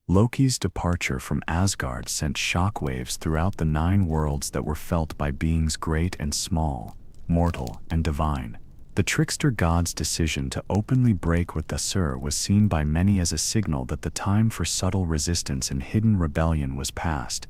Loki's departure from Asgard sent shockwaves throughout the 9 worlds that were felt by beings great and small, mortal and divine. The trickster god's decision to openly break with the Asur was seen by many as a signal that the time for subtle resistance and hidden rebellion was past,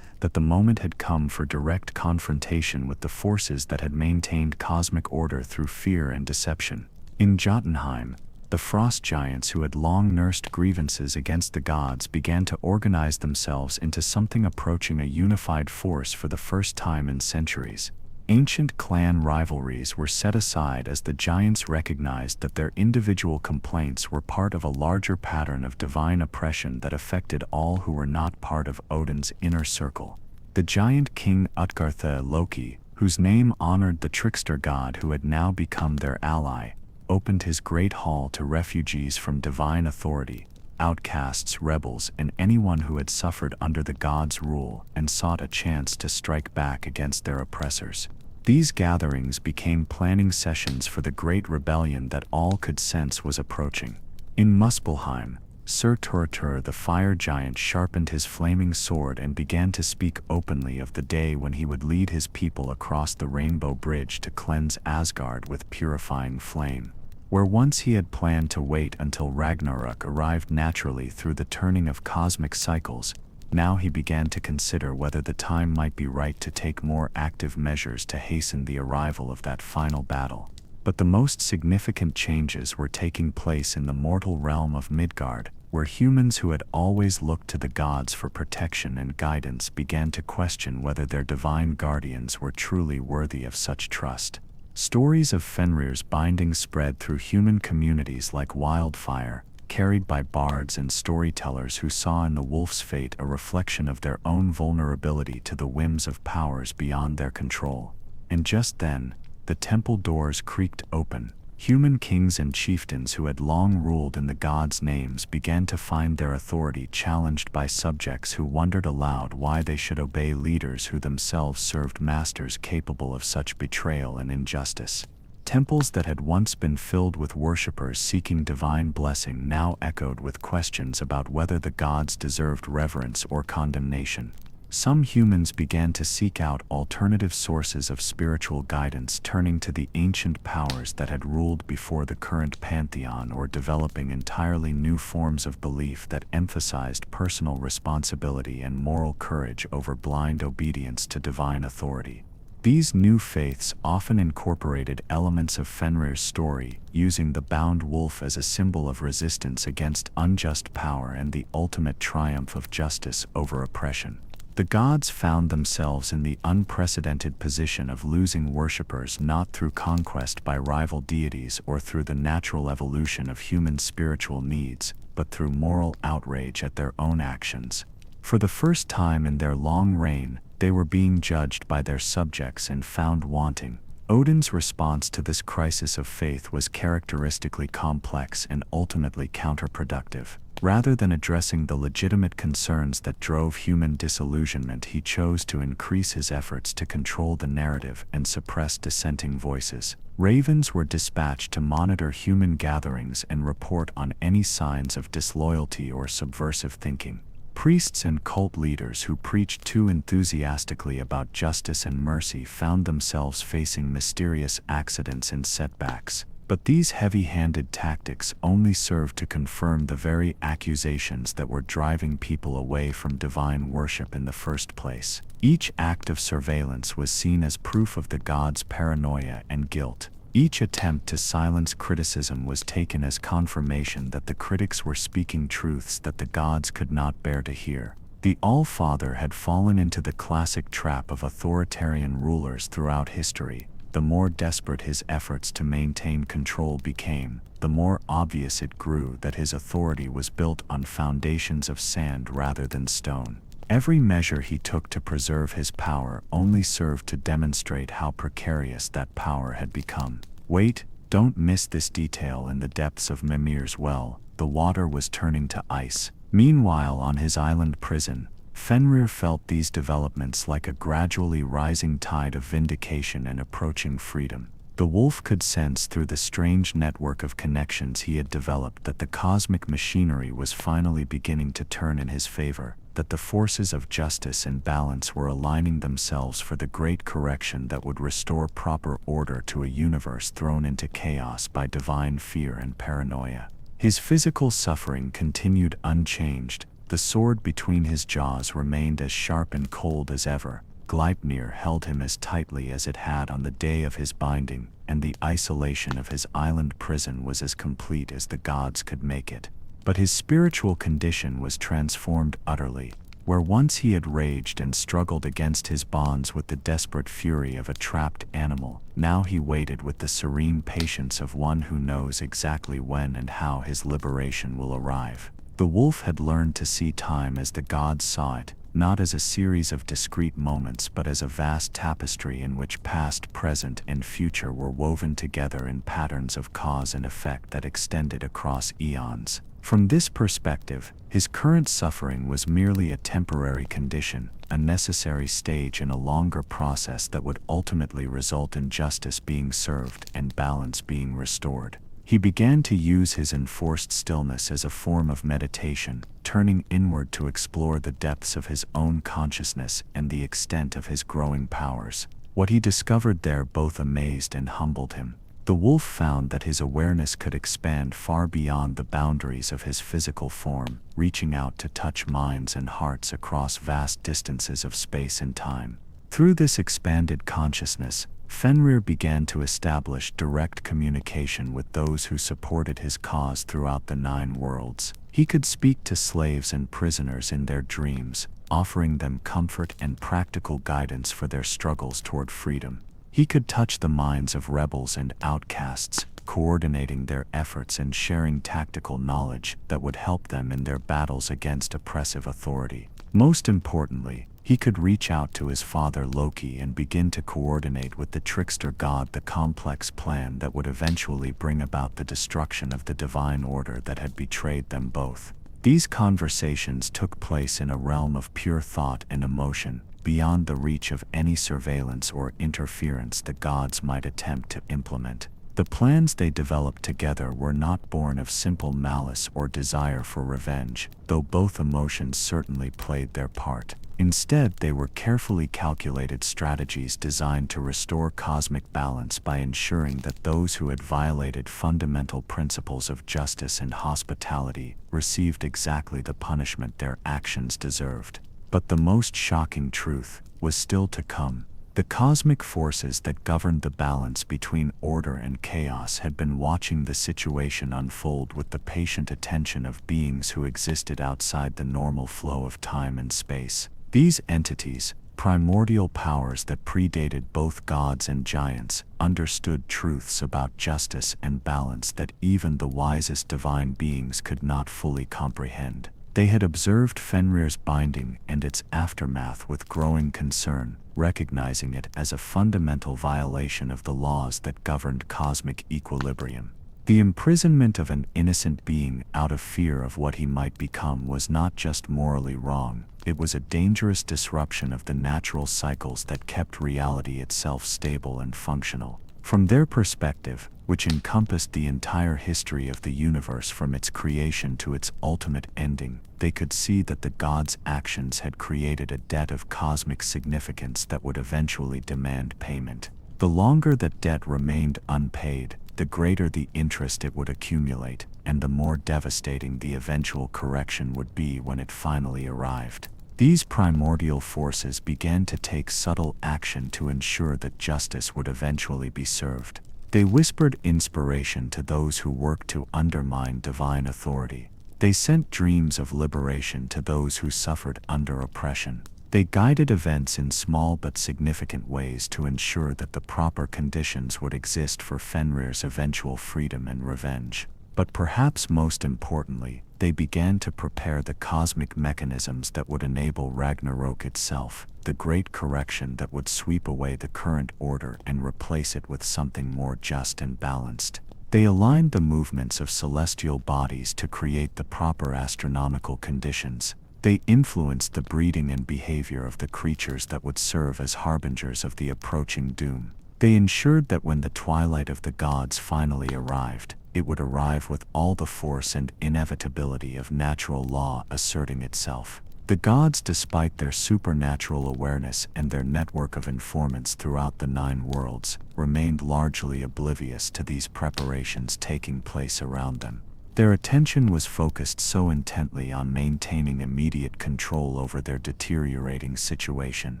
that the moment had come for direct confrontation with the forces that had maintained cosmic order through fear and deception. In Jotunheim, the frost giants who had long nursed grievances against the gods began to organize themselves into something approaching a unified force for the first time in centuries. Ancient clan rivalries were set aside as the giants recognized that their individual complaints were part of a larger pattern of divine oppression that affected all who were not part of Odin's inner circle. The giant king Utgartha Loki, whose name honored the trickster god who had now become their ally, opened his great hall to refugees from divine authority, outcasts, rebels, and anyone who had suffered under the god's rule and sought a chance to strike back against their oppressors. These gatherings became planning sessions for the great rebellion that all could sense was approaching. In Muspelheim, Surturtur the fire giant sharpened his flaming sword and began to speak openly of the day when he would lead his people across the rainbow bridge to cleanse Asgard with purifying flame. Where once he had planned to wait until Ragnarök arrived naturally through the turning of cosmic cycles, now he began to consider whether the time might be right to take more active measures to hasten the arrival of that final battle. But the most significant changes were taking place in the mortal realm of Midgard, where humans who had always looked to the gods for protection and guidance began to question whether their divine guardians were truly worthy of such trust. Stories of Fenrir's binding spread through human communities like wildfire, carried by bards and storytellers who saw in the wolf's fate a reflection of their own vulnerability to the whims of powers beyond their control. And just then, the temple doors creaked open. Human kings and chieftains who had long ruled in the gods' names began to find their authority challenged by subjects who wondered aloud why they should obey leaders who themselves served masters capable of such betrayal and injustice. Temples that had once been filled with worshippers seeking divine blessing now echoed with questions about whether the gods deserved reverence or condemnation. Some humans began to seek out alternative sources of spiritual guidance, turning to the ancient powers that had ruled before the current pantheon or developing entirely new forms of belief that emphasized personal responsibility and moral courage over blind obedience to divine authority. These new faiths often incorporated elements of Fenrir's story, using the bound wolf as a symbol of resistance against unjust power and the ultimate triumph of justice over oppression. The gods found themselves in the unprecedented position of losing worshippers not through conquest by rival deities or through the natural evolution of human spiritual needs, but through moral outrage at their own actions. For the first time in their long reign, they were being judged by their subjects and found wanting. Odin's response to this crisis of faith was characteristically complex and ultimately counterproductive. Rather than addressing the legitimate concerns that drove human disillusionment, he chose to increase his efforts to control the narrative and suppress dissenting voices. Ravens were dispatched to monitor human gatherings and report on any signs of disloyalty or subversive thinking. Priests and cult leaders who preached too enthusiastically about justice and mercy found themselves facing mysterious accidents and setbacks. But these heavy-handed tactics only served to confirm the very accusations that were driving people away from divine worship in the first place. Each act of surveillance was seen as proof of the gods' paranoia and guilt. Each attempt to silence criticism was taken as confirmation that the critics were speaking truths that the gods could not bear to hear. The All-Father had fallen into the classic trap of authoritarian rulers throughout history. The more desperate his efforts to maintain control became, the more obvious it grew that his authority was built on foundations of sand rather than stone. Every measure he took to preserve his power only served to demonstrate how precarious that power had become. Wait, don't miss this detail. In the depths of Mimir's well, the water was turning to ice. Meanwhile, on his island prison, Fenrir felt these developments like a gradually rising tide of vindication and approaching freedom. The wolf could sense through the strange network of connections he had developed that the cosmic machinery was finally beginning to turn in his favor, that the forces of justice and balance were aligning themselves for the great correction that would restore proper order to a universe thrown into chaos by divine fear and paranoia. His physical suffering continued unchanged. The sword between his jaws remained as sharp and cold as ever. Gleipnir held him as tightly as it had on the day of his binding, and the isolation of his island prison was as complete as the gods could make it. But his spiritual condition was transformed utterly. Where once he had raged and struggled against his bonds with the desperate fury of a trapped animal, now he waited with the serene patience of one who knows exactly when and how his liberation will arrive. The wolf had learned to see time as the gods saw it, not as a series of discrete moments but as a vast tapestry in which past, present, and future were woven together in patterns of cause and effect that extended across eons. From this perspective, his current suffering was merely a temporary condition, a necessary stage in a longer process that would ultimately result in justice being served and balance being restored. He began to use his enforced stillness as a form of meditation, turning inward to explore the depths of his own consciousness and the extent of his growing powers. What he discovered there both amazed and humbled him. The wolf found that his awareness could expand far beyond the boundaries of his physical form, reaching out to touch minds and hearts across vast distances of space and time. Through this expanded consciousness, Fenrir began to establish direct communication with those who supported his cause throughout the 9 worlds. He could speak to slaves and prisoners in their dreams, offering them comfort and practical guidance for their struggles toward freedom. He could touch the minds of rebels and outcasts, coordinating their efforts and sharing tactical knowledge that would help them in their battles against oppressive authority. Most importantly, he could reach out to his father Loki and begin to coordinate with the trickster god the complex plan that would eventually bring about the destruction of the divine order that had betrayed them both. These conversations took place in a realm of pure thought and emotion, beyond the reach of any surveillance or interference the gods might attempt to implement. The plans they developed together were not born of simple malice or desire for revenge, though both emotions certainly played their part. Instead, they were carefully calculated strategies designed to restore cosmic balance by ensuring that those who had violated fundamental principles of justice and hospitality received exactly the punishment their actions deserved. But the most shocking truth was still to come. The cosmic forces that governed the balance between order and chaos had been watching the situation unfold with the patient attention of beings who existed outside the normal flow of time and space. These entities, primordial powers that predated both gods and giants, understood truths about justice and balance that even the wisest divine beings could not fully comprehend. They had observed Fenrir's binding and its aftermath with growing concern, recognizing it as a fundamental violation of the laws that governed cosmic equilibrium. The imprisonment of an innocent being out of fear of what he might become was not just morally wrong, it was a dangerous disruption of the natural cycles that kept reality itself stable and functional. From their perspective, which encompassed the entire history of the universe from its creation to its ultimate ending, they could see that the gods' actions had created a debt of cosmic significance that would eventually demand payment. The longer that debt remained unpaid, the greater the interest it would accumulate, and the more devastating the eventual correction would be when it finally arrived. These primordial forces began to take subtle action to ensure that justice would eventually be served. They whispered inspiration to those who worked to undermine divine authority. They sent dreams of liberation to those who suffered under oppression. They guided events in small but significant ways to ensure that the proper conditions would exist for Fenrir's eventual freedom and revenge. But perhaps most importantly, they began to prepare the cosmic mechanisms that would enable Ragnarok itself, the great correction that would sweep away the current order and replace it with something more just and balanced. They aligned the movements of celestial bodies to create the proper astronomical conditions. They influenced the breeding and behavior of the creatures that would serve as harbingers of the approaching doom. They ensured that when the twilight of the gods finally arrived, it would arrive with all the force and inevitability of natural law asserting itself. The gods, despite their supernatural awareness and their network of informants throughout the 9 worlds, remained largely oblivious to these preparations taking place around them. Their attention was focused so intently on maintaining immediate control over their deteriorating situation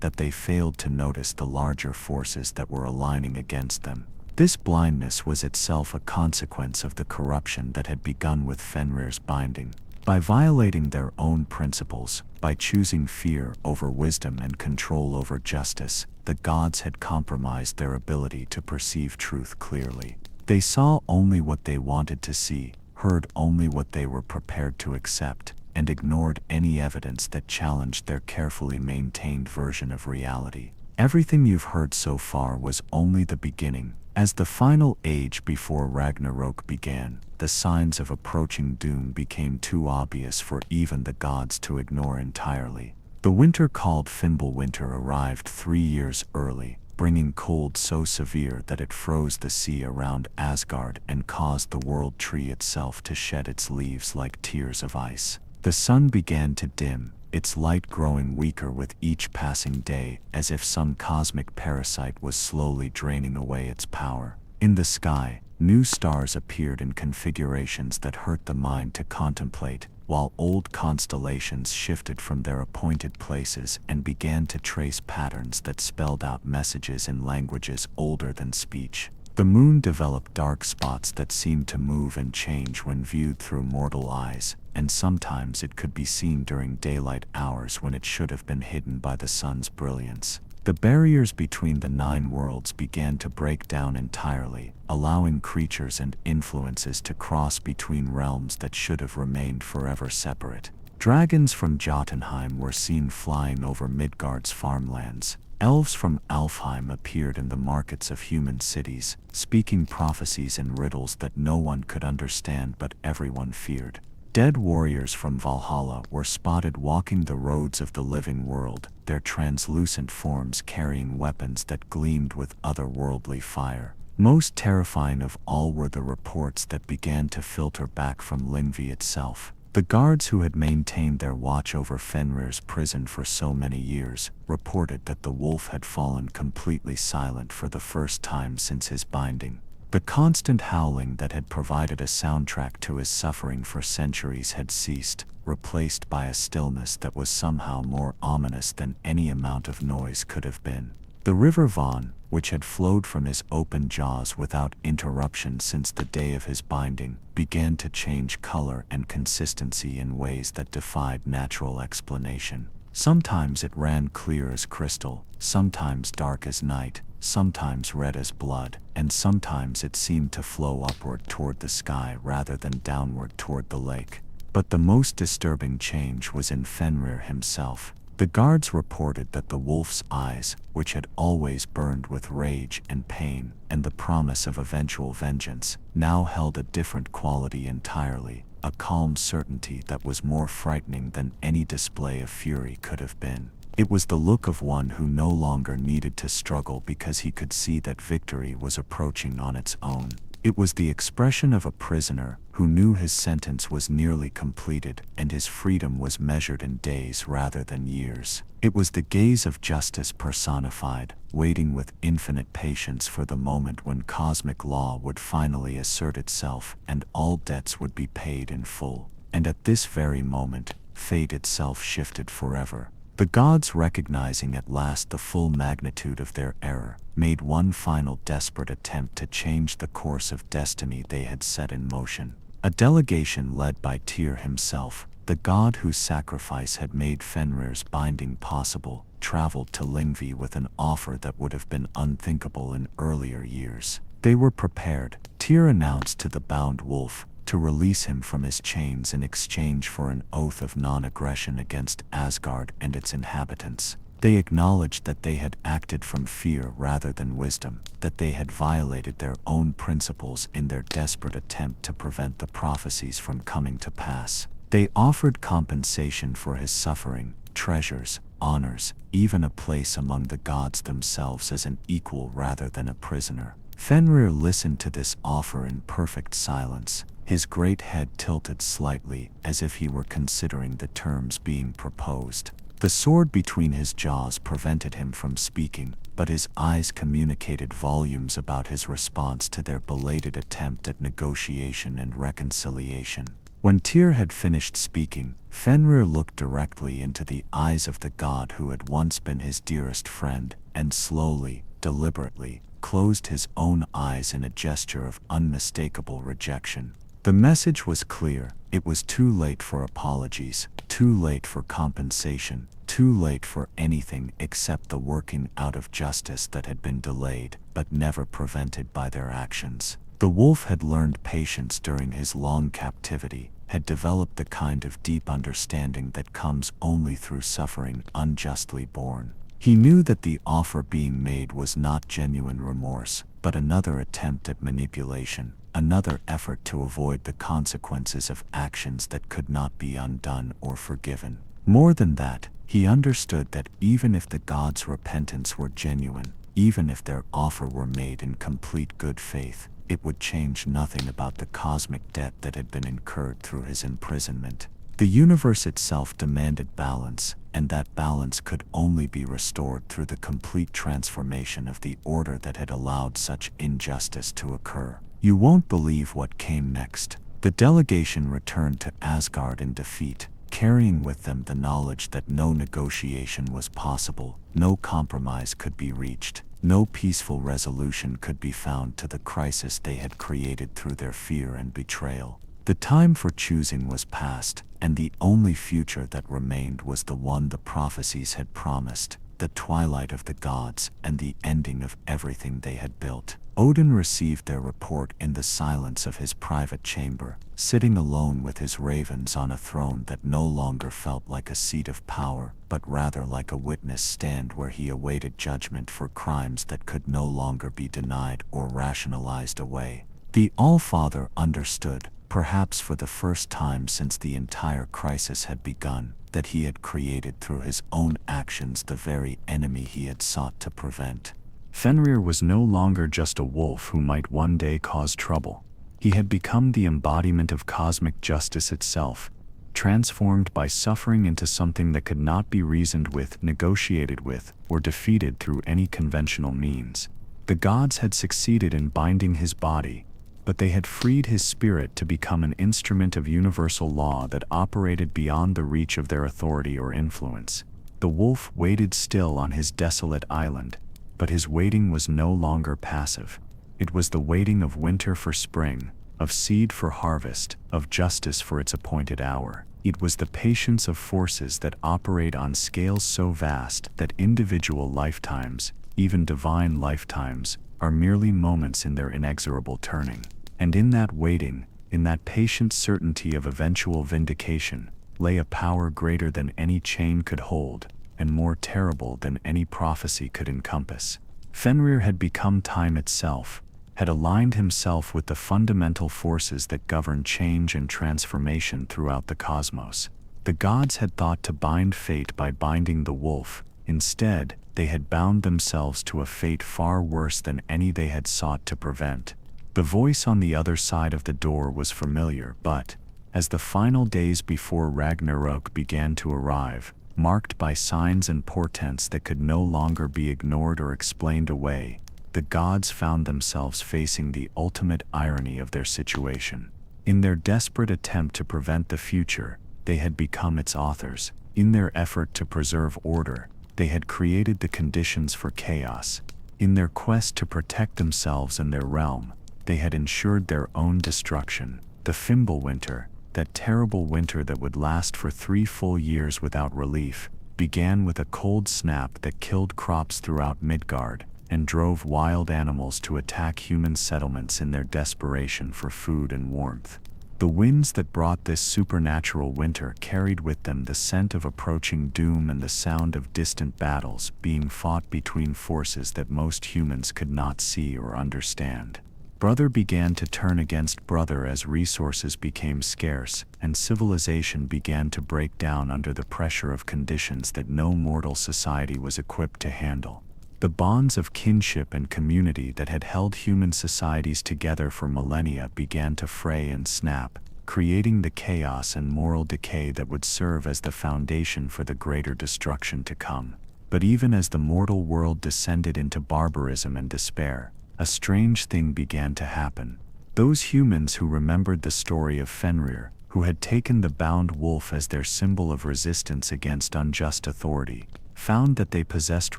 that they failed to notice the larger forces that were aligning against them. This blindness was itself a consequence of the corruption that had begun with Fenrir's binding. By violating their own principles, by choosing fear over wisdom and control over justice, the gods had compromised their ability to perceive truth clearly. They saw only what they wanted to see, heard only what they were prepared to accept, and ignored any evidence that challenged their carefully maintained version of reality. Everything you've heard so far was only the beginning. As the final age before Ragnarok began, the signs of approaching doom became too obvious for even the gods to ignore entirely. The winter called Fimbulwinter arrived 3 years early, bringing cold so severe that it froze the sea around Asgard and caused the world tree itself to shed its leaves like tears of ice. The sun began to dim, its light growing weaker with each passing day, as if some cosmic parasite was slowly draining away its power. In the sky, new stars appeared in configurations that hurt the mind to contemplate, while old constellations shifted from their appointed places and began to trace patterns that spelled out messages in languages older than speech. The moon developed dark spots that seemed to move and change when viewed through mortal eyes, and sometimes it could be seen during daylight hours when it should have been hidden by the sun's brilliance. The barriers between the 9 worlds began to break down entirely, allowing creatures and influences to cross between realms that should have remained forever separate. Dragons from Jotunheim were seen flying over Midgard's farmlands. Elves from Alfheim appeared in the markets of human cities, speaking prophecies and riddles that no one could understand but everyone feared. Dead warriors from Valhalla were spotted walking the roads of the living world, their translucent forms carrying weapons that gleamed with otherworldly fire. Most terrifying of all were the reports that began to filter back from Lyngvi itself. The guards who had maintained their watch over Fenrir's prison for so many years reported that the wolf had fallen completely silent for the first time since his binding. The constant howling that had provided a soundtrack to his suffering for centuries had ceased, replaced by a stillness that was somehow more ominous than any amount of noise could have been. The river Von, which had flowed from his open jaws without interruption since the day of his binding, began to change color and consistency in ways that defied natural explanation. Sometimes it ran clear as crystal, sometimes dark as night, sometimes red as blood, and sometimes it seemed to flow upward toward the sky rather than downward toward the lake. But the most disturbing change was in Fenrir himself. The guards reported that the wolf's eyes, which had always burned with rage and pain and the promise of eventual vengeance, now held a different quality entirely, a calm certainty that was more frightening than any display of fury could have been. It was the look of one who no longer needed to struggle because he could see that victory was approaching on its own. It was the expression of a prisoner who knew his sentence was nearly completed and his freedom was measured in days rather than years. It was the gaze of justice personified, waiting with infinite patience for the moment when cosmic law would finally assert itself and all debts would be paid in full. And at this very moment, fate itself shifted forever. The gods, recognizing at last the full magnitude of their error, made one final desperate attempt to change the course of destiny they had set in motion. A delegation led by Tyr himself, the god whose sacrifice had made Fenrir's binding possible, traveled to Lyngvi with an offer that would have been unthinkable in earlier years. They were prepared, Tyr announced to the bound wolf, to release him from his chains in exchange for an oath of non-aggression against Asgard and its inhabitants. They acknowledged that they had acted from fear rather than wisdom, that they had violated their own principles in their desperate attempt to prevent the prophecies from coming to pass. They offered compensation for his suffering, treasures, honors, even a place among the gods themselves as an equal rather than a prisoner. Fenrir listened to this offer in perfect silence, his great head tilted slightly as if he were considering the terms being proposed. The sword between his jaws prevented him from speaking, but his eyes communicated volumes about his response to their belated attempt at negotiation and reconciliation. When Tyr had finished speaking, Fenrir looked directly into the eyes of the god who had once been his dearest friend, and slowly, deliberately, closed his own eyes in a gesture of unmistakable rejection. The message was clear. It was too late for apologies, too late for compensation, too late for anything except the working out of justice that had been delayed, but never prevented by their actions. The wolf had learned patience during his long captivity, had developed the kind of deep understanding that comes only through suffering unjustly borne. He knew that the offer being made was not genuine remorse, but another attempt at manipulation, another effort to avoid the consequences of actions that could not be undone or forgiven. More than that, he understood that even if the gods' repentance were genuine, even if their offer were made in complete good faith, it would change nothing about the cosmic debt that had been incurred through his imprisonment. The universe itself demanded balance, and that balance could only be restored through the complete transformation of the order that had allowed such injustice to occur. You won't believe what came next. The delegation returned to Asgard in defeat, carrying with them the knowledge that no negotiation was possible, no compromise could be reached, no peaceful resolution could be found to the crisis they had created through their fear and betrayal. The time for choosing was past, and the only future that remained was the one the prophecies had promised, the twilight of the gods and the ending of everything they had built. Odin received their report in the silence of his private chamber, sitting alone with his ravens on a throne that no longer felt like a seat of power, but rather like a witness stand where he awaited judgment for crimes that could no longer be denied or rationalized away. The All-Father understood, perhaps for the first time since the entire crisis had begun, that he had created through his own actions the very enemy he had sought to prevent. Fenrir was no longer just a wolf who might one day cause trouble. He had become the embodiment of cosmic justice itself, transformed by suffering into something that could not be reasoned with, negotiated with, or defeated through any conventional means. The gods had succeeded in binding his body, but they had freed his spirit to become an instrument of universal law that operated beyond the reach of their authority or influence. The wolf waited still on his desolate island, but his waiting was no longer passive. It was the waiting of winter for spring, of seed for harvest, of justice for its appointed hour. It was the patience of forces that operate on scales so vast that individual lifetimes, even divine lifetimes, are merely moments in their inexorable turning. And in that waiting, in that patient certainty of eventual vindication, lay a power greater than any chain could hold, and more terrible than any prophecy could encompass. Fenrir had become time itself, had aligned himself with the fundamental forces that govern change and transformation throughout the cosmos. The gods had thought to bind fate by binding the wolf. Instead, they had bound themselves to a fate far worse than any they had sought to prevent. The voice on the other side of the door was familiar, but, as the final days before Ragnarök began to arrive, marked by signs and portents that could no longer be ignored or explained away, the gods found themselves facing the ultimate irony of their situation. In their desperate attempt to prevent the future, they had become its authors. In their effort to preserve order, they had created the conditions for chaos. In their quest to protect themselves and their realm, they had ensured their own destruction. The Fimbulwinter, that terrible winter that would last for 3 full years without relief, began with a cold snap that killed crops throughout Midgard and drove wild animals to attack human settlements in their desperation for food and warmth. The winds that brought this supernatural winter carried with them the scent of approaching doom and the sound of distant battles being fought between forces that most humans could not see or understand. Brother began to turn against brother as resources became scarce, and civilization began to break down under the pressure of conditions that no mortal society was equipped to handle. The bonds of kinship and community that had held human societies together for millennia began to fray and snap, creating the chaos and moral decay that would serve as the foundation for the greater destruction to come. But even as the mortal world descended into barbarism and despair, a strange thing began to happen. Those humans who remembered the story of Fenrir, who had taken the bound wolf as their symbol of resistance against unjust authority, found that they possessed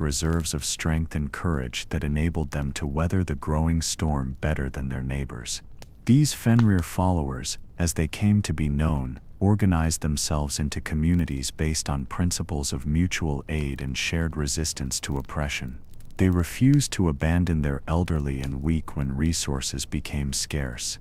reserves of strength and courage that enabled them to weather the growing storm better than their neighbors. These Fenrir followers, as they came to be known, organized themselves into communities based on principles of mutual aid and shared resistance to oppression. They refused to abandon their elderly and weak when resources became scarce.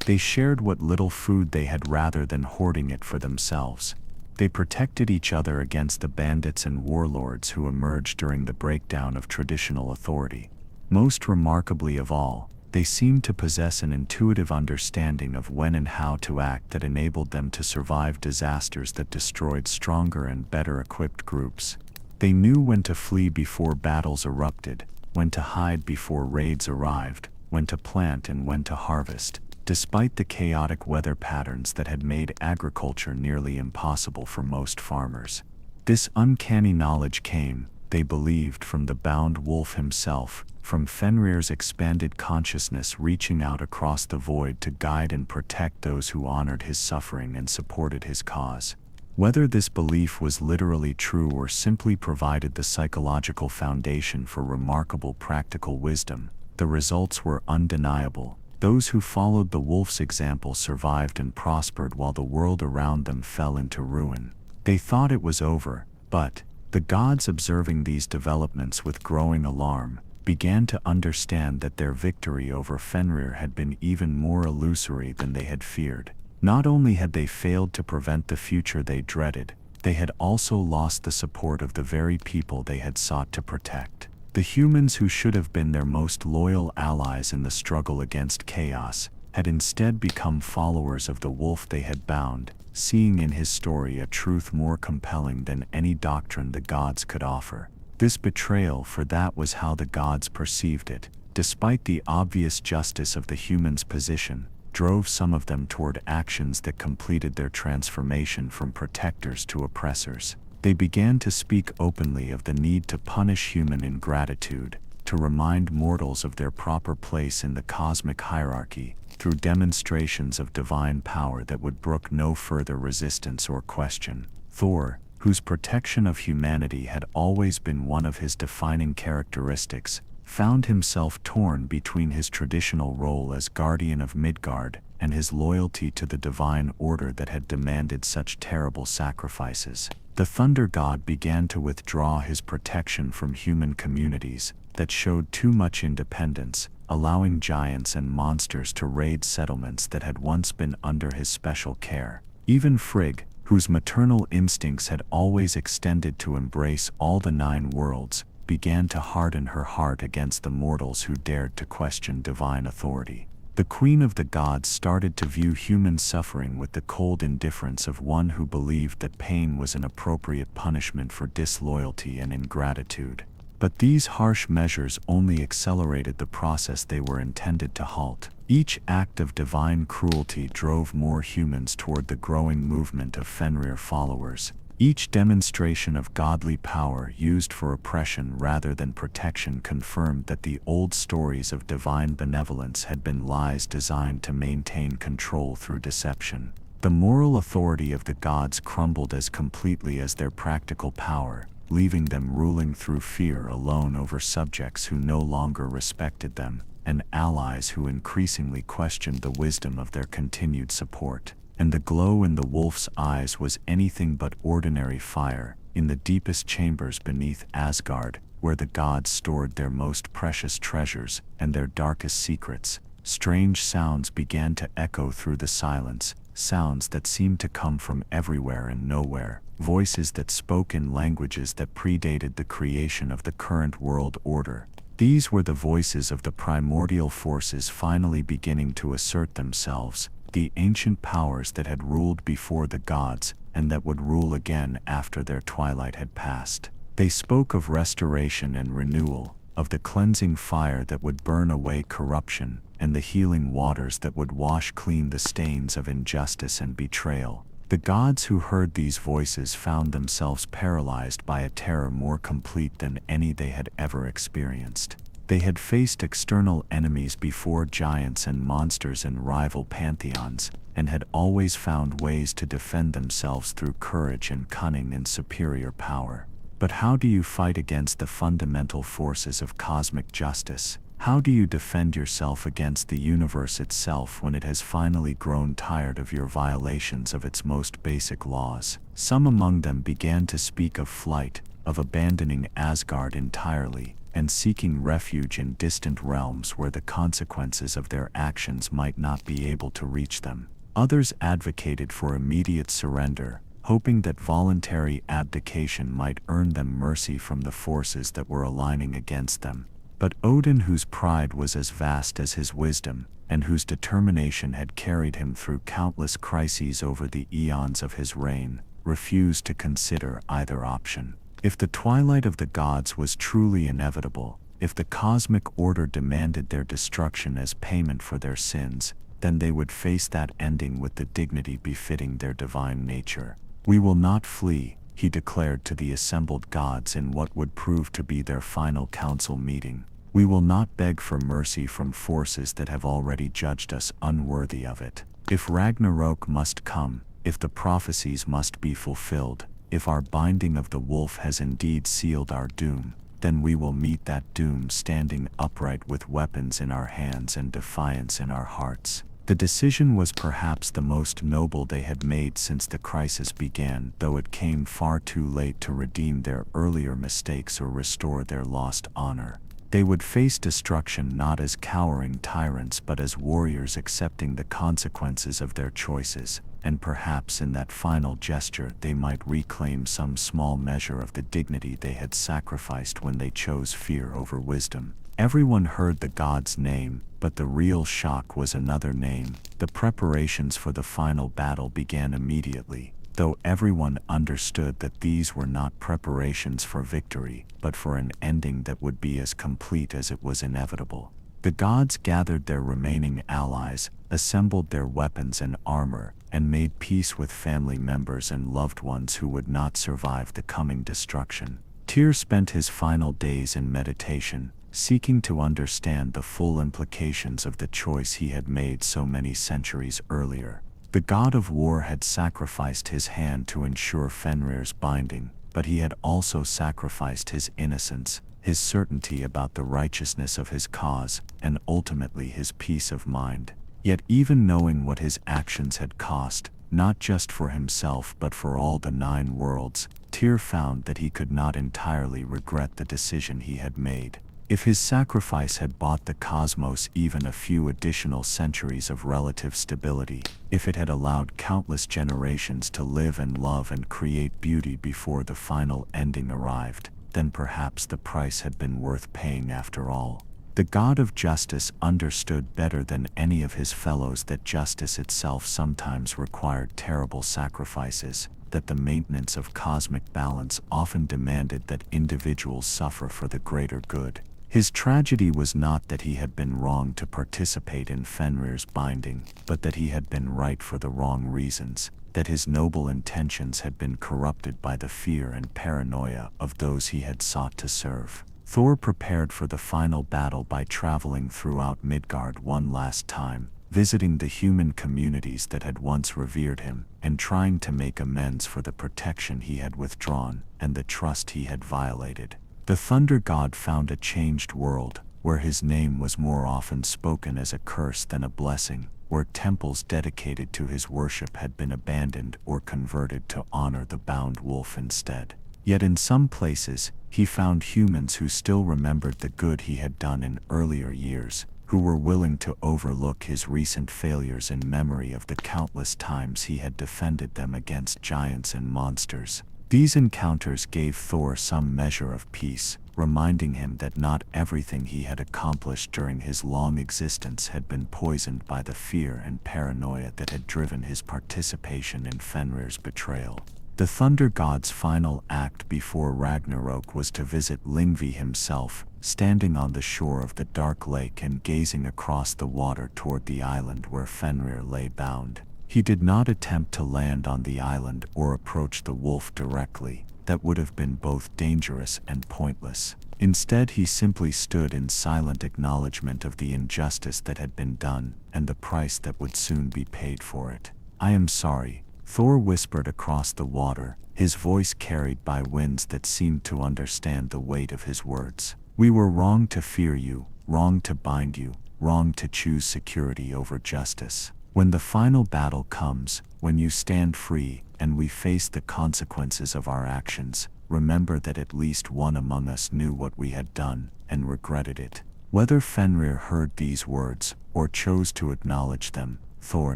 They shared what little food they had rather than hoarding it for themselves. They protected each other against the bandits and warlords who emerged during the breakdown of traditional authority. Most remarkably of all, they seemed to possess an intuitive understanding of when and how to act that enabled them to survive disasters that destroyed stronger and better equipped groups. They knew when to flee before battles erupted, when to hide before raids arrived, when to plant and when to harvest, despite the chaotic weather patterns that had made agriculture nearly impossible for most farmers. This uncanny knowledge came, they believed, from the bound wolf himself, from Fenrir's expanded consciousness reaching out across the void to guide and protect those who honored his suffering and supported his cause. Whether this belief was literally true or simply provided the psychological foundation for remarkable practical wisdom, the results were undeniable. Those who followed the wolf's example survived and prospered while the world around them fell into ruin. They thought it was over, but the gods, observing these developments with growing alarm, began to understand that their victory over Fenrir had been even more illusory than they had feared. Not only had they failed to prevent the future they dreaded, they had also lost the support of the very people they had sought to protect. The humans who should have been their most loyal allies in the struggle against chaos had instead become followers of the wolf they had bound, seeing in his story a truth more compelling than any doctrine the gods could offer. This betrayal, for that was how the gods perceived it, despite the obvious justice of the humans' position, drove some of them toward actions that completed their transformation from protectors to oppressors. They began to speak openly of the need to punish human ingratitude, to remind mortals of their proper place in the cosmic hierarchy, through demonstrations of divine power that would brook no further resistance or question. Thor, whose protection of humanity had always been one of his defining characteristics, found himself torn between his traditional role as guardian of Midgard and his loyalty to the divine order that had demanded such terrible sacrifices. The thunder god began to withdraw his protection from human communities that showed too much independence, allowing giants and monsters to raid settlements that had once been under his special care. Even Frigg, whose maternal instincts had always extended to embrace all the 9 worlds, began to harden her heart against the mortals who dared to question divine authority. The queen of the gods started to view human suffering with the cold indifference of one who believed that pain was an appropriate punishment for disloyalty and ingratitude. But these harsh measures only accelerated the process they were intended to halt. Each act of divine cruelty drove more humans toward the growing movement of Fenrir followers. Each demonstration of godly power used for oppression rather than protection confirmed that the old stories of divine benevolence had been lies designed to maintain control through deception. The moral authority of the gods crumbled as completely as their practical power, leaving them ruling through fear alone over subjects who no longer respected them, and allies who increasingly questioned the wisdom of their continued support. And the glow in the wolf's eyes was anything but ordinary fire. In the deepest chambers beneath Asgard, where the gods stored their most precious treasures and their darkest secrets, strange sounds began to echo through the silence, sounds that seemed to come from everywhere and nowhere, voices that spoke in languages that predated the creation of the current world order. These were the voices of the primordial forces finally beginning to assert themselves, the ancient powers that had ruled before the gods, and that would rule again after their twilight had passed. They spoke of restoration and renewal, of the cleansing fire that would burn away corruption, and the healing waters that would wash clean the stains of injustice and betrayal. The gods who heard these voices found themselves paralyzed by a terror more complete than any they had ever experienced. They had faced external enemies before, giants and monsters in rival pantheons, and had always found ways to defend themselves through courage and cunning and superior power. But how do you fight against the fundamental forces of cosmic justice? How do you defend yourself against the universe itself when it has finally grown tired of your violations of its most basic laws? Some among them began to speak of flight, of abandoning Asgard entirely, and seeking refuge in distant realms where the consequences of their actions might not be able to reach them. Others advocated for immediate surrender, hoping that voluntary abdication might earn them mercy from the forces that were aligning against them. But Odin, whose pride was as vast as his wisdom, and whose determination had carried him through countless crises over the eons of his reign, refused to consider either option. If the twilight of the gods was truly inevitable, if the cosmic order demanded their destruction as payment for their sins, then they would face that ending with the dignity befitting their divine nature. "We will not flee," he declared to the assembled gods in what would prove to be their final council meeting. "We will not beg for mercy from forces that have already judged us unworthy of it. If Ragnarok must come, if the prophecies must be fulfilled, if our binding of the wolf has indeed sealed our doom, then we will meet that doom standing upright with weapons in our hands and defiance in our hearts." The decision was perhaps the most noble they had made since the crisis began, though it came far too late to redeem their earlier mistakes or restore their lost honor. They would face destruction not as cowering tyrants but as warriors accepting the consequences of their choices, and perhaps in that final gesture they might reclaim some small measure of the dignity they had sacrificed when they chose fear over wisdom. Everyone heard the god's name, but the real shock was another name. The preparations for the final battle began immediately, though everyone understood that these were not preparations for victory, but for an ending that would be as complete as it was inevitable. The gods gathered their remaining allies, assembled their weapons and armor, and made peace with family members and loved ones who would not survive the coming destruction. Tyr spent his final days in meditation, seeking to understand the full implications of the choice he had made so many centuries earlier. The god of war had sacrificed his hand to ensure Fenrir's binding, but he had also sacrificed his innocence, his certainty about the righteousness of his cause, and ultimately his peace of mind. Yet even knowing what his actions had cost, not just for himself but for all the 9 worlds, Tyr found that he could not entirely regret the decision he had made. If his sacrifice had bought the cosmos even a few additional centuries of relative stability, if it had allowed countless generations to live and love and create beauty before the final ending arrived, then perhaps the price had been worth paying after all. The god of justice understood better than any of his fellows that justice itself sometimes required terrible sacrifices, that the maintenance of cosmic balance often demanded that individuals suffer for the greater good. His tragedy was not that he had been wrong to participate in Fenrir's binding, but that he had been right for the wrong reasons, that his noble intentions had been corrupted by the fear and paranoia of those he had sought to serve. Thor prepared for the final battle by traveling throughout Midgard one last time, visiting the human communities that had once revered him, and trying to make amends for the protection he had withdrawn and the trust he had violated. The thunder god found a changed world, where his name was more often spoken as a curse than a blessing, where temples dedicated to his worship had been abandoned or converted to honor the bound wolf instead. Yet in some places, he found humans who still remembered the good he had done in earlier years, who were willing to overlook his recent failures in memory of the countless times he had defended them against giants and monsters. These encounters gave Thor some measure of peace, reminding him that not everything he had accomplished during his long existence had been poisoned by the fear and paranoia that had driven his participation in Fenrir's betrayal. The thunder god's final act before Ragnarok was to visit Lyngvi himself, standing on the shore of the dark lake and gazing across the water toward the island where Fenrir lay bound. He did not attempt to land on the island or approach the wolf directly. That would have been both dangerous and pointless. Instead, he simply stood in silent acknowledgement of the injustice that had been done and the price that would soon be paid for it. "I am sorry," Thor whispered across the water, his voice carried by winds that seemed to understand the weight of his words. "We were wrong to fear you, wrong to bind you, wrong to choose security over justice. When the final battle comes, when you stand free, and we face the consequences of our actions, remember that at least one among us knew what we had done, and regretted it." Whether Fenrir heard these words, or chose to acknowledge them, Thor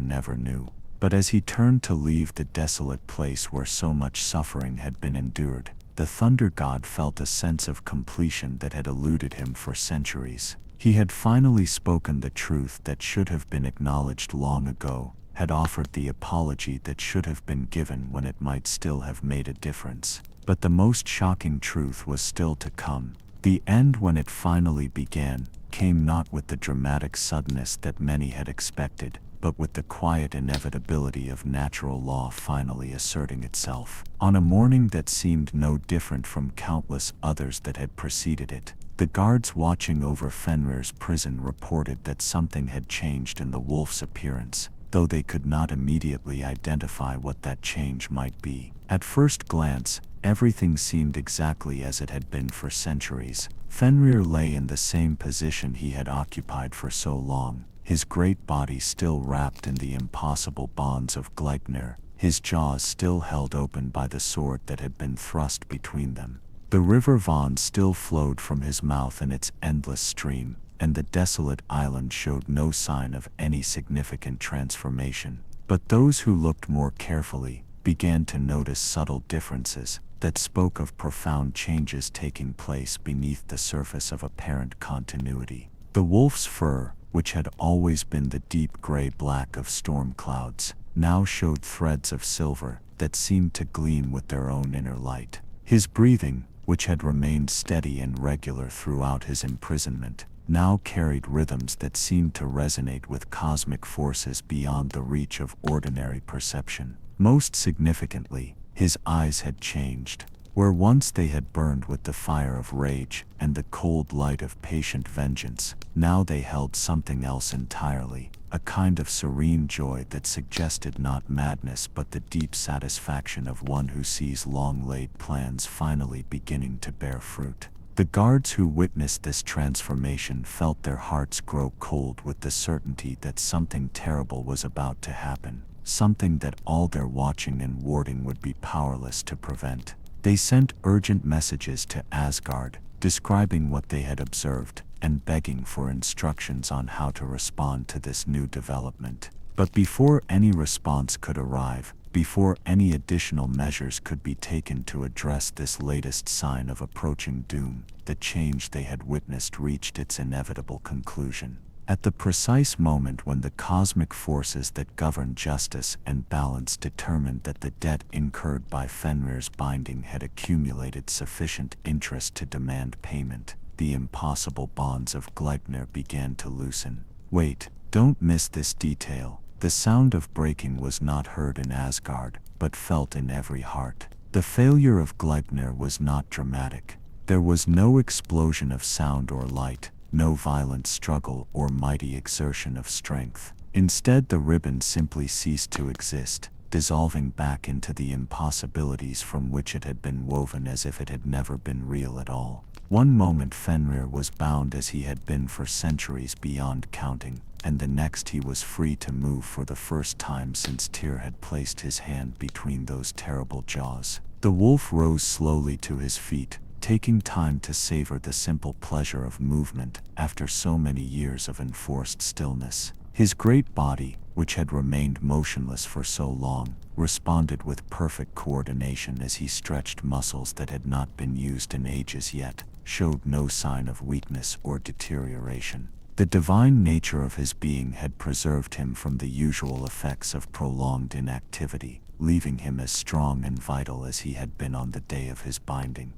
never knew. But as he turned to leave the desolate place where so much suffering had been endured, the thunder god felt a sense of completion that had eluded him for centuries. He had finally spoken the truth that should have been acknowledged long ago, had offered the apology that should have been given when it might still have made a difference. But the most shocking truth was still to come. The end, when it finally began, came not with the dramatic suddenness that many had expected, but with the quiet inevitability of natural law finally asserting itself. On a morning that seemed no different from countless others that had preceded it, the guards watching over Fenrir's prison reported that something had changed in the wolf's appearance, though they could not immediately identify what that change might be. At first glance, everything seemed exactly as it had been for centuries. Fenrir lay in the same position he had occupied for so long, his great body still wrapped in the impossible bonds of Gleipnir, his jaws still held open by the sword that had been thrust between them. The river Von still flowed from his mouth in its endless stream, and the desolate island showed no sign of any significant transformation. But those who looked more carefully began to notice subtle differences that spoke of profound changes taking place beneath the surface of apparent continuity. The wolf's fur, which had always been the deep gray-black of storm clouds, now showed threads of silver that seemed to gleam with their own inner light. His breathing, which had remained steady and regular throughout his imprisonment, now carried rhythms that seemed to resonate with cosmic forces beyond the reach of ordinary perception. Most significantly, his eyes had changed. Where once they had burned with the fire of rage and the cold light of patient vengeance, now they held something else entirely, a kind of serene joy that suggested not madness but the deep satisfaction of one who sees long-laid plans finally beginning to bear fruit. The guards who witnessed this transformation felt their hearts grow cold with the certainty that something terrible was about to happen, something that all their watching and warding would be powerless to prevent. They sent urgent messages to Asgard, describing what they had observed, and begging for instructions on how to respond to this new development. But before any response could arrive, before any additional measures could be taken to address this latest sign of approaching doom, the change they had witnessed reached its inevitable conclusion. At the precise moment when the cosmic forces that govern justice and balance determined that the debt incurred by Fenrir's binding had accumulated sufficient interest to demand payment, the impossible bonds of Gleipnir began to loosen. Wait, don't miss this detail. The sound of breaking was not heard in Asgard, but felt in every heart. The failure of Gleipnir was not dramatic. There was no explosion of sound or light, no violent struggle or mighty exertion of strength. Instead, the ribbon simply ceased to exist, dissolving back into the impossibilities from which it had been woven as if it had never been real at all. One moment Fenrir was bound as he had been for centuries beyond counting, and the next he was free to move for the first time since Tyr had placed his hand between those terrible jaws. The wolf rose slowly to his feet, taking time to savor the simple pleasure of movement after so many years of enforced stillness. His great body, which had remained motionless for so long, responded with perfect coordination as he stretched muscles that had not been used in ages yet, showed no sign of weakness or deterioration. The divine nature of his being had preserved him from the usual effects of prolonged inactivity, leaving him as strong and vital as he had been on the day of his binding.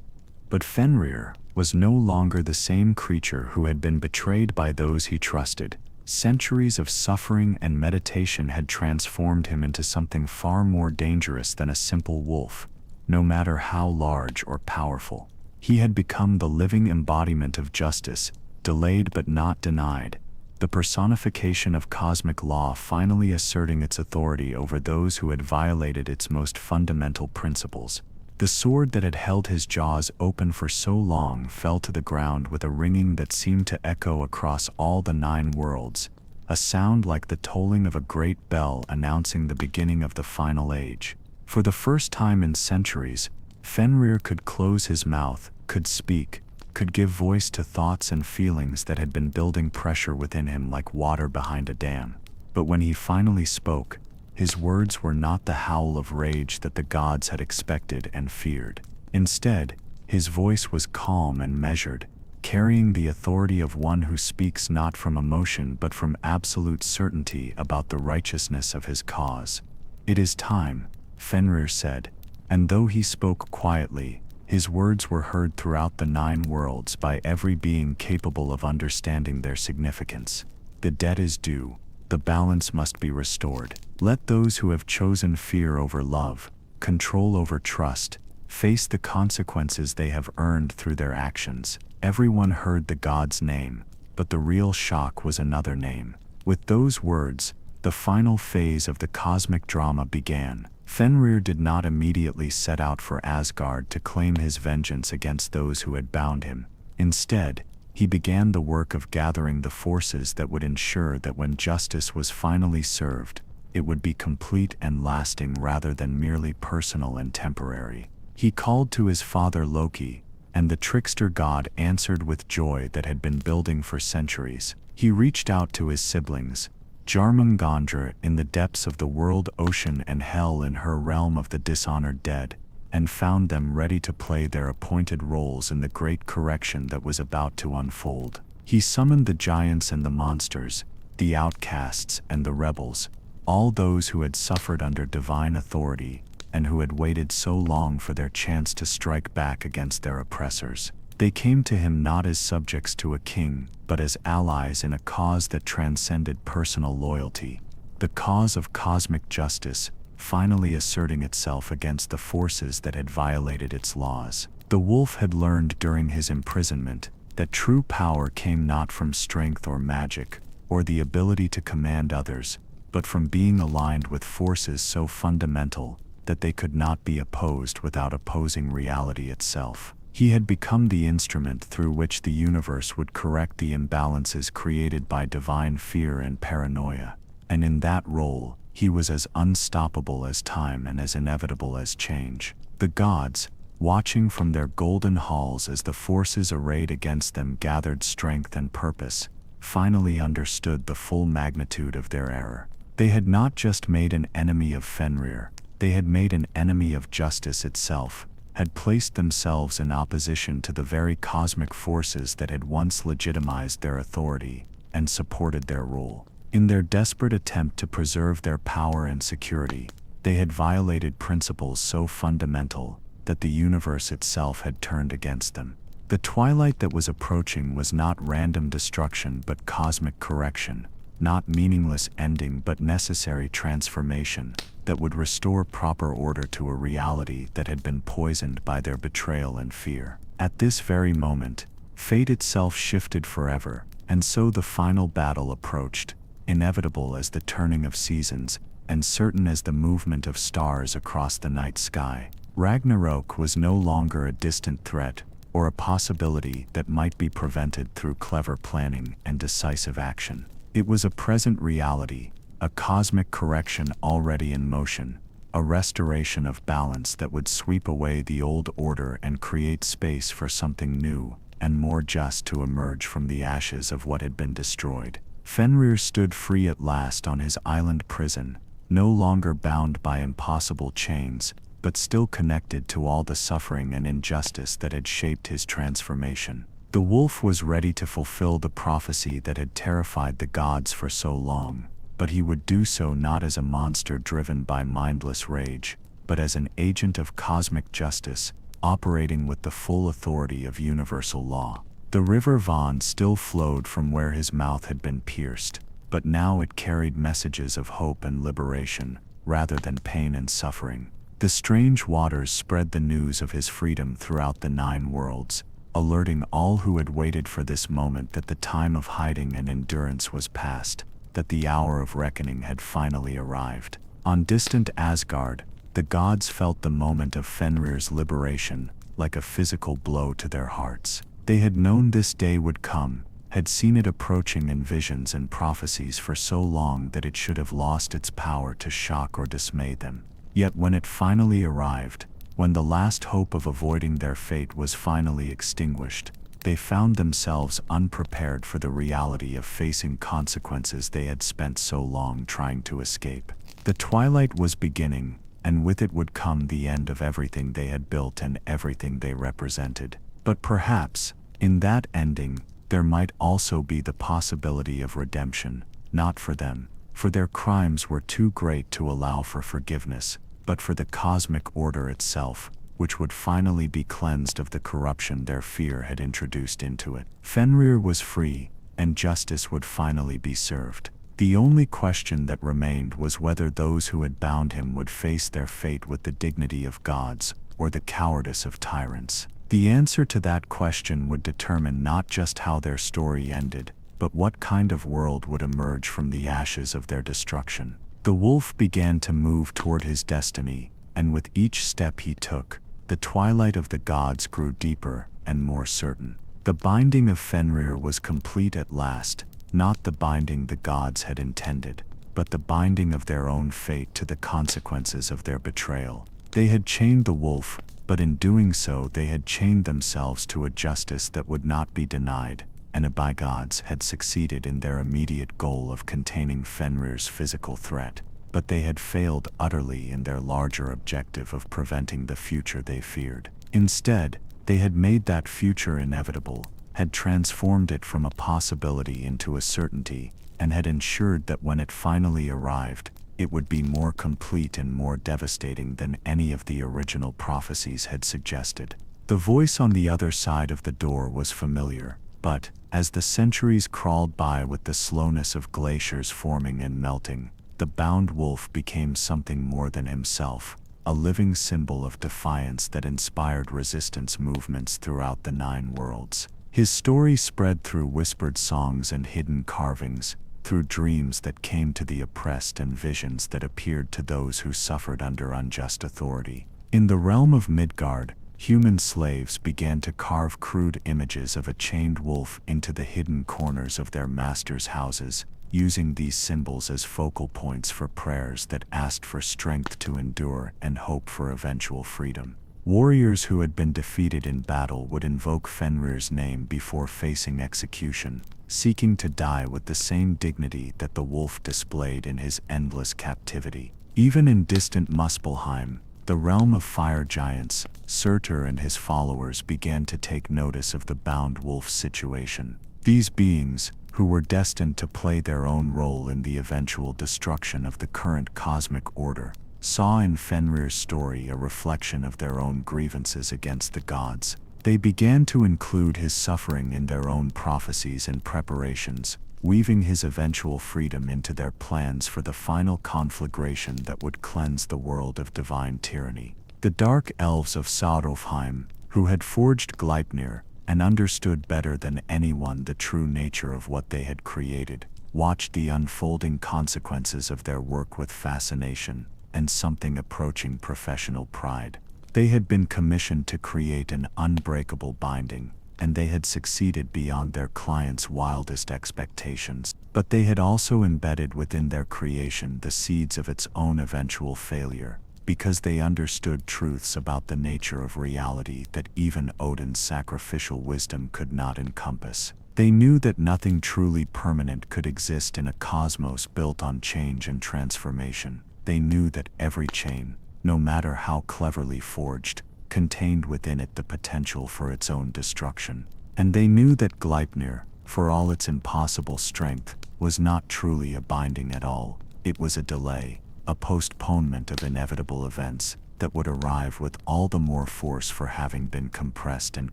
But Fenrir was no longer the same creature who had been betrayed by those he trusted. Centuries of suffering and meditation had transformed him into something far more dangerous than a simple wolf, no matter how large or powerful. He had become the living embodiment of justice, delayed but not denied, the personification of cosmic law finally asserting its authority over those who had violated its most fundamental principles. The sword that had held his jaws open for so long fell to the ground with a ringing that seemed to echo across all the 9 worlds, a sound like the tolling of a great bell announcing the beginning of the final age. For the first time in centuries, Fenrir could close his mouth, could speak, could give voice to thoughts and feelings that had been building pressure within him like water behind a dam. But when he finally spoke, his words were not the howl of rage that the gods had expected and feared. Instead, his voice was calm and measured, carrying the authority of one who speaks not from emotion but from absolute certainty about the righteousness of his cause. "It is time," Fenrir said, and though he spoke quietly, his words were heard throughout the 9 worlds by every being capable of understanding their significance. "The debt is due. The balance must be restored. Let those who have chosen fear over love, control over trust, face the consequences they have earned through their actions." Everyone heard the god's name, but the real shock was another name. With those words, the final phase of the cosmic drama began. Fenrir did not immediately set out for Asgard to claim his vengeance against those who had bound him. Instead, he began the work of gathering the forces that would ensure that when justice was finally served, it would be complete and lasting rather than merely personal and temporary. He called to his father Loki, and the trickster god answered with joy that had been building for centuries. He reached out to his siblings, Jormungandr in the depths of the world ocean and Hel in her realm of the dishonored dead, and found them ready to play their appointed roles in the great correction that was about to unfold. He summoned the giants and the monsters, the outcasts and the rebels, all those who had suffered under divine authority and who had waited so long for their chance to strike back against their oppressors. They came to him not as subjects to a king, but as allies in a cause that transcended personal loyalty, the cause of cosmic justice, finally asserting itself against the forces that had violated its laws. The wolf had learned during his imprisonment that true power came not from strength or magic, or the ability to command others, but from being aligned with forces so fundamental that they could not be opposed without opposing reality itself. He had become the instrument through which the universe would correct the imbalances created by divine fear and paranoia, and in that role, he was as unstoppable as time and as inevitable as change. The gods, watching from their golden halls as the forces arrayed against them gathered strength and purpose, finally understood the full magnitude of their error. They had not just made an enemy of Fenrir, they had made an enemy of justice itself, had placed themselves in opposition to the very cosmic forces that had once legitimized their authority and supported their rule. In their desperate attempt to preserve their power and security, they had violated principles so fundamental that the universe itself had turned against them. The twilight that was approaching was not random destruction but cosmic correction, not meaningless ending but necessary transformation that would restore proper order to a reality that had been poisoned by their betrayal and fear. At this very moment, fate itself shifted forever, and so the final battle approached, inevitable as the turning of seasons, and certain as the movement of stars across the night sky. Ragnarok was no longer a distant threat, or a possibility that might be prevented through clever planning and decisive action. It was a present reality, a cosmic correction already in motion, a restoration of balance that would sweep away the old order and create space for something new and more just to emerge from the ashes of what had been destroyed. Fenrir stood free at last on his island prison, no longer bound by impossible chains, but still connected to all the suffering and injustice that had shaped his transformation. The wolf was ready to fulfill the prophecy that had terrified the gods for so long, but he would do so not as a monster driven by mindless rage, but as an agent of cosmic justice, operating with the full authority of universal law. The river Von still flowed from where his mouth had been pierced, but now it carried messages of hope and liberation, rather than pain and suffering. The strange waters spread the news of his freedom throughout the 9 worlds, alerting all who had waited for this moment that the time of hiding and endurance was past, that the hour of reckoning had finally arrived. On distant Asgard, the gods felt the moment of Fenrir's liberation, like a physical blow to their hearts. They had known this day would come, had seen it approaching in visions and prophecies for so long that it should have lost its power to shock or dismay them. Yet when it finally arrived, when the last hope of avoiding their fate was finally extinguished, they found themselves unprepared for the reality of facing consequences they had spent so long trying to escape. The twilight was beginning, and with it would come the end of everything they had built and everything they represented. But perhaps, in that ending, there might also be the possibility of redemption, not for them, for their crimes were too great to allow for forgiveness, but for the cosmic order itself, which would finally be cleansed of the corruption their fear had introduced into it. Fenrir was free, and justice would finally be served. The only question that remained was whether those who had bound him would face their fate with the dignity of gods, or the cowardice of tyrants. The answer to that question would determine not just how their story ended, but what kind of world would emerge from the ashes of their destruction. The wolf began to move toward his destiny, and with each step he took, the twilight of the gods grew deeper and more certain. The binding of Fenrir was complete at last, not the binding the gods had intended, but the binding of their own fate to the consequences of their betrayal. They had chained the wolf, but in doing so they had chained themselves to a justice that would not be denied, and the gods had succeeded in their immediate goal of containing Fenrir's physical threat, but they had failed utterly in their larger objective of preventing the future they feared. Instead, they had made that future inevitable, had transformed it from a possibility into a certainty, and had ensured that when it finally arrived, it would be more complete and more devastating than any of the original prophecies had suggested. The voice on the other side of the door was familiar, but, as the centuries crawled by with the slowness of glaciers forming and melting, the bound wolf became something more than himself, a living symbol of defiance that inspired resistance movements throughout the 9 worlds. His story spread through whispered songs and hidden carvings, through dreams that came to the oppressed and visions that appeared to those who suffered under unjust authority. In the realm of Midgard, human slaves began to carve crude images of a chained wolf into the hidden corners of their masters' houses, using these symbols as focal points for prayers that asked for strength to endure and hope for eventual freedom. Warriors who had been defeated in battle would invoke Fenrir's name before facing execution, seeking to die with the same dignity that the wolf displayed in his endless captivity. Even in distant Muspelheim, the realm of fire giants, Surtur and his followers began to take notice of the bound wolf's situation. These beings, who were destined to play their own role in the eventual destruction of the current cosmic order, saw in Fenrir's story a reflection of their own grievances against the gods. They began to include his suffering in their own prophecies and preparations, weaving his eventual freedom into their plans for the final conflagration that would cleanse the world of divine tyranny. The dark elves of Jotunheim, who had forged Gleipnir, and understood better than anyone the true nature of what they had created, watched the unfolding consequences of their work with fascination and something approaching professional pride. They had been commissioned to create an unbreakable binding, and they had succeeded beyond their clients' wildest expectations. But they had also embedded within their creation the seeds of its own eventual failure, because they understood truths about the nature of reality that even Odin's sacrificial wisdom could not encompass. They knew that nothing truly permanent could exist in a cosmos built on change and transformation. They knew that every chain, no matter how cleverly forged, contained within it the potential for its own destruction. And they knew that Gleipnir, for all its impossible strength, was not truly a binding at all. It was a delay, a postponement of inevitable events that would arrive with all the more force for having been compressed and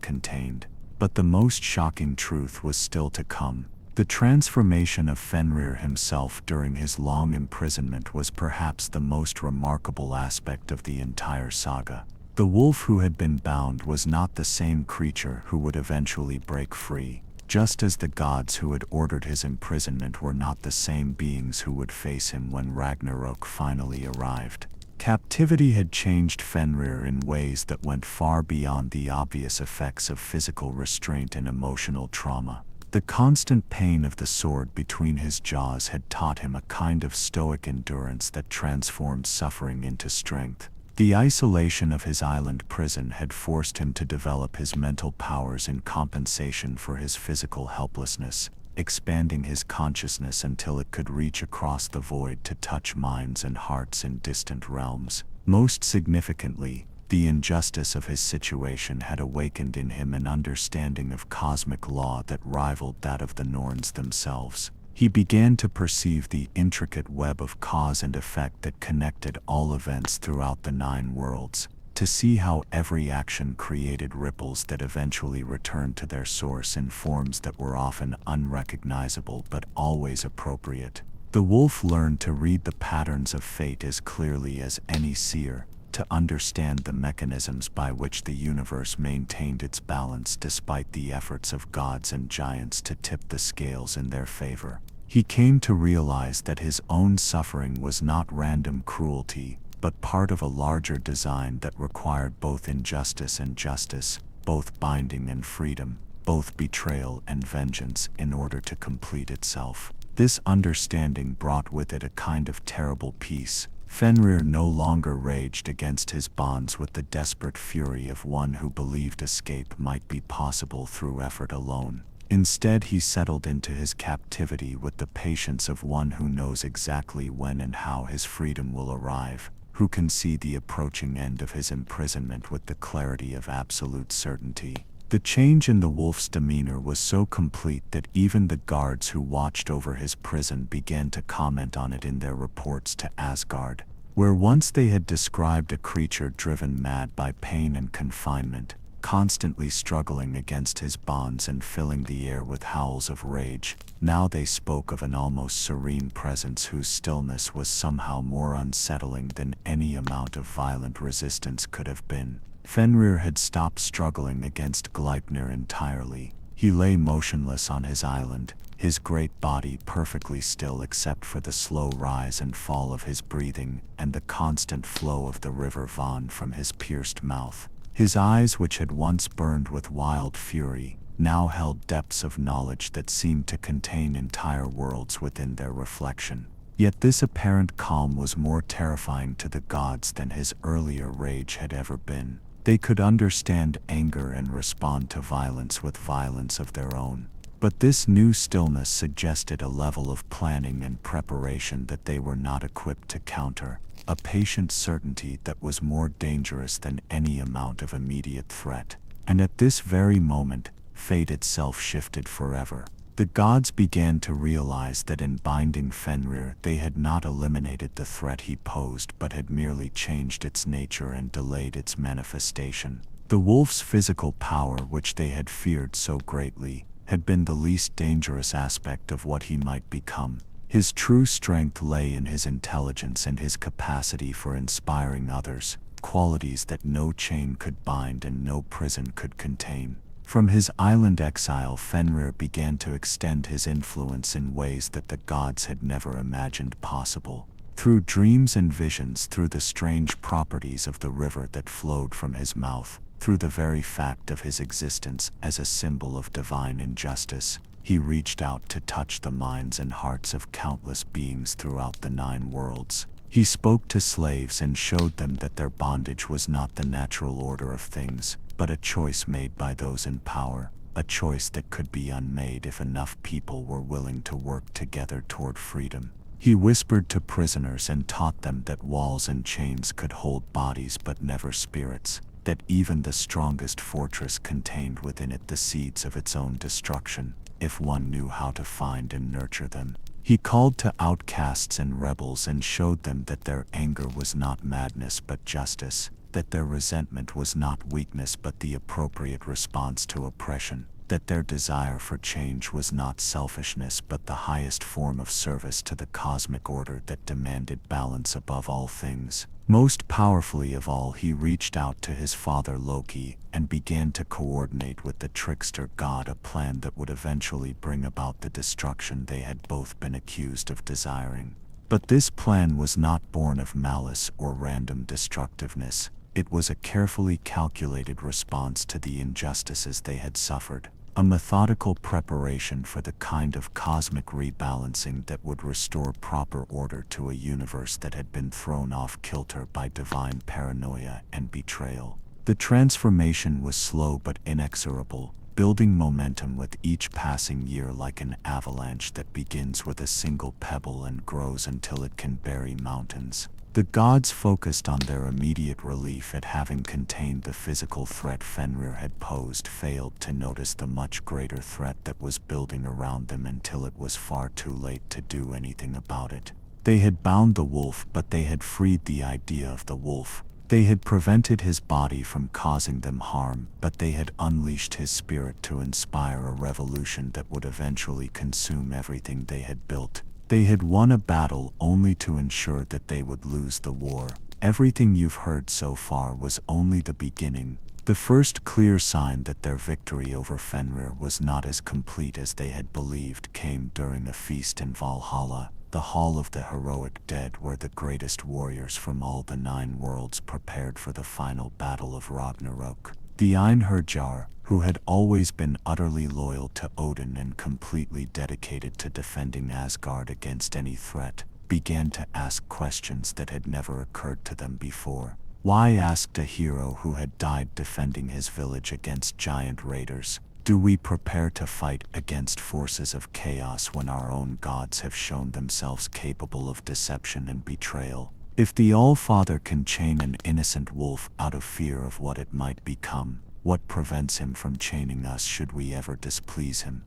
contained. But the most shocking truth was still to come. The transformation of Fenrir himself during his long imprisonment was perhaps the most remarkable aspect of the entire saga. The wolf who had been bound was not the same creature who would eventually break free, just as the gods who had ordered his imprisonment were not the same beings who would face him when Ragnarok finally arrived. Captivity had changed Fenrir in ways that went far beyond the obvious effects of physical restraint and emotional trauma. The constant pain of the sword between his jaws had taught him a kind of stoic endurance that transformed suffering into strength. The isolation of his island prison had forced him to develop his mental powers in compensation for his physical helplessness, expanding his consciousness until it could reach across the void to touch minds and hearts in distant realms. Most significantly, the injustice of his situation had awakened in him an understanding of cosmic law that rivaled that of the Norns themselves. He began to perceive the intricate web of cause and effect that connected all events throughout the 9 worlds, to see how every action created ripples that eventually returned to their source in forms that were often unrecognizable but always appropriate. The wolf learned to read the patterns of fate as clearly as any seer, to understand the mechanisms by which the universe maintained its balance despite the efforts of gods and giants to tip the scales in their favor. He came to realize that his own suffering was not random cruelty, but part of a larger design that required both injustice and justice, both binding and freedom, both betrayal and vengeance in order to complete itself. This understanding brought with it a kind of terrible peace. Fenrir no longer raged against his bonds with the desperate fury of one who believed escape might be possible through effort alone. Instead, he settled into his captivity with the patience of one who knows exactly when and how his freedom will arrive, who can see the approaching end of his imprisonment with the clarity of absolute certainty. The change in the wolf's demeanor was so complete that even the guards who watched over his prison began to comment on it in their reports to Asgard, where once they had described a creature driven mad by pain and confinement, constantly struggling against his bonds and filling the air with howls of rage. Now they spoke of an almost serene presence whose stillness was somehow more unsettling than any amount of violent resistance could have been. Fenrir had stopped struggling against Gleipnir entirely. He lay motionless on his island, his great body perfectly still except for the slow rise and fall of his breathing and the constant flow of the river Von from his pierced mouth. His eyes, which had once burned with wild fury, now held depths of knowledge that seemed to contain entire worlds within their reflection. Yet this apparent calm was more terrifying to the gods than his earlier rage had ever been. They could understand anger and respond to violence with violence of their own. But this new stillness suggested a level of planning and preparation that they were not equipped to counter, a patient certainty that was more dangerous than any amount of immediate threat. And at this very moment, fate itself shifted forever. The gods began to realize that in binding Fenrir they had not eliminated the threat he posed but had merely changed its nature and delayed its manifestation. The wolf's physical power, which they had feared so greatly, had been the least dangerous aspect of what he might become. His true strength lay in his intelligence and his capacity for inspiring others, qualities that no chain could bind and no prison could contain. From his island exile, Fenrir began to extend his influence in ways that the gods had never imagined possible. Through dreams and visions, through the strange properties of the river that flowed from his mouth, through the very fact of his existence as a symbol of divine injustice, he reached out to touch the minds and hearts of countless beings throughout the 9 worlds. He spoke to slaves and showed them that their bondage was not the natural order of things, but a choice made by those in power, a choice that could be unmade if enough people were willing to work together toward freedom. He whispered to prisoners and taught them that walls and chains could hold bodies but never spirits, that even the strongest fortress contained within it the seeds of its own destruction, if one knew how to find and nurture them. He called to outcasts and rebels and showed them that their anger was not madness but justice, that their resentment was not weakness but the appropriate response to oppression, that their desire for change was not selfishness but the highest form of service to the cosmic order that demanded balance above all things. Most powerfully of all, he reached out to his father Loki and began to coordinate with the trickster god a plan that would eventually bring about the destruction they had both been accused of desiring. But this plan was not born of malice or random destructiveness. It was a carefully calculated response to the injustices they had suffered, a methodical preparation for the kind of cosmic rebalancing that would restore proper order to a universe that had been thrown off kilter by divine paranoia and betrayal. The transformation was slow but inexorable, building momentum with each passing year like an avalanche that begins with a single pebble and grows until it can bury mountains. The gods focused on their immediate relief at having contained the physical threat Fenrir had posed, failed to notice the much greater threat that was building around them until it was far too late to do anything about it. They had bound the wolf, but they had freed the idea of the wolf. They had prevented his body from causing them harm, but they had unleashed his spirit to inspire a revolution that would eventually consume everything they had built. They had won a battle only to ensure that they would lose the war. Everything you've heard so far was only the beginning. The first clear sign that their victory over Fenrir was not as complete as they had believed came during a feast in Valhalla, the hall of the heroic dead, where the greatest warriors from all the 9 worlds prepared for the final battle of Ragnarok. The Einherjar, who had always been utterly loyal to Odin and completely dedicated to defending Asgard against any threat, began to ask questions that had never occurred to them before. Why, asked a hero who had died defending his village against giant raiders, do we prepare to fight against forces of chaos when our own gods have shown themselves capable of deception and betrayal? If the All-Father can chain an innocent wolf out of fear of what it might become, what prevents him from chaining us should we ever displease him?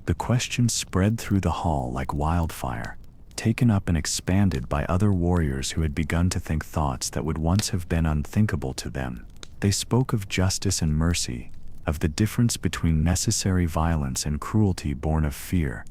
The question spread through the hall like wildfire, taken up and expanded by other warriors who had begun to think thoughts that would once have been unthinkable to them. They spoke of justice and mercy, of the difference between necessary violence and cruelty born of fear,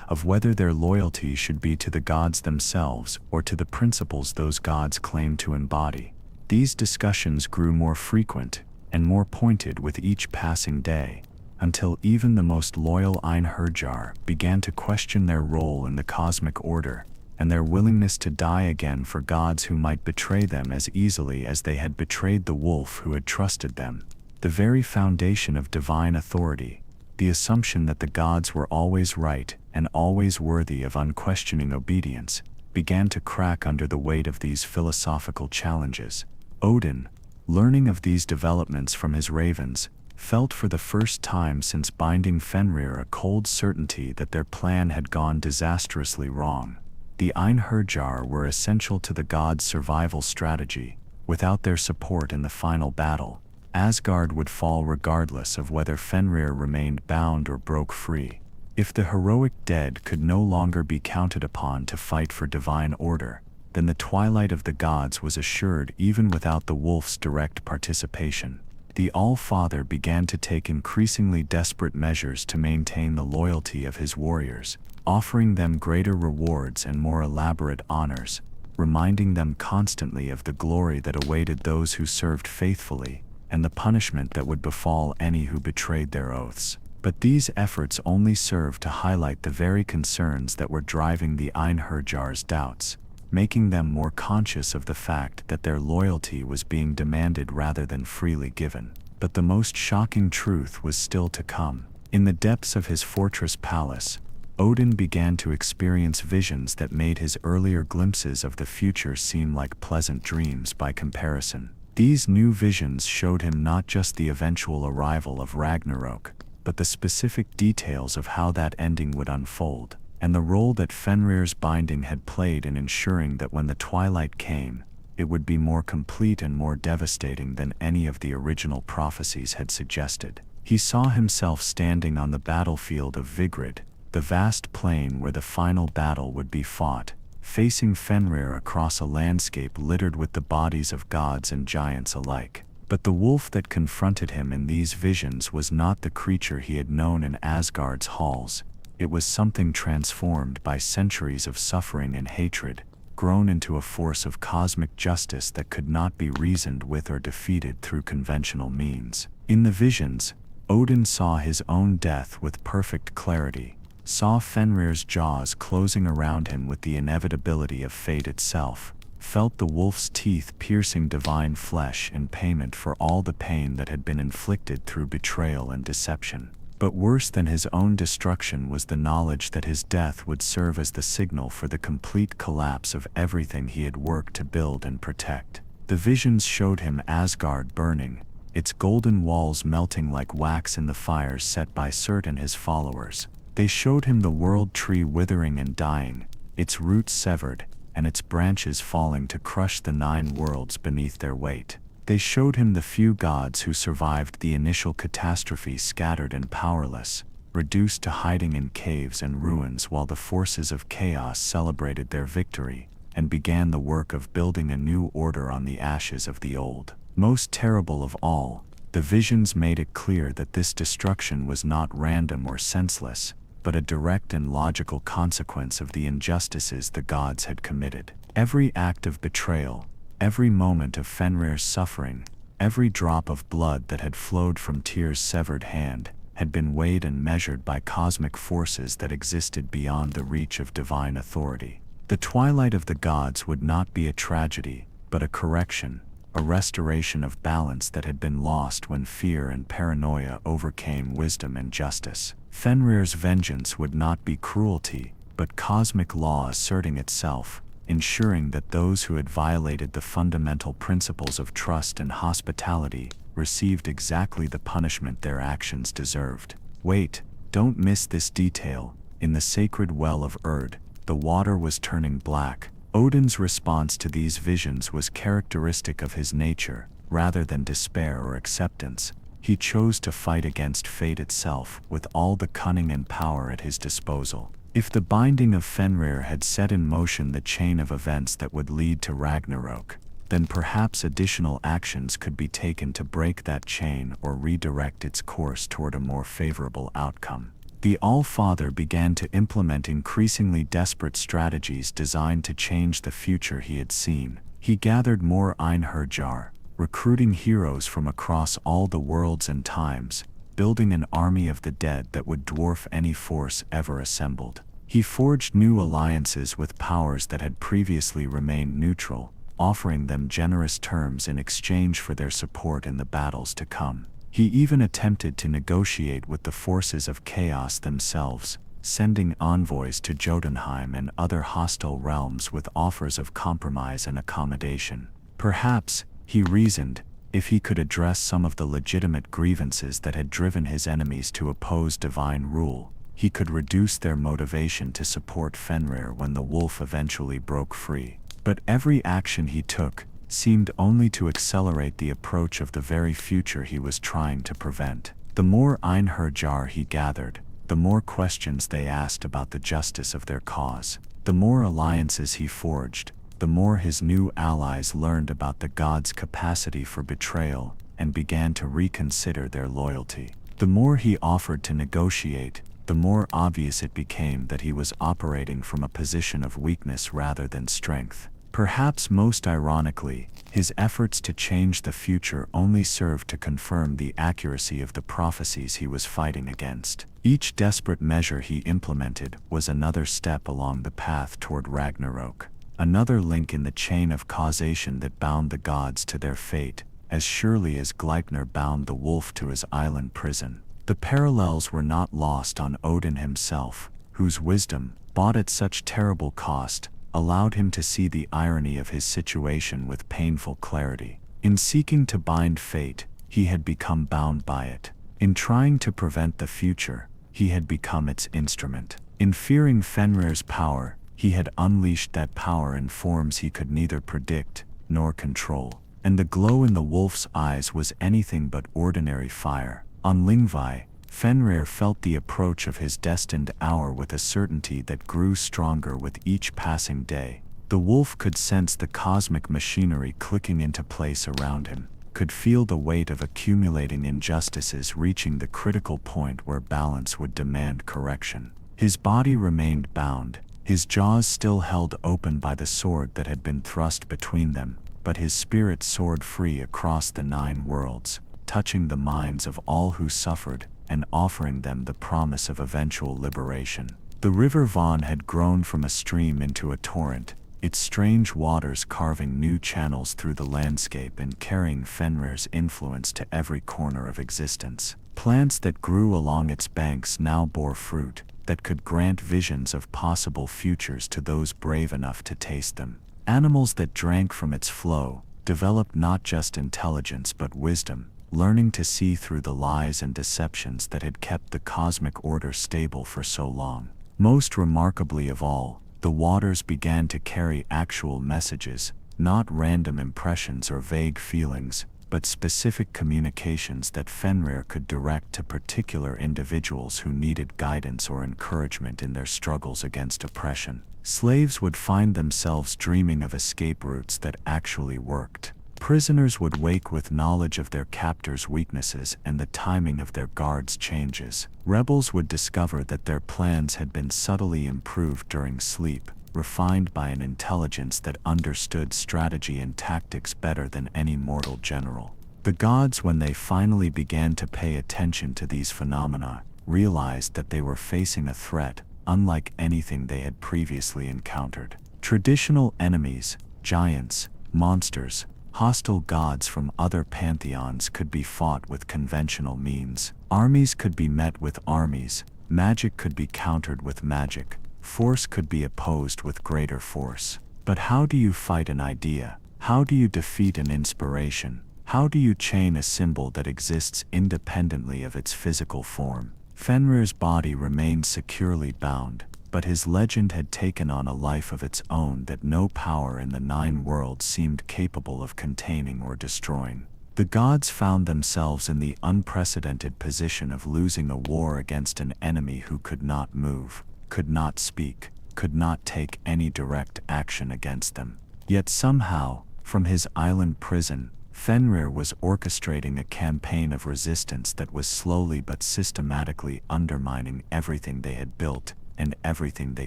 of whether their loyalty should be to the gods themselves or to the principles those gods claimed to embody. These discussions grew more frequent and more pointed with each passing day, until even the most loyal Einherjar began to question their role in the cosmic order and their willingness to die again for gods who might betray them as easily as they had betrayed the wolf who had trusted them. The very foundation of divine authority, the assumption that the gods were always right and always worthy of unquestioning obedience, began to crack under the weight of these philosophical challenges. Odin, learning of these developments from his ravens, felt for the first time since binding Fenrir a cold certainty that their plan had gone disastrously wrong. The Einherjar were essential to the gods' survival strategy. Without their support in the final battle, Asgard would fall regardless of whether Fenrir remained bound or broke free. If the heroic dead could no longer be counted upon to fight for divine order, then the twilight of the gods was assured even without the wolf's direct participation. The All-Father began to take increasingly desperate measures to maintain the loyalty of his warriors, offering them greater rewards and more elaborate honors, reminding them constantly of the glory that awaited those who served faithfully, and the punishment that would befall any who betrayed their oaths. But these efforts only served to highlight the very concerns that were driving the Einherjar's doubts, making them more conscious of the fact that their loyalty was being demanded rather than freely given. But the most shocking truth was still to come. In the depths of his fortress palace, Odin began to experience visions that made his earlier glimpses of the future seem like pleasant dreams by comparison. These new visions showed him not just the eventual arrival of Ragnarök, but the specific details of how that ending would unfold, and the role that Fenrir's binding had played in ensuring that when the twilight came, it would be more complete and more devastating than any of the original prophecies had suggested. He saw himself standing on the battlefield of Vigrid, the vast plain where the final battle would be fought, facing Fenrir across a landscape littered with the bodies of gods and giants alike. But the wolf that confronted him in these visions was not the creature he had known in Asgard's halls. It was something transformed by centuries of suffering and hatred, grown into a force of cosmic justice that could not be reasoned with or defeated through conventional means. In the visions, Odin saw his own death with perfect clarity, saw Fenrir's jaws closing around him with the inevitability of fate itself, felt the wolf's teeth piercing divine flesh in payment for all the pain that had been inflicted through betrayal and deception. But worse than his own destruction was the knowledge that his death would serve as the signal for the complete collapse of everything he had worked to build and protect. The visions showed him Asgard burning, its golden walls melting like wax in the fires set by Surt and his followers. They showed him the world tree withering and dying, its roots severed, and its branches falling to crush the 9 worlds beneath their weight. They showed him the few gods who survived the initial catastrophe scattered and powerless, reduced to hiding in caves and ruins while the forces of chaos celebrated their victory, and began the work of building a new order on the ashes of the old. Most terrible of all, the visions made it clear that this destruction was not random or senseless, but a direct and logical consequence of the injustices the gods had committed. Every act of betrayal, every moment of Fenrir's suffering, every drop of blood that had flowed from Tyr's severed hand, had been weighed and measured by cosmic forces that existed beyond the reach of divine authority. The twilight of the gods would not be a tragedy, but a correction, a restoration of balance that had been lost when fear and paranoia overcame wisdom and justice. Fenrir's vengeance would not be cruelty, but cosmic law asserting itself, ensuring that those who had violated the fundamental principles of trust and hospitality received exactly the punishment their actions deserved. Wait, don't miss this detail. In the sacred well of Erd, the water was turning black. Odin's response to these visions was characteristic of his nature. Rather than despair or acceptance, he chose to fight against fate itself with all the cunning and power at his disposal. If the binding of Fenrir had set in motion the chain of events that would lead to Ragnarök, then perhaps additional actions could be taken to break that chain or redirect its course toward a more favorable outcome. The All-Father began to implement increasingly desperate strategies designed to change the future he had seen. He gathered more Einherjar, recruiting heroes from across all the worlds and times, building an army of the dead that would dwarf any force ever assembled. He forged new alliances with powers that had previously remained neutral, offering them generous terms in exchange for their support in the battles to come. He even attempted to negotiate with the forces of chaos themselves, sending envoys to Jotunheim and other hostile realms with offers of compromise and accommodation. Perhaps, he reasoned, if he could address some of the legitimate grievances that had driven his enemies to oppose divine rule, he could reduce their motivation to support Fenrir when the wolf eventually broke free. But every action he took seemed only to accelerate the approach of the very future he was trying to prevent. The more Einherjar he gathered, the more questions they asked about the justice of their cause. The more alliances he forged, the more his new allies learned about the gods' capacity for betrayal and began to reconsider their loyalty. The more he offered to negotiate, the more obvious it became that he was operating from a position of weakness rather than strength. Perhaps most ironically, his efforts to change the future only served to confirm the accuracy of the prophecies he was fighting against. Each desperate measure he implemented was another step along the path toward Ragnarök, another link in the chain of causation that bound the gods to their fate, as surely as Gleipnir bound the wolf to his island prison. The parallels were not lost on Odin himself, whose wisdom, bought at such terrible cost, allowed him to see the irony of his situation with painful clarity. In seeking to bind fate, he had become bound by it. In trying to prevent the future, he had become its instrument. In fearing Fenrir's power, he had unleashed that power in forms he could neither predict nor control. And the glow in the wolf's eyes was anything but ordinary fire. On Lyngvi, Fenrir felt the approach of his destined hour with a certainty that grew stronger with each passing day. The wolf could sense the cosmic machinery clicking into place around him, could feel the weight of accumulating injustices reaching the critical point where balance would demand correction. His body remained bound, his jaws still held open by the sword that had been thrust between them, but his spirit soared free across the 9 worlds, touching the minds of all who suffered and offering them the promise of eventual liberation. The river Von had grown from a stream into a torrent, its strange waters carving new channels through the landscape and carrying Fenrir's influence to every corner of existence. Plants that grew along its banks now bore fruit that could grant visions of possible futures to those brave enough to taste them. Animals that drank from its flow developed not just intelligence but wisdom, learning to see through the lies and deceptions that had kept the cosmic order stable for so long. Most remarkably of all, the waters began to carry actual messages, not random impressions or vague feelings, but specific communications that Fenrir could direct to particular individuals who needed guidance or encouragement in their struggles against oppression. Slaves would find themselves dreaming of escape routes that actually worked. Prisoners would wake with knowledge of their captors' weaknesses and the timing of their guards' changes. Rebels would discover that their plans had been subtly improved during sleep, refined by an intelligence that understood strategy and tactics better than any mortal general. The gods, when they finally began to pay attention to these phenomena, realized that they were facing a threat unlike anything they had previously encountered. Traditional enemies, giants, monsters, hostile gods from other pantheons could be fought with conventional means. Armies could be met with armies, magic could be countered with magic, force could be opposed with greater force. But how do you fight an idea? How do you defeat an inspiration? How do you chain a symbol that exists independently of its physical form? Fenrir's body remained securely bound, but his legend had taken on a life of its own that no power in the 9 worlds seemed capable of containing or destroying. The gods found themselves in the unprecedented position of losing a war against an enemy who could not move, could not speak, could not take any direct action against them. Yet somehow, from his island prison, Fenrir was orchestrating a campaign of resistance that was slowly but systematically undermining everything they had built and everything they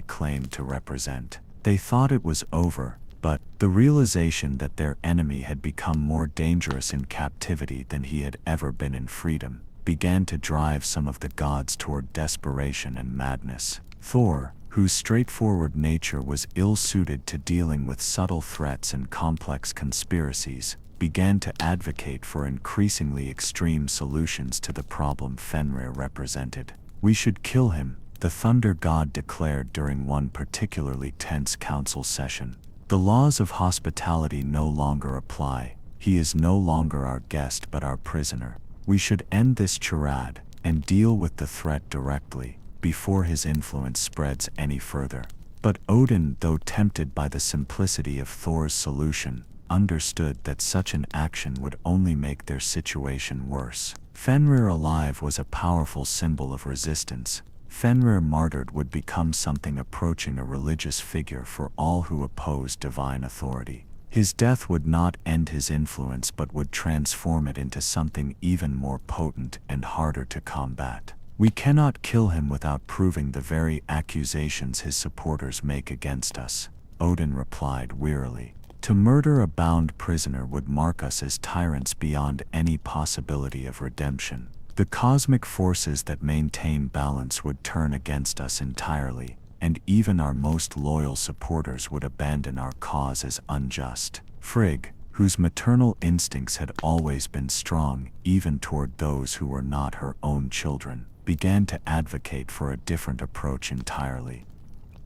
claimed to represent. They thought it was over, but the realization that their enemy had become more dangerous in captivity than he had ever been in freedom began to drive some of the gods toward desperation and madness. Thor, whose straightforward nature was ill-suited to dealing with subtle threats and complex conspiracies, began to advocate for increasingly extreme solutions to the problem Fenrir represented. "We should kill him," the thunder god declared during one particularly tense council session. "The laws of hospitality no longer apply. He is no longer our guest but our prisoner. We should end this charade and deal with the threat directly, before his influence spreads any further." But Odin, though tempted by the simplicity of Thor's solution, understood that such an action would only make their situation worse. Fenrir alive was a powerful symbol of resistance. Fenrir martyred would become something approaching a religious figure for all who opposed divine authority. His death would not end his influence but would transform it into something even more potent and harder to combat. "We cannot kill him without proving the very accusations his supporters make against us," Odin replied wearily. "To murder a bound prisoner would mark us as tyrants beyond any possibility of redemption. The cosmic forces that maintain balance would turn against us entirely, and even our most loyal supporters would abandon our cause as unjust." Frigg, whose maternal instincts had always been strong even toward those who were not her own children, began to advocate for a different approach entirely.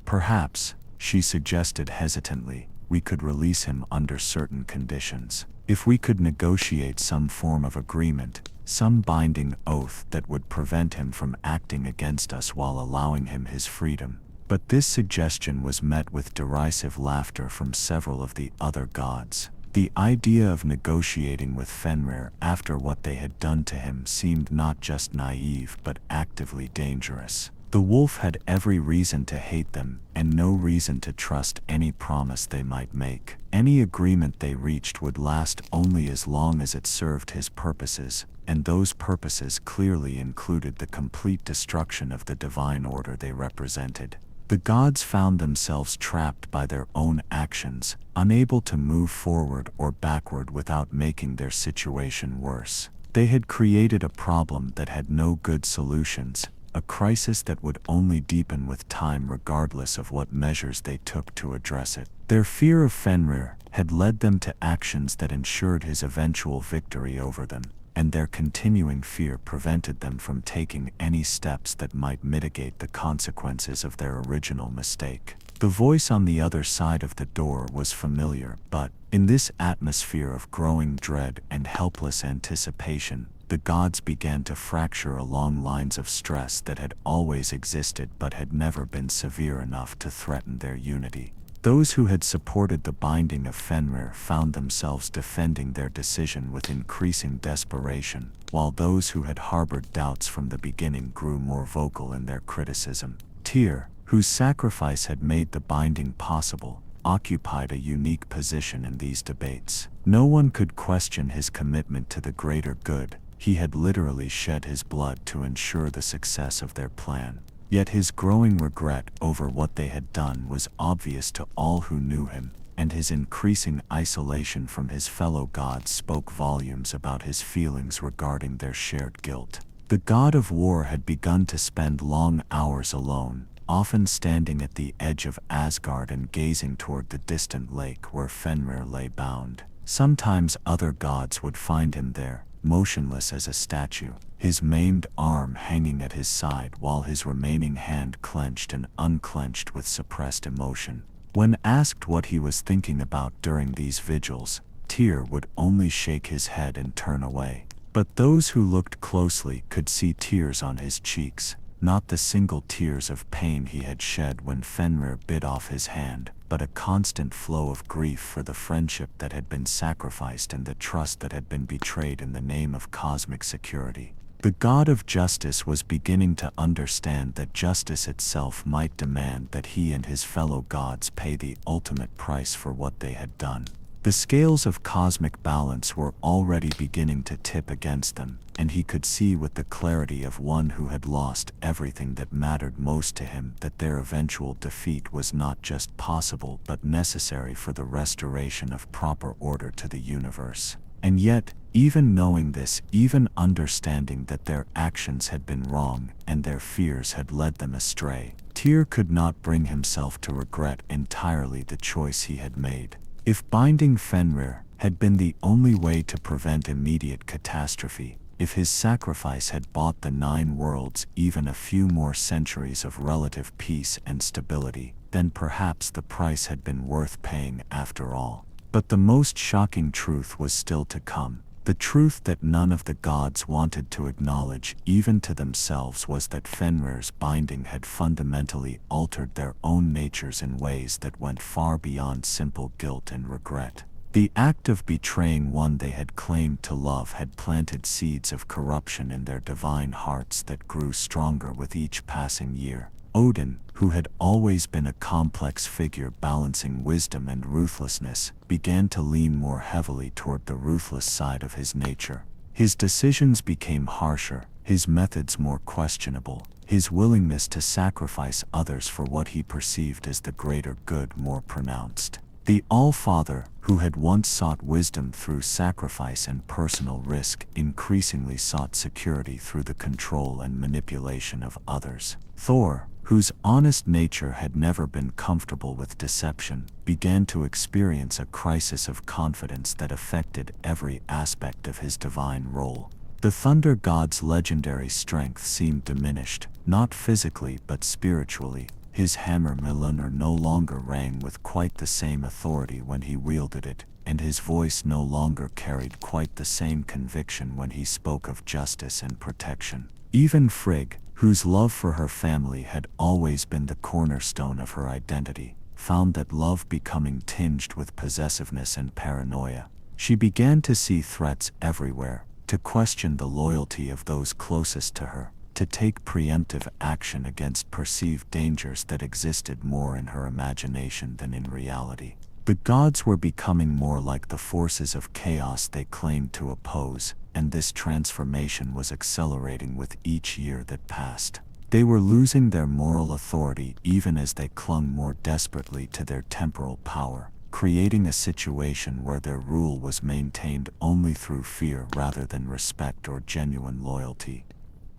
"Perhaps," she suggested hesitantly, we could release him under certain conditions. If we could negotiate some form of agreement, some binding oath that would prevent him from acting against us while allowing him his freedom. But this suggestion was met with derisive laughter from several of the other gods. The idea of negotiating with Fenrir after what they had done to him seemed not just naive but actively dangerous. The wolf had every reason to hate them, and no reason to trust any promise they might make. Any agreement they reached would last only as long as it served his purposes, and those purposes clearly included the complete destruction of the divine order they represented. The gods found themselves trapped by their own actions, unable to move forward or backward without making their situation worse. They had created a problem that had no good solutions, a crisis that would only deepen with time regardless of what measures they took to address it. Their fear of Fenrir had led them to actions that ensured his eventual victory over them, and their continuing fear prevented them from taking any steps that might mitigate the consequences of their original mistake. The voice on the other side of the door was familiar, but, in this atmosphere of growing dread and helpless anticipation, the gods began to fracture along lines of stress that had always existed but had never been severe enough to threaten their unity. Those who had supported the binding of Fenrir found themselves defending their decision with increasing desperation, while those who had harbored doubts from the beginning grew more vocal in their criticism. Tyr, whose sacrifice had made the binding possible, occupied a unique position in these debates. No one could question his commitment to the greater good. He had literally shed his blood to ensure the success of their plan. Yet his growing regret over what they had done was obvious to all who knew him, and his increasing isolation from his fellow gods spoke volumes about his feelings regarding their shared guilt. The god of war had begun to spend long hours alone, often standing at the edge of Asgard and gazing toward the distant lake where Fenrir lay bound. Sometimes other gods would find him there, motionless as a statue, his maimed arm hanging at his side while his remaining hand clenched and unclenched with suppressed emotion. When asked what he was thinking about during these vigils, Tyr would only shake his head and turn away. But those who looked closely could see tears on his cheeks, not the single tears of pain he had shed when Fenrir bit off his hand, but a constant flow of grief for the friendship that had been sacrificed and the trust that had been betrayed in the name of cosmic security. The god of justice was beginning to understand that justice itself might demand that he and his fellow gods pay the ultimate price for what they had done. The scales of cosmic balance were already beginning to tip against them, and he could see with the clarity of one who had lost everything that mattered most to him that their eventual defeat was not just possible but necessary for the restoration of proper order to the universe. And yet, even knowing this, even understanding that their actions had been wrong and their fears had led them astray, Tyr could not bring himself to regret entirely the choice he had made. If binding Fenrir had been the only way to prevent immediate catastrophe, if his sacrifice had bought the 9 worlds even a few more centuries of relative peace and stability, then perhaps the price had been worth paying after all. But the most shocking truth was still to come. The truth that none of the gods wanted to acknowledge, even to themselves, was that Fenrir's binding had fundamentally altered their own natures in ways that went far beyond simple guilt and regret. The act of betraying one they had claimed to love had planted seeds of corruption in their divine hearts that grew stronger with each passing year. Odin, who had always been a complex figure balancing wisdom and ruthlessness, began to lean more heavily toward the ruthless side of his nature. His decisions became harsher, his methods more questionable, his willingness to sacrifice others for what he perceived as the greater good more pronounced. The All-Father, who had once sought wisdom through sacrifice and personal risk, increasingly sought security through the control and manipulation of others. Thor, whose honest nature had never been comfortable with deception, began to experience a crisis of confidence that affected every aspect of his divine role. The thunder god's legendary strength seemed diminished, not physically but spiritually. His hammer Mjolnir no longer rang with quite the same authority when he wielded it, and his voice no longer carried quite the same conviction when he spoke of justice and protection. Even Frigg, whose love for her family had always been the cornerstone of her identity, found that love becoming tinged with possessiveness and paranoia. She began to see threats everywhere, to question the loyalty of those closest to her, to take preemptive action against perceived dangers that existed more in her imagination than in reality. The gods were becoming more like the forces of chaos they claimed to oppose, and this transformation was accelerating with each year that passed. They were losing their moral authority even as they clung more desperately to their temporal power, creating a situation where their rule was maintained only through fear rather than respect or genuine loyalty.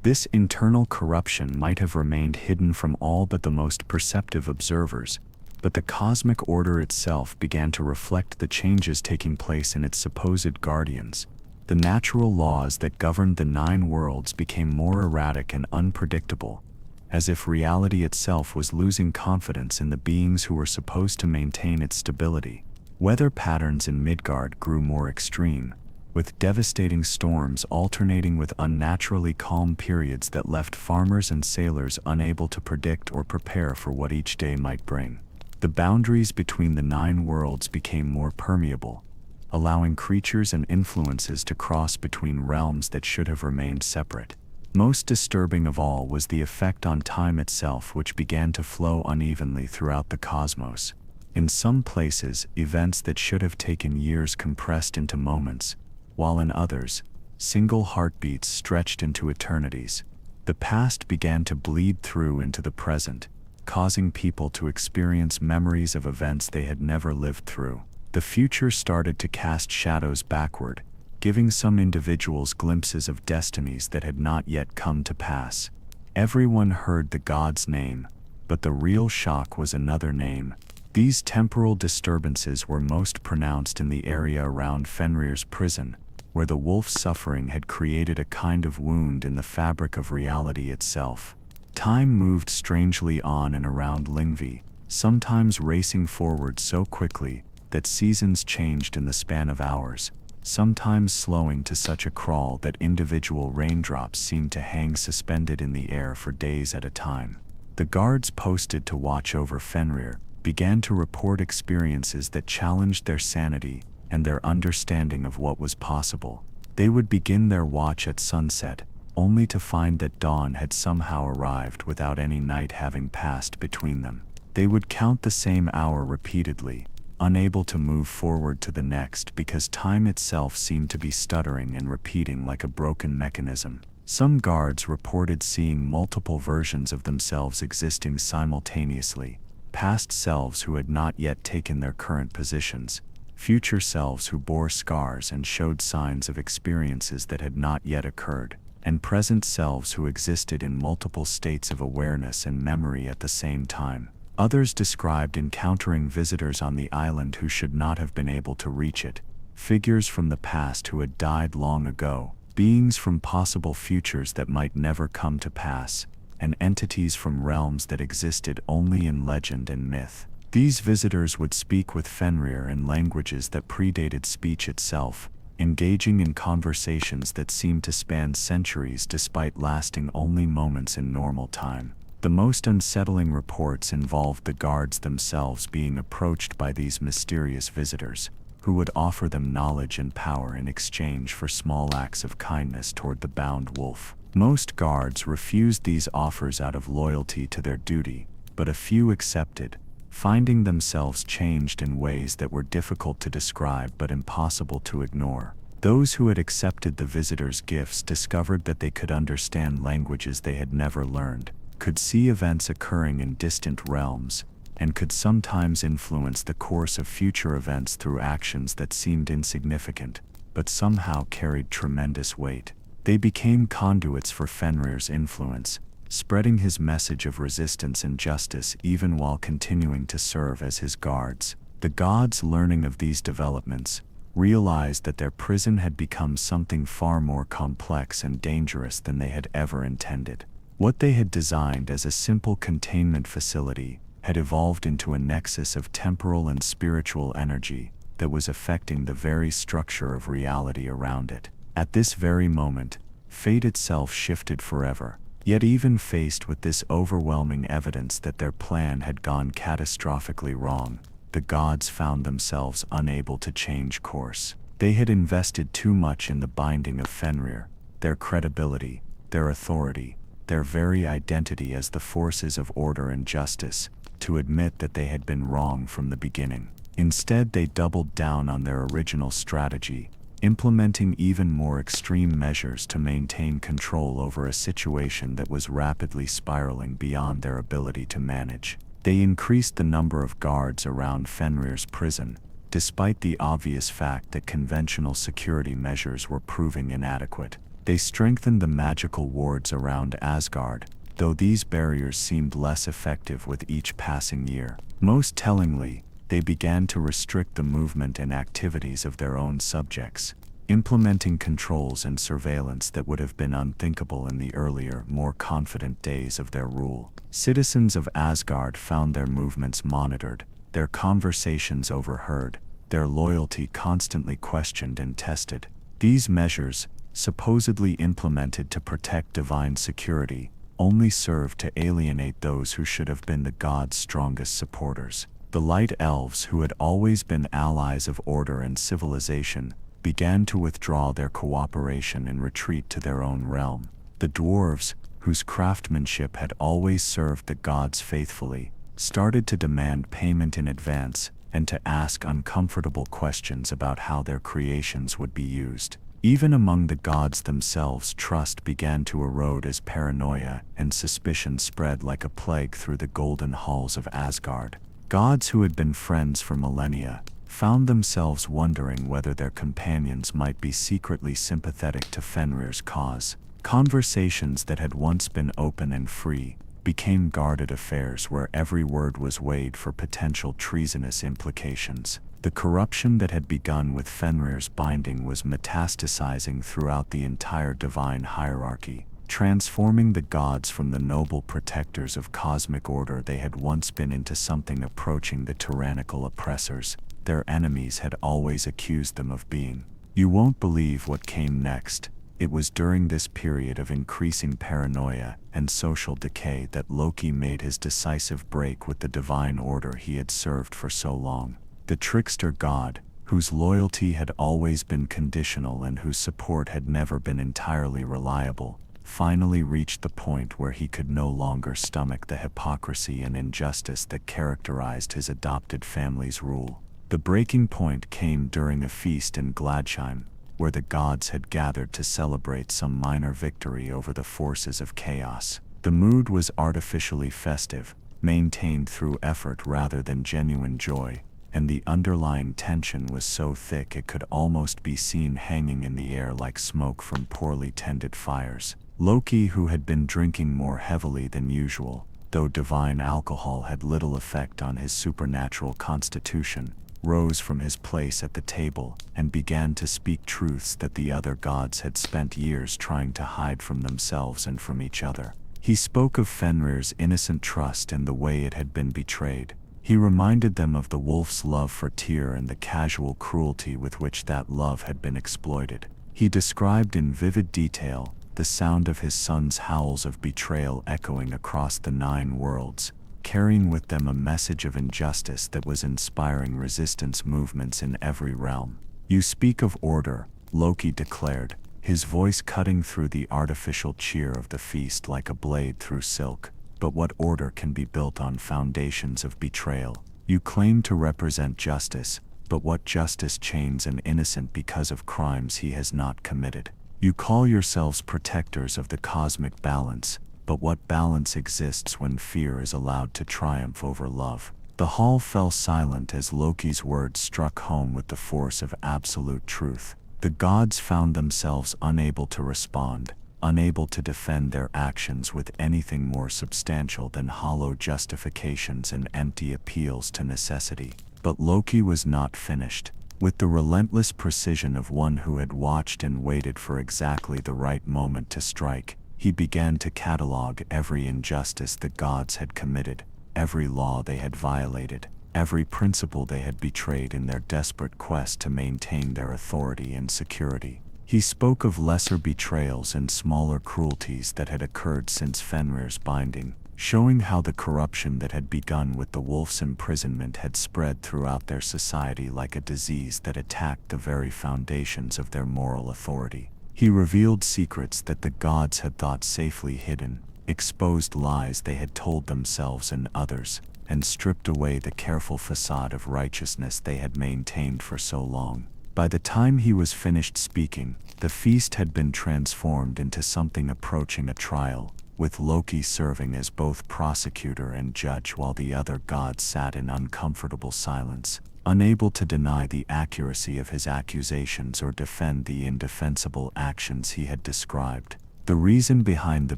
This internal corruption might have remained hidden from all but the most perceptive observers, but the cosmic order itself began to reflect the changes taking place in its supposed guardians. The natural laws that governed the 9 worlds became more erratic and unpredictable, as if reality itself was losing confidence in the beings who were supposed to maintain its stability. Weather patterns in Midgard grew more extreme, with devastating storms alternating with unnaturally calm periods that left farmers and sailors unable to predict or prepare for what each day might bring. The boundaries between the 9 worlds became more permeable, allowing creatures and influences to cross between realms that should have remained separate. Most disturbing of all was the effect on time itself, which began to flow unevenly throughout the cosmos. In some places, events that should have taken years compressed into moments, while in others, single heartbeats stretched into eternities. The past began to bleed through into the present, causing people to experience memories of events they had never lived through. The future started to cast shadows backward, giving some individuals glimpses of destinies that had not yet come to pass. Everyone heard the god's name, but the real shock was another name. These temporal disturbances were most pronounced in the area around Fenrir's prison, where the wolf's suffering had created a kind of wound in the fabric of reality itself. Time moved strangely on and around Lyngvi, sometimes racing forward so quickly that seasons changed in the span of hours, sometimes slowing to such a crawl that individual raindrops seemed to hang suspended in the air for days at a time. The guards posted to watch over Fenrir began to report experiences that challenged their sanity and their understanding of what was possible. They would begin their watch at sunset, only to find that dawn had somehow arrived without any night having passed between them. They would count the same hour repeatedly, unable to move forward to the next because time itself seemed to be stuttering and repeating like a broken mechanism. Some guards reported seeing multiple versions of themselves existing simultaneously, past selves who had not yet taken their current positions, future selves who bore scars and showed signs of experiences that had not yet occurred, and present selves who existed in multiple states of awareness and memory at the same time. Others described encountering visitors on the island who should not have been able to reach it, figures from the past who had died long ago, beings from possible futures that might never come to pass, and entities from realms that existed only in legend and myth. These visitors would speak with Fenrir in languages that predated speech itself, engaging in conversations that seemed to span centuries despite lasting only moments in normal time. The most unsettling reports involved the guards themselves being approached by these mysterious visitors, who would offer them knowledge and power in exchange for small acts of kindness toward the bound wolf. Most guards refused these offers out of loyalty to their duty, but a few accepted, finding themselves changed in ways that were difficult to describe but impossible to ignore. Those who had accepted the visitors' gifts discovered that they could understand languages they had never learned, could see events occurring in distant realms, and could sometimes influence the course of future events through actions that seemed insignificant, but somehow carried tremendous weight. They became conduits for Fenrir's influence, spreading his message of resistance and justice even while continuing to serve as his guards. The gods, learning of these developments, realized that their prison had become something far more complex and dangerous than they had ever intended. What they had designed as a simple containment facility had evolved into a nexus of temporal and spiritual energy that was affecting the very structure of reality around it. At this very moment, fate itself shifted forever. Yet even faced with this overwhelming evidence that their plan had gone catastrophically wrong, the gods found themselves unable to change course. They had invested too much in the binding of Fenrir, their credibility, their authority, their very identity as the forces of order and justice, to admit that they had been wrong from the beginning. Instead, they doubled down on their original strategy, implementing even more extreme measures to maintain control over a situation that was rapidly spiraling beyond their ability to manage. They increased the number of guards around Fenrir's prison, despite the obvious fact that conventional security measures were proving inadequate. They strengthened the magical wards around Asgard, though these barriers seemed less effective with each passing year. Most tellingly, they began to restrict the movement and activities of their own subjects, implementing controls and surveillance that would have been unthinkable in the earlier, more confident days of their rule. Citizens of Asgard found their movements monitored, their conversations overheard, their loyalty constantly questioned and tested. These measures, supposedly implemented to protect divine security, only served to alienate those who should have been the gods' strongest supporters. The Light Elves, who had always been allies of order and civilization, began to withdraw their cooperation and retreat to their own realm. The dwarves, whose craftsmanship had always served the gods faithfully, started to demand payment in advance and to ask uncomfortable questions about how their creations would be used. Even among the gods themselves, trust began to erode as paranoia and suspicion spread like a plague through the golden halls of Asgard. Gods who had been friends for millennia found themselves wondering whether their companions might be secretly sympathetic to Fenrir's cause. Conversations that had once been open and free became guarded affairs where every word was weighed for potential treasonous implications. The corruption that had begun with Fenrir's binding was metastasizing throughout the entire divine hierarchy, transforming the gods from the noble protectors of cosmic order they had once been into something approaching the tyrannical oppressors their enemies had always accused them of being. You won't believe what came next. It was during this period of increasing paranoia and social decay that Loki made his decisive break with the divine order he had served for so long. The trickster god, whose loyalty had always been conditional and whose support had never been entirely reliable, finally reached the point where he could no longer stomach the hypocrisy and injustice that characterized his adopted family's rule. The breaking point came during a feast in Gladsheim, where the gods had gathered to celebrate some minor victory over the forces of chaos. The mood was artificially festive, maintained through effort rather than genuine joy, and the underlying tension was so thick it could almost be seen hanging in the air like smoke from poorly tended fires. Loki, who had been drinking more heavily than usual, though divine alcohol had little effect on his supernatural constitution, rose from his place at the table and began to speak truths that the other gods had spent years trying to hide from themselves and from each other. He spoke of Fenrir's innocent trust and the way it had been betrayed. He reminded them of the wolf's love for Tyr and the casual cruelty with which that love had been exploited. He described in vivid detail the sound of his son's howls of betrayal echoing across the 9 worlds, carrying with them a message of injustice that was inspiring resistance movements in every realm. "You speak of order," Loki declared, his voice cutting through the artificial cheer of the feast like a blade through silk. "But what order can be built on foundations of betrayal? You claim to represent justice, but what justice chains an innocent because of crimes he has not committed? You call yourselves protectors of the cosmic balance, but what balance exists when fear is allowed to triumph over love?" The hall fell silent as Loki's words struck home with the force of absolute truth. The gods found themselves unable to respond, unable to defend their actions with anything more substantial than hollow justifications and empty appeals to necessity. But Loki was not finished. With the relentless precision of one who had watched and waited for exactly the right moment to strike, He began to catalog every injustice the gods had committed, every law they had violated, every principle they had betrayed in their desperate quest to maintain their authority and security. He spoke of lesser betrayals and smaller cruelties that had occurred since Fenrir's binding, showing how the corruption that had begun with the wolf's imprisonment had spread throughout their society like a disease that attacked the very foundations of their moral authority. He revealed secrets that the gods had thought safely hidden, exposed lies they had told themselves and others, and stripped away the careful facade of righteousness they had maintained for so long. By the time he was finished speaking, the feast had been transformed into something approaching a trial, with Loki serving as both prosecutor and judge while the other gods sat in uncomfortable silence, unable to deny the accuracy of his accusations or defend the indefensible actions he had described. The reason behind the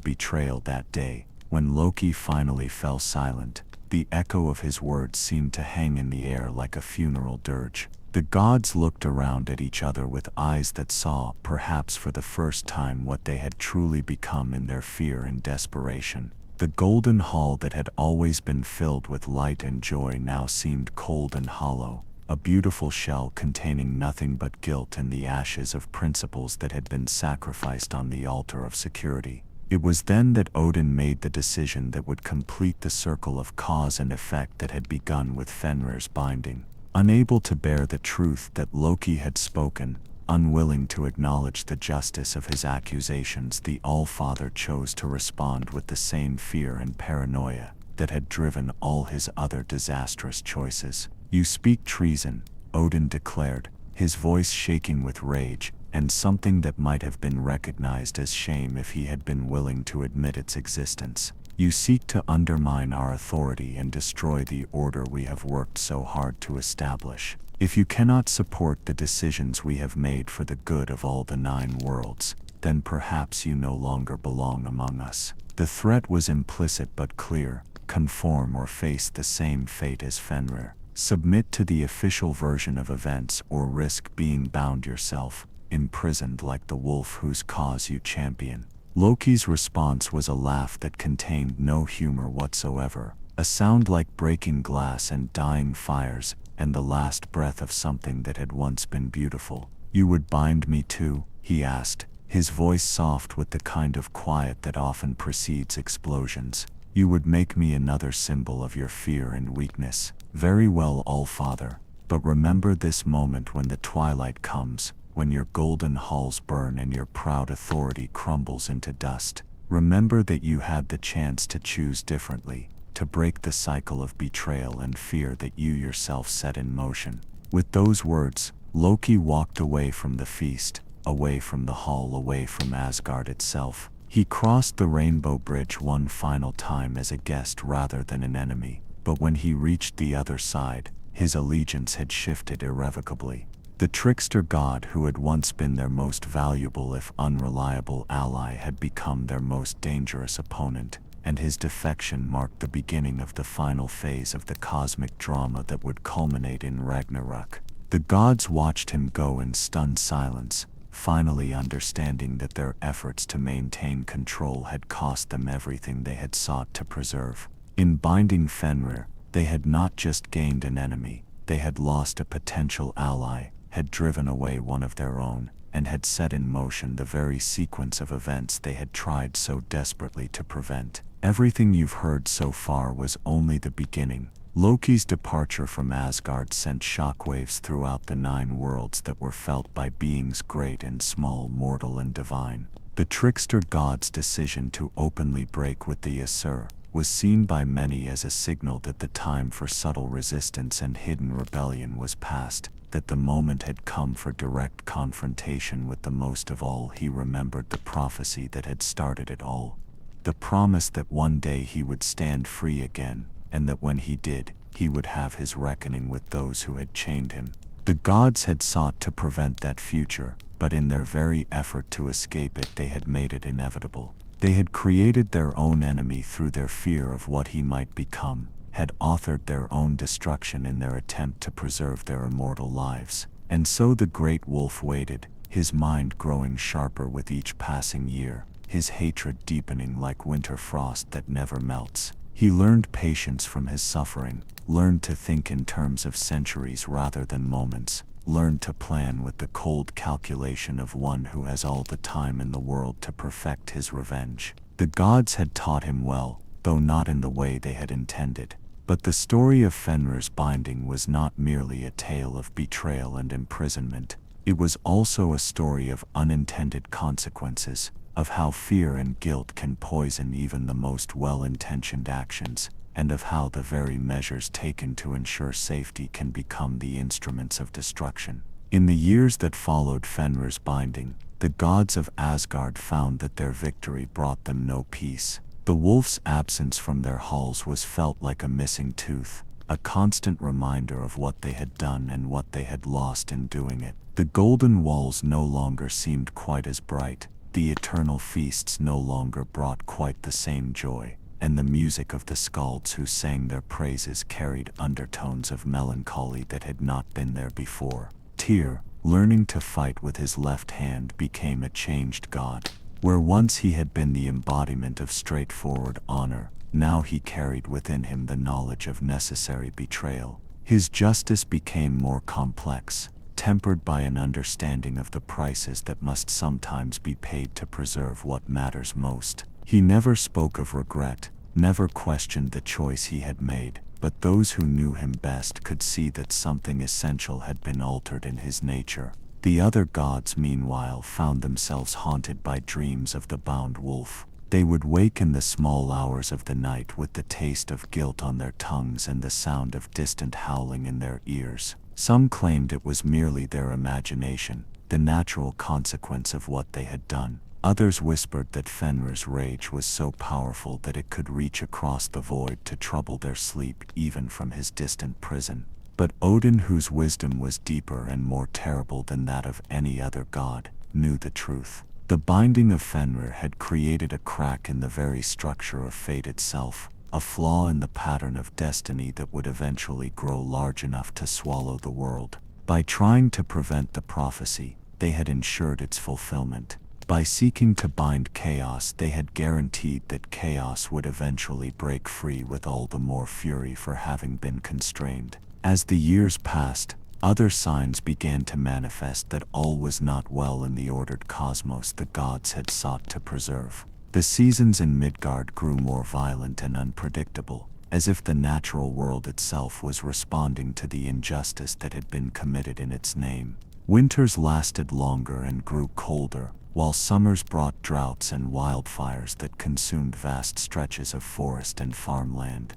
betrayal that day, when Loki finally fell silent, the echo of his words seemed to hang in the air like a funeral dirge. The gods looked around at each other with eyes that saw, perhaps for the first time, what they had truly become in their fear and desperation. The golden hall that had always been filled with light and joy now seemed cold and hollow, a beautiful shell containing nothing but guilt and the ashes of principles that had been sacrificed on the altar of security. It was then that Odin made the decision that would complete the circle of cause and effect that had begun with Fenrir's binding. Unable to bear the truth that Loki had spoken, unwilling to acknowledge the justice of his accusations, the All-Father chose to respond with the same fear and paranoia that had driven all his other disastrous choices. "You speak treason," Odin declared, his voice shaking with rage, and something that might have been recognized as shame if he had been willing to admit its existence. "You seek to undermine our authority and destroy the order we have worked so hard to establish. If you cannot support the decisions we have made for the good of all the 9 worlds, then perhaps you no longer belong among us." The threat was implicit but clear: conform or face the same fate as Fenrir. Submit to the official version of events or risk being bound yourself, imprisoned like the wolf whose cause you champion. Loki's response was a laugh that contained no humor whatsoever, a sound like breaking glass and dying fires, and the last breath of something that had once been beautiful. "You would bind me too?" he asked, his voice soft with the kind of quiet that often precedes explosions. "You would make me another symbol of your fear and weakness. Very well, All-Father, but remember this moment when the twilight comes, when your golden halls burn and your proud authority crumbles into dust. Remember that you had the chance to choose differently, to break the cycle of betrayal and fear that you yourself set in motion." With those words, Loki walked away from the feast, away from the hall, away from Asgard itself. He crossed the Rainbow Bridge one final time as a guest rather than an enemy, but when he reached the other side, his allegiance had shifted irrevocably. The trickster god who had once been their most valuable if unreliable ally had become their most dangerous opponent, and his defection marked the beginning of the final phase of the cosmic drama that would culminate in Ragnarok. The gods watched him go in stunned silence, finally understanding that their efforts to maintain control had cost them everything they had sought to preserve. In binding Fenrir, they had not just gained an enemy, they had lost a potential ally, had driven away one of their own, and had set in motion the very sequence of events they had tried so desperately to prevent. Everything you've heard so far was only the beginning. Loki's departure from Asgard sent shockwaves throughout the 9 worlds that were felt by beings great and small, mortal and divine. The trickster god's decision to openly break with the Aesir was seen by many as a signal that the time for subtle resistance and hidden rebellion was past, that the moment had come for direct confrontation with the most. Of all, he remembered the prophecy that had started it all. The promise that one day he would stand free again, and that when he did, he would have his reckoning with those who had chained him. The gods had sought to prevent that future, but in their very effort to escape it, they had made it inevitable. They had created their own enemy through their fear of what he might become, had authored their own destruction in their attempt to preserve their immortal lives. And so the great wolf waited, his mind growing sharper with each passing year. his hatred deepening like winter frost that never melts. He learned patience from his suffering, learned to think in terms of centuries rather than moments, learned to plan with the cold calculation of one who has all the time in the world to perfect his revenge. The gods had taught him well, though not in the way they had intended. But the story of Fenrir's binding was not merely a tale of betrayal and imprisonment. It was also a story of unintended consequences, of how fear and guilt can poison even the most well-intentioned actions, and of how the very measures taken to ensure safety can become the instruments of destruction. In the years that followed Fenrir's binding, the gods of Asgard found that their victory brought them no peace. The wolf's absence from their halls was felt like a missing tooth, a constant reminder of what they had done and what they had lost in doing it. The golden walls no longer seemed quite as bright, the eternal feasts no longer brought quite the same joy, and the music of the skalds who sang their praises carried undertones of melancholy that had not been there before. Tyr, learning to fight with his left hand, became a changed god. Where once he had been the embodiment of straightforward honor, now he carried within him the knowledge of necessary betrayal. His justice became more complex, tempered by an understanding of the prices that must sometimes be paid to preserve what matters most. He never spoke of regret, never questioned the choice he had made, but those who knew him best could see that something essential had been altered in his nature. The other gods, meanwhile, found themselves haunted by dreams of the bound wolf. They would wake in the small hours of the night with the taste of guilt on their tongues and the sound of distant howling in their ears. Some claimed it was merely their imagination, the natural consequence of what they had done. Others whispered that Fenrir's rage was so powerful that it could reach across the void to trouble their sleep even from his distant prison. But Odin, whose wisdom was deeper and more terrible than that of any other god, knew the truth. The binding of Fenrir had created a crack in the very structure of fate itself, a flaw in the pattern of destiny that would eventually grow large enough to swallow the world. By trying to prevent the prophecy, they had ensured its fulfillment. By seeking to bind chaos, they had guaranteed that chaos would eventually break free with all the more fury for having been constrained. As the years passed, other signs began to manifest that all was not well in the ordered cosmos the gods had sought to preserve. The seasons in Midgard grew more violent and unpredictable, as if the natural world itself was responding to the injustice that had been committed in its name. Winters lasted longer and grew colder, while summers brought droughts and wildfires that consumed vast stretches of forest and farmland.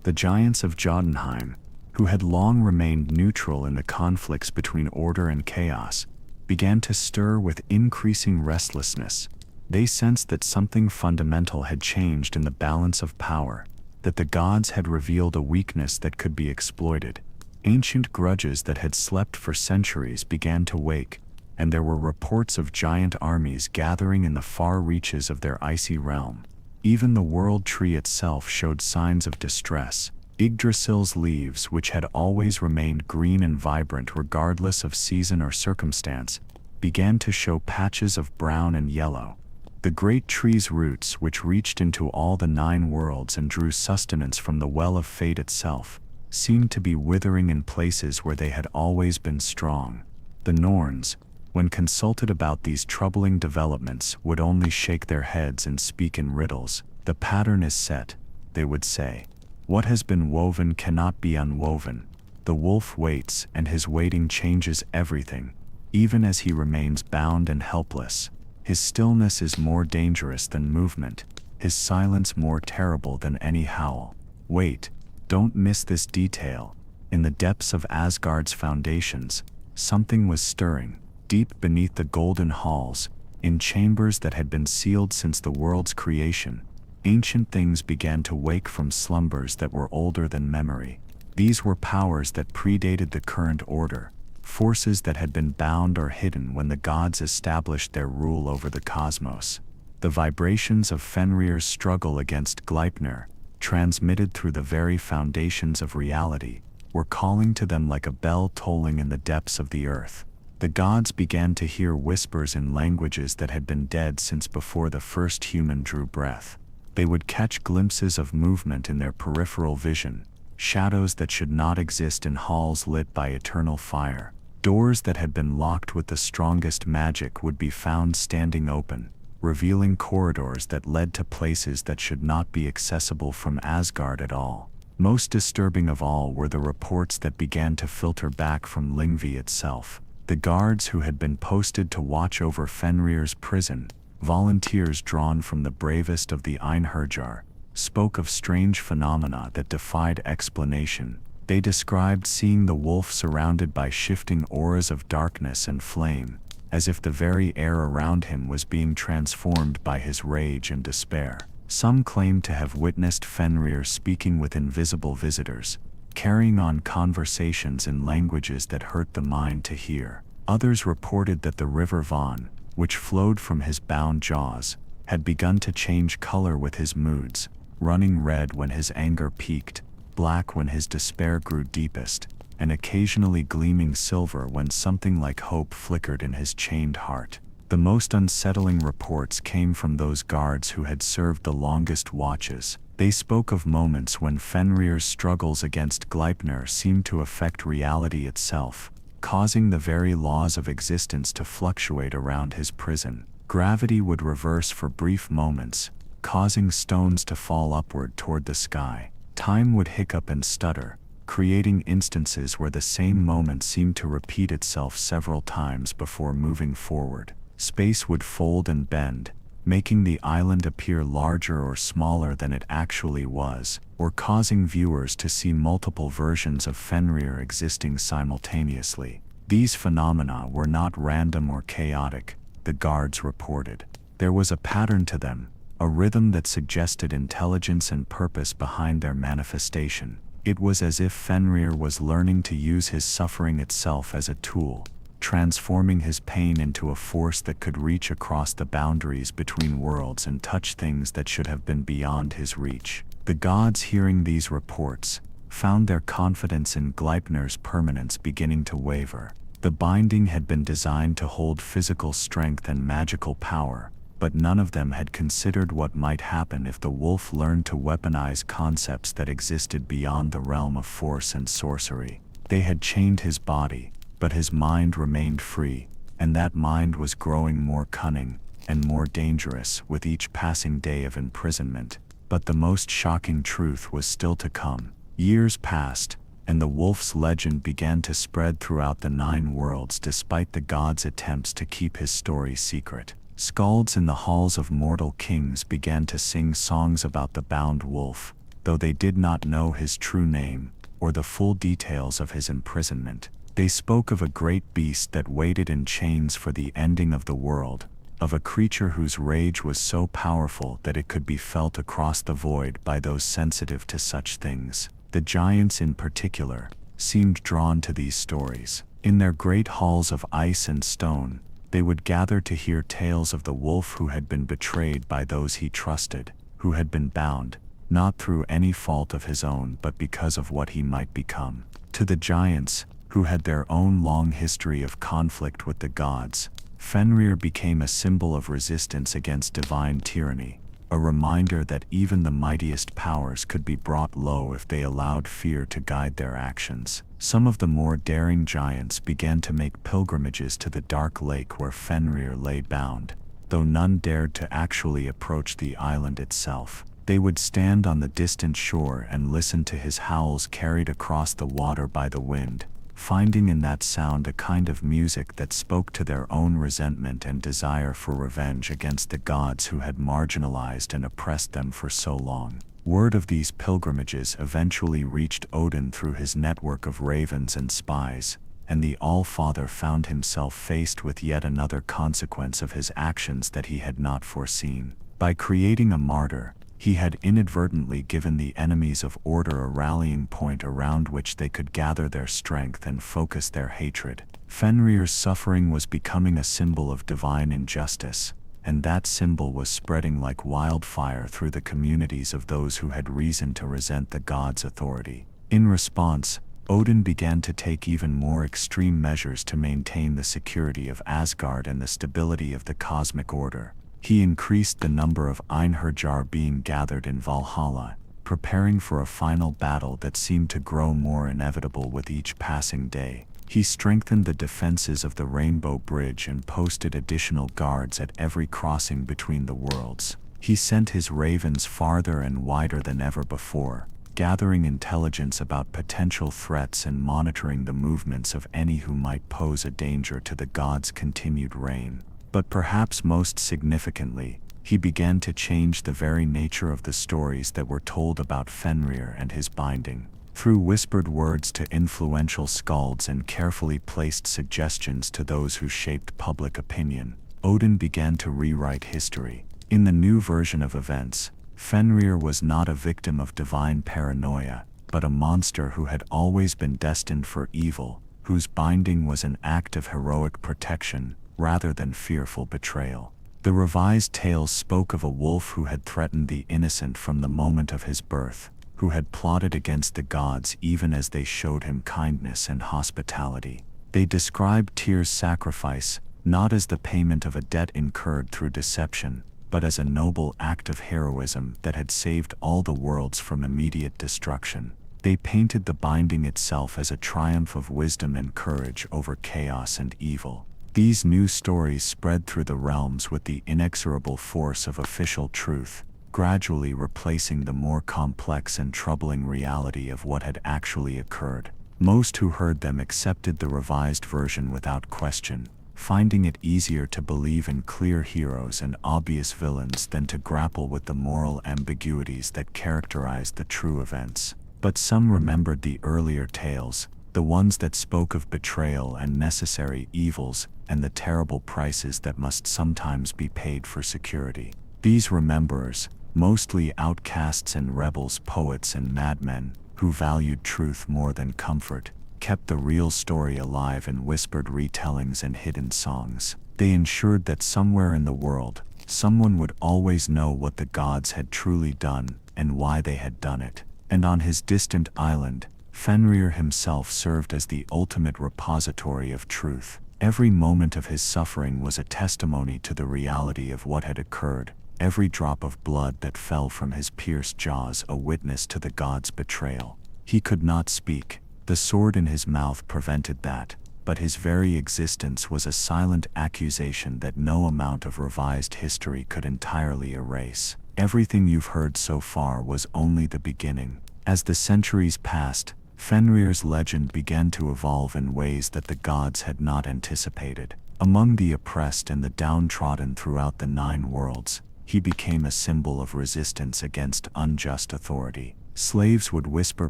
The giants of Jotunheim, who had long remained neutral in the conflicts between order and chaos, began to stir with increasing restlessness. They sensed that something fundamental had changed in the balance of power, that the gods had revealed a weakness that could be exploited. Ancient grudges that had slept for centuries began to wake, and there were reports of giant armies gathering in the far reaches of their icy realm. Even the world tree itself showed signs of distress. Yggdrasil's leaves, which had always remained green and vibrant regardless of season or circumstance, began to show patches of brown and yellow. The great tree's roots, which reached into all the 9 worlds and drew sustenance from the well of fate itself, seemed to be withering in places where they had always been strong. The Norns, when consulted about these troubling developments, would only shake their heads and speak in riddles. The pattern is set, they would say. What has been woven cannot be unwoven. The wolf waits, and his waiting changes everything, even as he remains bound and helpless. His stillness is more dangerous than movement, his silence more terrible than any howl. Wait, don't miss this detail. In the depths of Asgard's foundations, something was stirring, deep beneath the golden halls, in chambers that had been sealed since the world's creation. Ancient things began to wake from slumbers that were older than memory. These were powers that predated the current order, forces that had been bound or hidden when the gods established their rule over the cosmos. The vibrations of Fenrir's struggle against Gleipnir, transmitted through the very foundations of reality, were calling to them like a bell tolling in the depths of the earth. The gods began to hear whispers in languages that had been dead since before the first human drew breath. They would catch glimpses of movement in their peripheral vision, shadows that should not exist in halls lit by eternal fire. Doors that had been locked with the strongest magic would be found standing open, revealing corridors that led to places that should not be accessible from Asgard at all. Most disturbing of all were the reports that began to filter back from Lyngvi itself. The guards who had been posted to watch over Fenrir's prison, volunteers drawn from the bravest of the Einherjar, spoke of strange phenomena that defied explanation. They described seeing the wolf surrounded by shifting auras of darkness and flame, as if the very air around him was being transformed by his rage and despair. Some claimed to have witnessed Fenrir speaking with invisible visitors, carrying on conversations in languages that hurt the mind to hear. Others reported that the river Von, which flowed from his bound jaws, had begun to change color with his moods, running red when his anger peaked, black when his despair grew deepest, and occasionally gleaming silver when something like hope flickered in his chained heart. The most unsettling reports came from those guards who had served the longest watches. They spoke of moments when Fenrir's struggles against Gleipnir seemed to affect reality itself, causing the very laws of existence to fluctuate around his prison. Gravity would reverse for brief moments, causing stones to fall upward toward the sky. Time would hiccup and stutter, creating instances where the same moment seemed to repeat itself several times before moving forward. Space would fold and bend, making the island appear larger or smaller than it actually was, or causing viewers to see multiple versions of Fenrir existing simultaneously. These phenomena were not random or chaotic, the guards reported. There was a pattern to them, a rhythm that suggested intelligence and purpose behind their manifestation. It was as if Fenrir was learning to use his suffering itself as a tool, transforming his pain into a force that could reach across the boundaries between worlds and touch things that should have been beyond his reach. The gods, hearing these reports, found their confidence in Gleipnir's permanence beginning to waver. The binding had been designed to hold physical strength and magical power, but none of them had considered what might happen if the wolf learned to weaponize concepts that existed beyond the realm of force and sorcery. They had chained his body, but his mind remained free, and that mind was growing more cunning and more dangerous with each passing day of imprisonment. But the most shocking truth was still to come. Years passed, and the wolf's legend began to spread throughout the 9 worlds despite the gods' attempts to keep his story secret. Skalds in the halls of mortal kings began to sing songs about the bound wolf, though they did not know his true name, or the full details of his imprisonment. They spoke of a great beast that waited in chains for the ending of the world, of a creature whose rage was so powerful that it could be felt across the void by those sensitive to such things. The giants in particular seemed drawn to these stories. In their great halls of ice and stone, they would gather to hear tales of the wolf who had been betrayed by those he trusted, who had been bound, not through any fault of his own but because of what he might become. To the giants, who had their own long history of conflict with the gods, Fenrir became a symbol of resistance against divine tyranny, a reminder that even the mightiest powers could be brought low if they allowed fear to guide their actions. Some of the more daring giants began to make pilgrimages to the dark lake where Fenrir lay bound, though none dared to actually approach the island itself. They would stand on the distant shore and listen to his howls carried across the water by the wind, finding in that sound a kind of music that spoke to their own resentment and desire for revenge against the gods who had marginalized and oppressed them for so long. Word of these pilgrimages eventually reached Odin through his network of ravens and spies, and the All-Father found himself faced with yet another consequence of his actions that he had not foreseen. By creating a martyr, he had inadvertently given the enemies of order a rallying point around which they could gather their strength and focus their hatred. Fenrir's suffering was becoming a symbol of divine injustice, and that symbol was spreading like wildfire through the communities of those who had reason to resent the gods' authority. In response, Odin began to take even more extreme measures to maintain the security of Asgard and the stability of the cosmic order. He increased the number of Einherjar being gathered in Valhalla, preparing for a final battle that seemed to grow more inevitable with each passing day. He strengthened the defenses of the Rainbow Bridge and posted additional guards at every crossing between the worlds. He sent his ravens farther and wider than ever before, gathering intelligence about potential threats and monitoring the movements of any who might pose a danger to the gods' continued reign. But perhaps most significantly, he began to change the very nature of the stories that were told about Fenrir and his binding. Through whispered words to influential skalds and carefully placed suggestions to those who shaped public opinion, Odin began to rewrite history. In the new version of events, Fenrir was not a victim of divine paranoia, but a monster who had always been destined for evil, whose binding was an act of heroic protection, rather than fearful betrayal. The revised tales spoke of a wolf who had threatened the innocent from the moment of his birth, who had plotted against the gods even as they showed him kindness and hospitality. They described Tyr's sacrifice, not as the payment of a debt incurred through deception, but as a noble act of heroism that had saved all the worlds from immediate destruction. They painted the binding itself as a triumph of wisdom and courage over chaos and evil. These new stories spread through the realms with the inexorable force of official truth, gradually replacing the more complex and troubling reality of what had actually occurred. Most who heard them accepted the revised version without question, finding it easier to believe in clear heroes and obvious villains than to grapple with the moral ambiguities that characterized the true events. But some remembered the earlier tales, the ones that spoke of betrayal and necessary evils, and the terrible prices that must sometimes be paid for security. These rememberers, mostly outcasts and rebels, poets and madmen, who valued truth more than comfort, kept the real story alive in whispered retellings and hidden songs. They ensured that somewhere in the world, someone would always know what the gods had truly done and why they had done it. And on his distant island, Fenrir himself served as the ultimate repository of truth. Every moment of his suffering was a testimony to the reality of what had occurred, every drop of blood that fell from his pierced jaws a witness to the gods' betrayal. He could not speak, the sword in his mouth prevented that, but his very existence was a silent accusation that no amount of revised history could entirely erase. Everything you've heard so far was only the beginning. As the centuries passed, Fenrir's legend began to evolve in ways that the gods had not anticipated. Among the oppressed and the downtrodden throughout the 9 worlds, he became a symbol of resistance against unjust authority. Slaves would whisper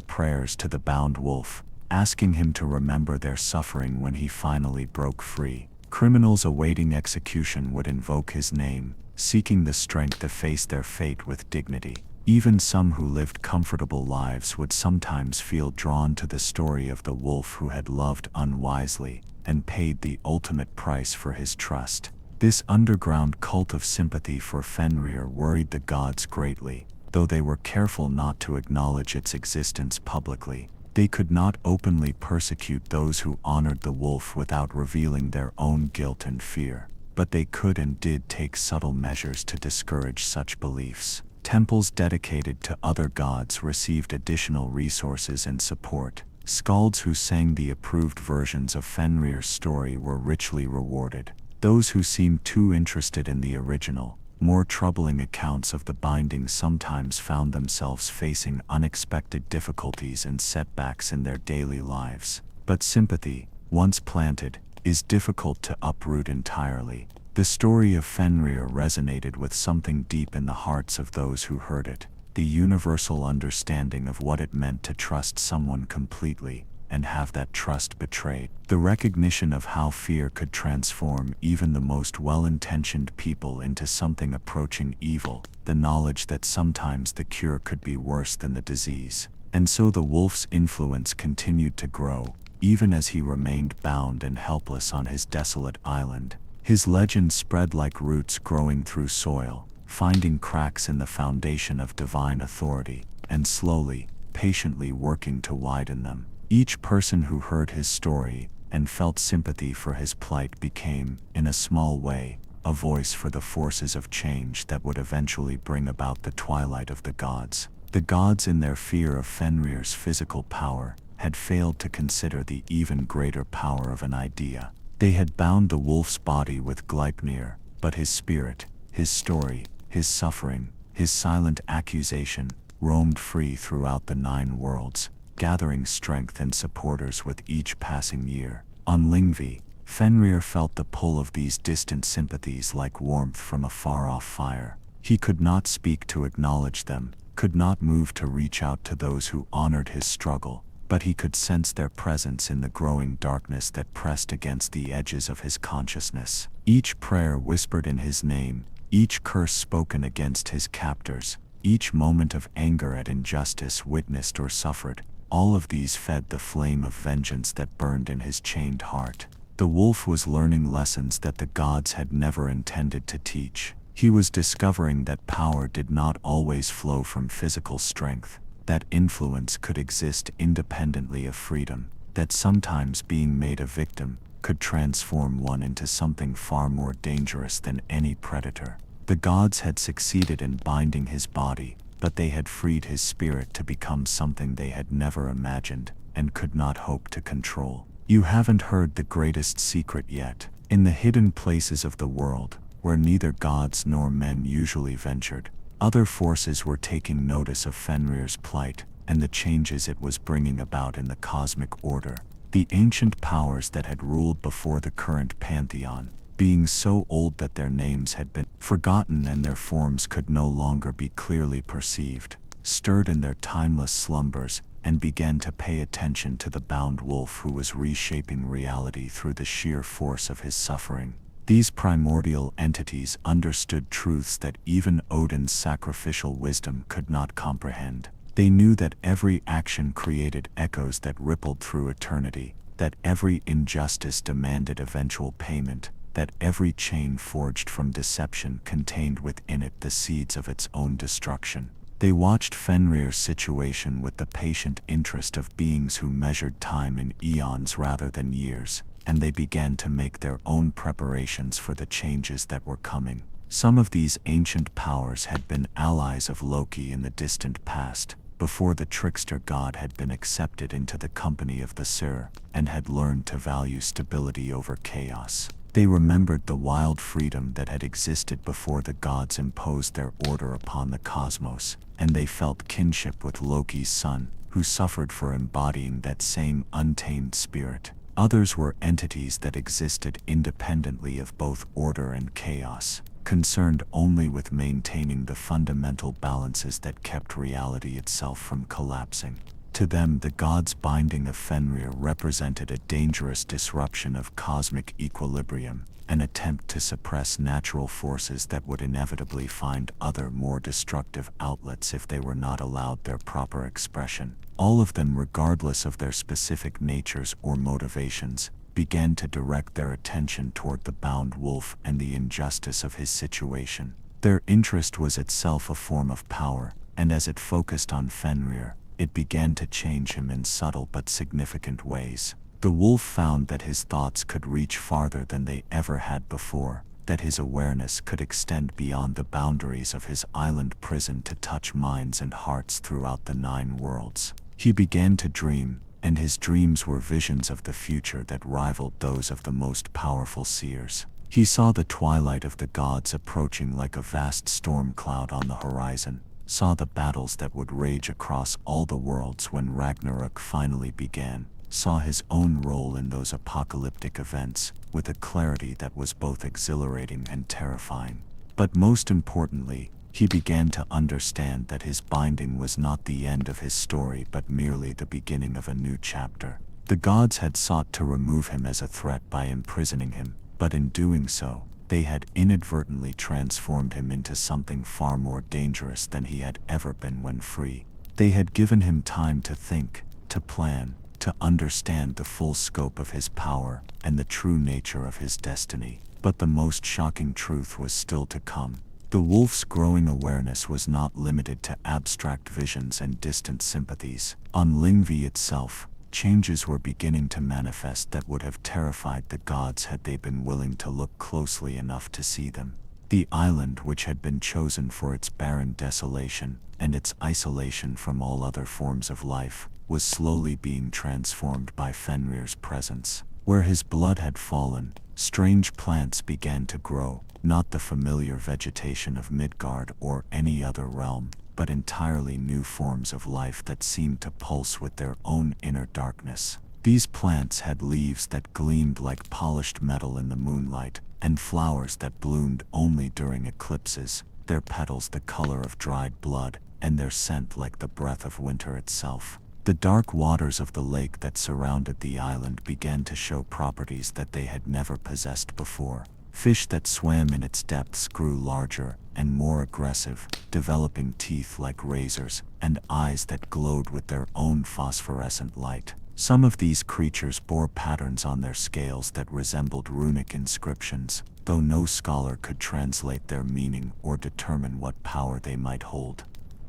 prayers to the bound wolf, asking him to remember their suffering when he finally broke free. Criminals awaiting execution would invoke his name, seeking the strength to face their fate with dignity. Even some who lived comfortable lives would sometimes feel drawn to the story of the wolf who had loved unwisely and paid the ultimate price for his trust. This underground cult of sympathy for Fenrir worried the gods greatly, though they were careful not to acknowledge its existence publicly. They could not openly persecute those who honored the wolf without revealing their own guilt and fear, but they could and did take subtle measures to discourage such beliefs. Temples dedicated to other gods received additional resources and support. Skalds who sang the approved versions of Fenrir's story were richly rewarded. Those who seemed too interested in the original, more troubling accounts of the binding sometimes found themselves facing unexpected difficulties and setbacks in their daily lives. But sympathy, once planted, is difficult to uproot entirely. The story of Fenrir resonated with something deep in the hearts of those who heard it, the universal understanding of what it meant to trust someone completely and have that trust betrayed. The recognition of how fear could transform even the most well-intentioned people into something approaching evil, the knowledge that sometimes the cure could be worse than the disease. And so the wolf's influence continued to grow, even as he remained bound and helpless on his desolate island. His legend spread like roots growing through soil, finding cracks in the foundation of divine authority, and slowly, patiently working to widen them. Each person who heard his story and felt sympathy for his plight became, in a small way, a voice for the forces of change that would eventually bring about the twilight of the gods. The gods, in their fear of Fenrir's physical power, had failed to consider the even greater power of an idea. They had bound the wolf's body with Gleipnir, but his spirit, his story, his suffering, his silent accusation, roamed free throughout the 9 worlds, gathering strength and supporters with each passing year. On Lyngvi, Fenrir felt the pull of these distant sympathies like warmth from a far-off fire. He could not speak to acknowledge them, could not move to reach out to those who honored his struggle, but he could sense their presence in the growing darkness that pressed against the edges of his consciousness. Each prayer whispered in his name, each curse spoken against his captors, each moment of anger at injustice witnessed or suffered, all of these fed the flame of vengeance that burned in his chained heart. The wolf was learning lessons that the gods had never intended to teach. He was discovering that power did not always flow from physical strength, that influence could exist independently of freedom, that sometimes being made a victim could transform one into something far more dangerous than any predator. The gods had succeeded in binding his body, but they had freed his spirit to become something they had never imagined and could not hope to control. You haven't heard the greatest secret yet. In the hidden places of the world, where neither gods nor men usually ventured, other forces were taking notice of Fenrir's plight and the changes it was bringing about in the cosmic order. The ancient powers that had ruled before the current pantheon, being so old that their names had been forgotten and their forms could no longer be clearly perceived, stirred in their timeless slumbers and began to pay attention to the bound wolf who was reshaping reality through the sheer force of his suffering. These primordial entities understood truths that even Odin's sacrificial wisdom could not comprehend. They knew that every action created echoes that rippled through eternity, that every injustice demanded eventual payment, that every chain forged from deception contained within it the seeds of its own destruction. They watched Fenrir's situation with the patient interest of beings who measured time in eons rather than years, and they began to make their own preparations for the changes that were coming. Some of these ancient powers had been allies of Loki in the distant past, before the trickster god had been accepted into the company of the Sur, and had learned to value stability over chaos. They remembered the wild freedom that had existed before the gods imposed their order upon the cosmos, and they felt kinship with Loki's son, who suffered for embodying that same untamed spirit. Others were entities that existed independently of both order and chaos, concerned only with maintaining the fundamental balances that kept reality itself from collapsing. To them, the gods' binding of Fenrir represented a dangerous disruption of cosmic equilibrium, an attempt to suppress natural forces that would inevitably find other, more destructive outlets if they were not allowed their proper expression. All of them, regardless of their specific natures or motivations, began to direct their attention toward the bound wolf and the injustice of his situation. Their interest was itself a form of power, and as it focused on Fenrir, it began to change him in subtle but significant ways. The wolf found that his thoughts could reach farther than they ever had before, that his awareness could extend beyond the boundaries of his island prison to touch minds and hearts throughout the 9 worlds. He began to dream, and his dreams were visions of the future that rivaled those of the most powerful seers. He saw the twilight of the gods approaching like a vast storm cloud on the horizon, saw the battles that would rage across all the worlds when Ragnarok finally began, saw his own role in those apocalyptic events with a clarity that was both exhilarating and terrifying. But most importantly, he began to understand that his binding was not the end of his story but merely the beginning of a new chapter. The gods had sought to remove him as a threat by imprisoning him, but in doing so, they had inadvertently transformed him into something far more dangerous than he had ever been when free. They had given him time to think, to plan, to understand the full scope of his power and the true nature of his destiny. But the most shocking truth was still to come. The wolf's growing awareness was not limited to abstract visions and distant sympathies. On Lyngvi itself, changes were beginning to manifest that would have terrified the gods had they been willing to look closely enough to see them. The island, which had been chosen for its barren desolation and its isolation from all other forms of life, was slowly being transformed by Fenrir's presence. Where his blood had fallen, strange plants began to grow, not the familiar vegetation of Midgard or any other realm, but entirely new forms of life that seemed to pulse with their own inner darkness. These plants had leaves that gleamed like polished metal in the moonlight, and flowers that bloomed only during eclipses, their petals the color of dried blood, and their scent like the breath of winter itself. The dark waters of the lake that surrounded the island began to show properties that they had never possessed before. Fish that swam in its depths grew larger and more aggressive, developing teeth like razors and eyes that glowed with their own phosphorescent light. Some of these creatures bore patterns on their scales that resembled runic inscriptions, though no scholar could translate their meaning or determine what power they might hold.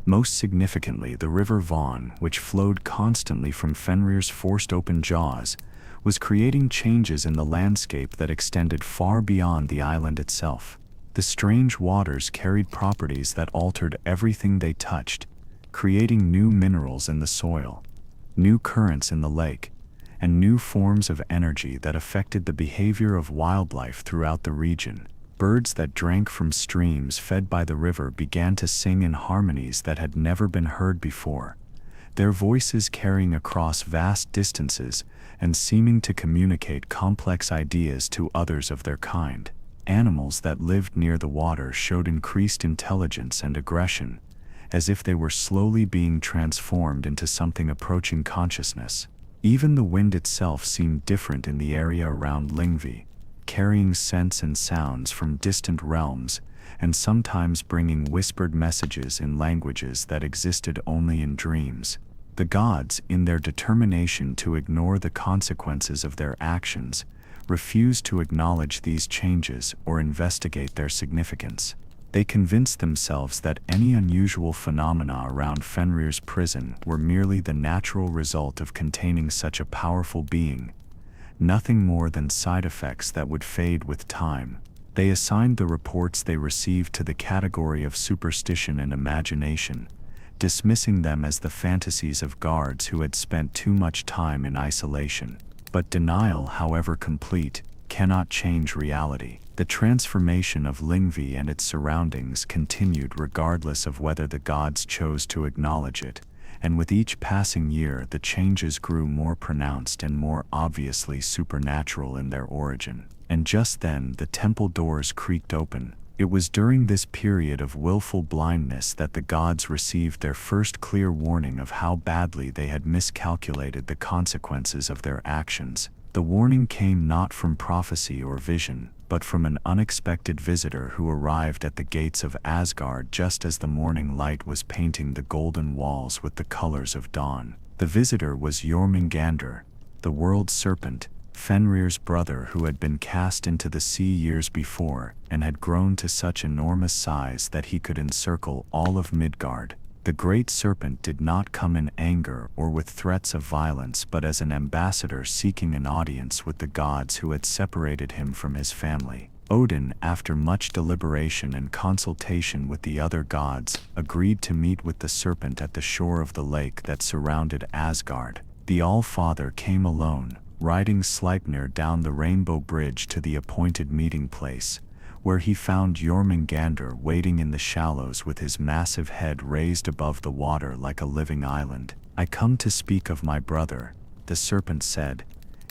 Most significantly, the river Von, which flowed constantly from Fenrir's forced open jaws, was creating changes in the landscape that extended far beyond the island itself. The strange waters carried properties that altered everything they touched, creating new minerals in the soil, new currents in the lake, and new forms of energy that affected the behavior of wildlife throughout the region. Birds that drank from streams fed by the river began to sing in harmonies that had never been heard before, their voices carrying across vast distances and seeming to communicate complex ideas to others of their kind. Animals that lived near the water showed increased intelligence and aggression, as if they were slowly being transformed into something approaching consciousness. Even the wind itself seemed different in the area around Lyngvi, carrying scents and sounds from distant realms, and sometimes bringing whispered messages in languages that existed only in dreams. The gods, in their determination to ignore the consequences of their actions, refused to acknowledge these changes or investigate their significance. They convinced themselves that any unusual phenomena around Fenrir's prison were merely the natural result of containing such a powerful being, nothing more than side effects that would fade with time. They assigned the reports they received to the category of superstition and imagination, dismissing them as the fantasies of guards who had spent too much time in isolation. But denial, however complete, cannot change reality. The transformation of Lyngvi and its surroundings continued regardless of whether the gods chose to acknowledge it, and with each passing year the changes grew more pronounced and more obviously supernatural in their origin. And just then the temple doors creaked open. It was during this period of willful blindness that the gods received their first clear warning of how badly they had miscalculated the consequences of their actions. The warning came not from prophecy or vision, but from an unexpected visitor who arrived at the gates of Asgard just as the morning light was painting the golden walls with the colors of dawn. The visitor was Jormungandr, the world serpent, Fenrir's brother, who had been cast into the sea years before and had grown to such enormous size that he could encircle all of Midgard. The great serpent did not come in anger or with threats of violence, but as an ambassador seeking an audience with the gods who had separated him from his family. Odin, after much deliberation and consultation with the other gods, agreed to meet with the serpent at the shore of the lake that surrounded Asgard. The All-Father came alone, riding Sleipnir down the Rainbow Bridge to the appointed meeting place, where he found Jormungandr waiting in the shallows with his massive head raised above the water like a living island. "I come to speak of my brother," the serpent said,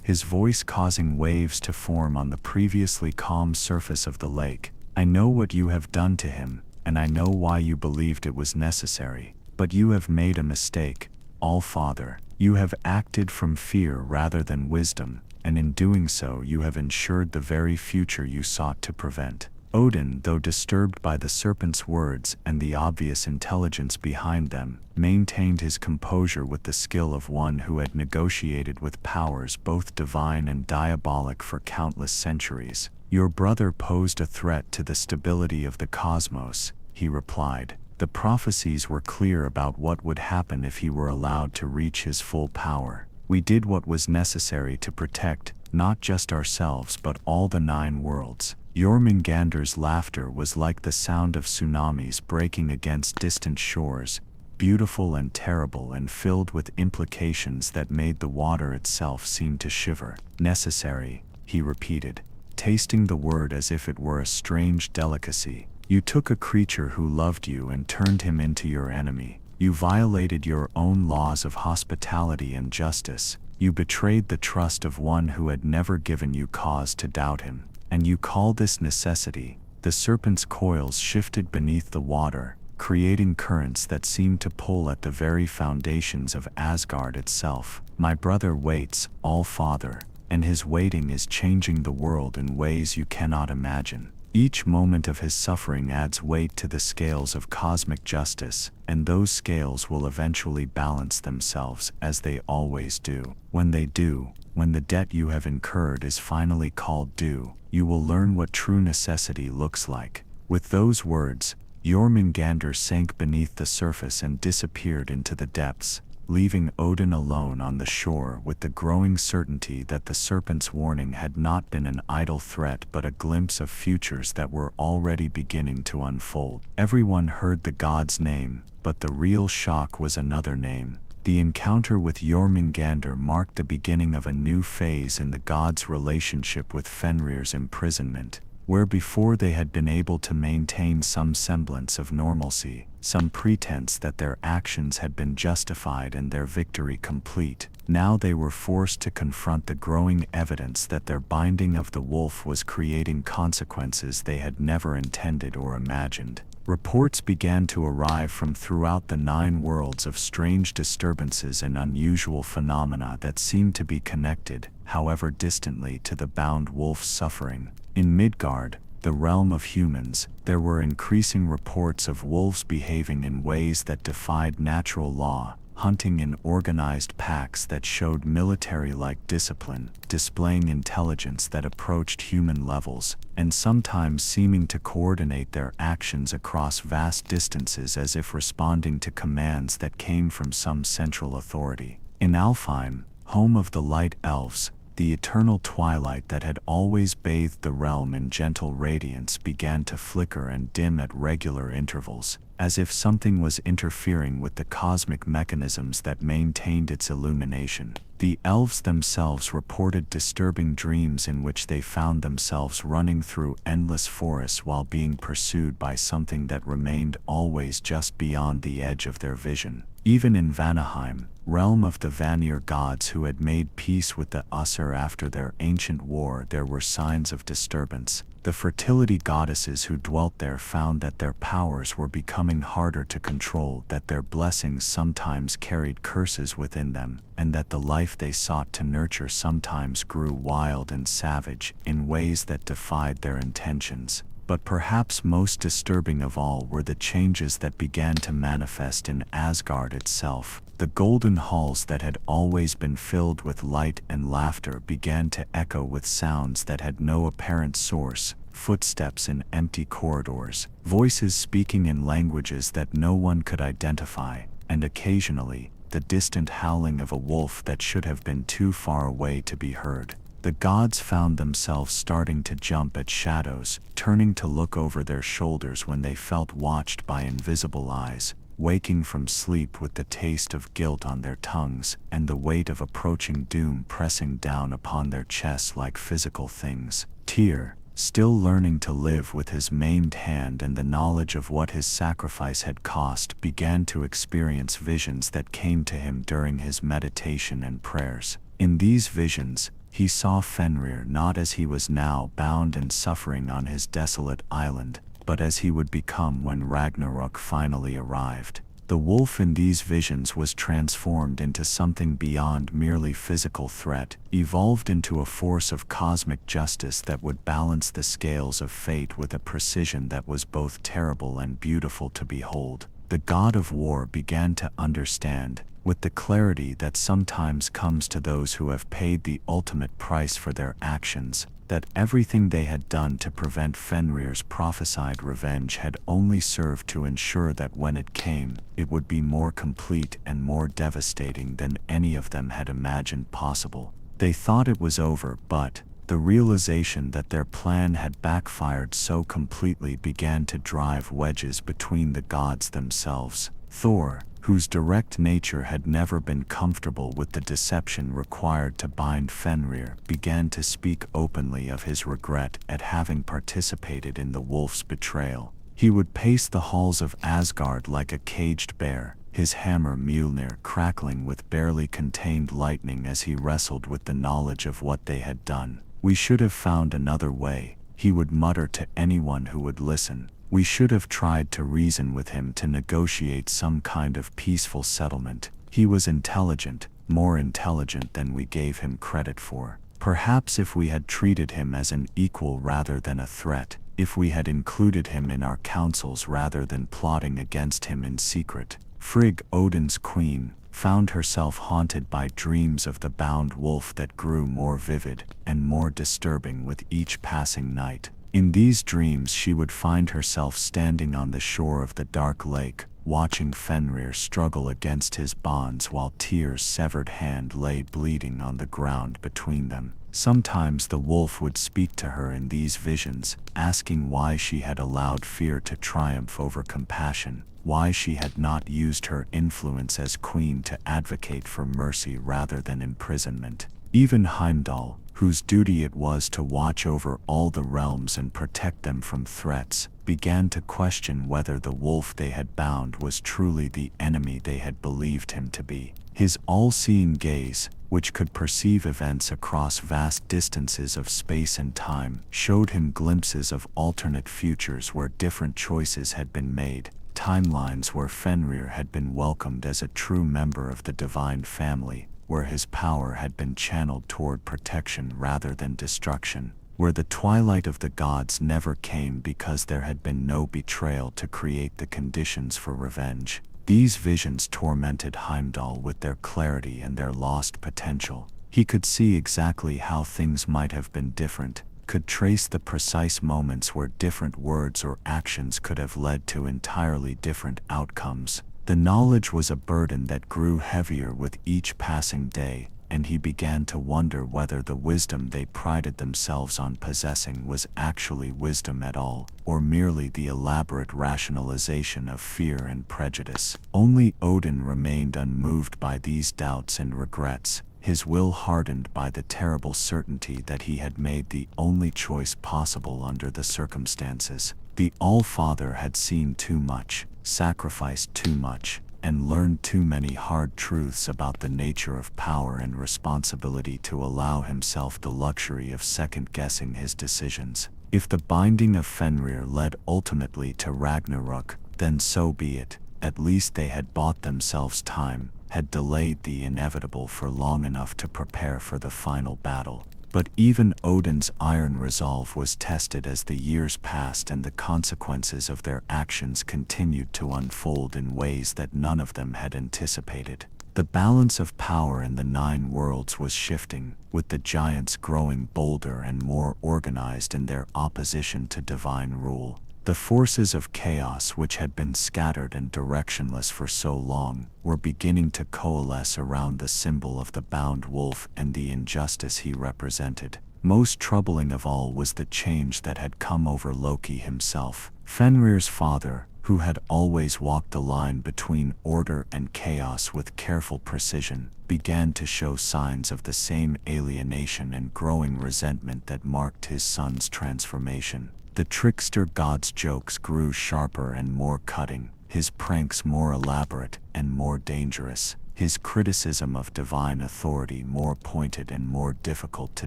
his voice causing waves to form on the previously calm surface of the lake. "I know what you have done to him, and I know why you believed it was necessary. But you have made a mistake, All-Father. You have acted from fear rather than wisdom, and in doing so you have ensured the very future you sought to prevent." Odin, though disturbed by the serpent's words and the obvious intelligence behind them, maintained his composure with the skill of one who had negotiated with powers both divine and diabolic for countless centuries. "Your brother posed a threat to the stability of the cosmos," he replied. "The prophecies were clear about what would happen if he were allowed to reach his full power. We did what was necessary to protect, not just ourselves but all the 9 worlds. Jormungandr's laughter was like the sound of tsunamis breaking against distant shores, beautiful and terrible and filled with implications that made the water itself seem to shiver. Necessary, he repeated, tasting the word as if it were a strange delicacy. You took a creature who loved you and turned him into your enemy. You violated your own laws of hospitality and justice. You betrayed the trust of one who had never given you cause to doubt him. And you call this necessity. The serpent's coils shifted beneath the water, creating currents that seemed to pull at the very foundations of Asgard itself. My brother waits, All-Father, and his waiting is changing the world in ways you cannot imagine. Each moment of his suffering adds weight to the scales of cosmic justice, and those scales will eventually balance themselves as they always do. When they do, when the debt you have incurred is finally called due, you will learn what true necessity looks like. With those words, Jormungandr sank beneath the surface and disappeared into the depths, leaving Odin alone on the shore with the growing certainty that the serpent's warning had not been an idle threat but a glimpse of futures that were already beginning to unfold. Everyone heard the god's name, but the real shock was another name. The encounter with Jormungandr marked the beginning of a new phase in the god's relationship with Fenrir's imprisonment. Where before they had been able to maintain some semblance of normalcy, some pretense that their actions had been justified and their victory complete, now they were forced to confront the growing evidence that their binding of the wolf was creating consequences they had never intended or imagined. Reports began to arrive from throughout the 9 worlds of strange disturbances and unusual phenomena that seemed to be connected, however distantly, to the bound wolf's suffering. In Midgard, the realm of humans, there were increasing reports of wolves behaving in ways that defied natural law, hunting in organized packs that showed military-like discipline, displaying intelligence that approached human levels, and sometimes seeming to coordinate their actions across vast distances as if responding to commands that came from some central authority. In Alfheim, home of the Light Elves, the eternal twilight that had always bathed the realm in gentle radiance began to flicker and dim at regular intervals, as if something was interfering with the cosmic mechanisms that maintained its illumination. The elves themselves reported disturbing dreams in which they found themselves running through endless forests while being pursued by something that remained always just beyond the edge of their vision. Even in Vanaheim, realm of the Vanir gods who had made peace with the Usur after their ancient war, there were signs of disturbance. The fertility goddesses who dwelt there found that their powers were becoming harder to control, that their blessings sometimes carried curses within them, and that the life they sought to nurture sometimes grew wild and savage in ways that defied their intentions. But perhaps most disturbing of all were the changes that began to manifest in Asgard itself. The golden halls that had always been filled with light and laughter began to echo with sounds that had no apparent source, footsteps in empty corridors, voices speaking in languages that no one could identify, and occasionally, the distant howling of a wolf that should have been too far away to be heard. The gods found themselves starting to jump at shadows, turning to look over their shoulders when they felt watched by invisible eyes, waking from sleep with the taste of guilt on their tongues and the weight of approaching doom pressing down upon their chests like physical things. Tyr, still learning to live with his maimed hand and the knowledge of what his sacrifice had cost, began to experience visions that came to him during his meditation and prayers. In these visions, he saw Fenrir not as he was now, bound and suffering on his desolate island, but as he would become when Ragnarok finally arrived. The wolf in these visions was transformed into something beyond merely physical threat, evolved into a force of cosmic justice that would balance the scales of fate with a precision that was both terrible and beautiful to behold. The god of war began to understand, with the clarity that sometimes comes to those who have paid the ultimate price for their actions, that everything they had done to prevent Fenrir's prophesied revenge had only served to ensure that when it came, it would be more complete and more devastating than any of them had imagined possible. They thought it was over, but the realization that their plan had backfired so completely began to drive wedges between the gods themselves. Thor, whose direct nature had never been comfortable with the deception required to bind Fenrir, began to speak openly of his regret at having participated in the wolf's betrayal. He would pace the halls of Asgard like a caged bear, his hammer Mjolnir crackling with barely contained lightning as he wrestled with the knowledge of what they had done. "We should have found another way," he would mutter to anyone who would listen. "We should have tried to reason with him to negotiate some kind of peaceful settlement. He was intelligent, more intelligent than we gave him credit for. Perhaps if we had treated him as an equal rather than a threat, if we had included him in our councils rather than plotting against him in secret." Frigg, Odin's queen, found herself haunted by dreams of the bound wolf that grew more vivid and more disturbing with each passing night. In these dreams she would find herself standing on the shore of the dark lake, watching Fenrir struggle against his bonds while Tyr's severed hand lay bleeding on the ground between them. Sometimes the wolf would speak to her in these visions, asking why she had allowed fear to triumph over compassion, why she had not used her influence as queen to advocate for mercy rather than imprisonment. Even Heimdall, whose duty it was to watch over all the realms and protect them from threats, began to question whether the wolf they had bound was truly the enemy they had believed him to be. His all-seeing gaze, which could perceive events across vast distances of space and time, showed him glimpses of alternate futures where different choices had been made, timelines where Fenrir had been welcomed as a true member of the divine family, where his power had been channeled toward protection rather than destruction, where the twilight of the gods never came because there had been no betrayal to create the conditions for revenge. These visions tormented Heimdall with their clarity and their lost potential. He could see exactly how things might have been different, could trace the precise moments where different words or actions could have led to entirely different outcomes. The knowledge was a burden that grew heavier with each passing day, and he began to wonder whether the wisdom they prided themselves on possessing was actually wisdom at all, or merely the elaborate rationalization of fear and prejudice. Only Odin remained unmoved by these doubts and regrets, his will hardened by the terrible certainty that he had made the only choice possible under the circumstances. The All-Father had seen too much, sacrificed too much, and learned too many hard truths about the nature of power and responsibility to allow himself the luxury of second-guessing his decisions. If the binding of Fenrir led ultimately to Ragnarok, then so be it. At least they had bought themselves time, had delayed the inevitable for long enough to prepare for the final battle. But even Odin's iron resolve was tested as the years passed and the consequences of their actions continued to unfold in ways that none of them had anticipated. The balance of power in the 9 worlds was shifting, with the giants growing bolder and more organized in their opposition to divine rule. The forces of chaos, which had been scattered and directionless for so long, were beginning to coalesce around the symbol of the bound wolf and the injustice he represented. Most troubling of all was the change that had come over Loki himself. Fenrir's father, who had always walked the line between order and chaos with careful precision, began to show signs of the same alienation and growing resentment that marked his son's transformation. The trickster god's jokes grew sharper and more cutting, his pranks more elaborate and more dangerous, his criticism of divine authority more pointed and more difficult to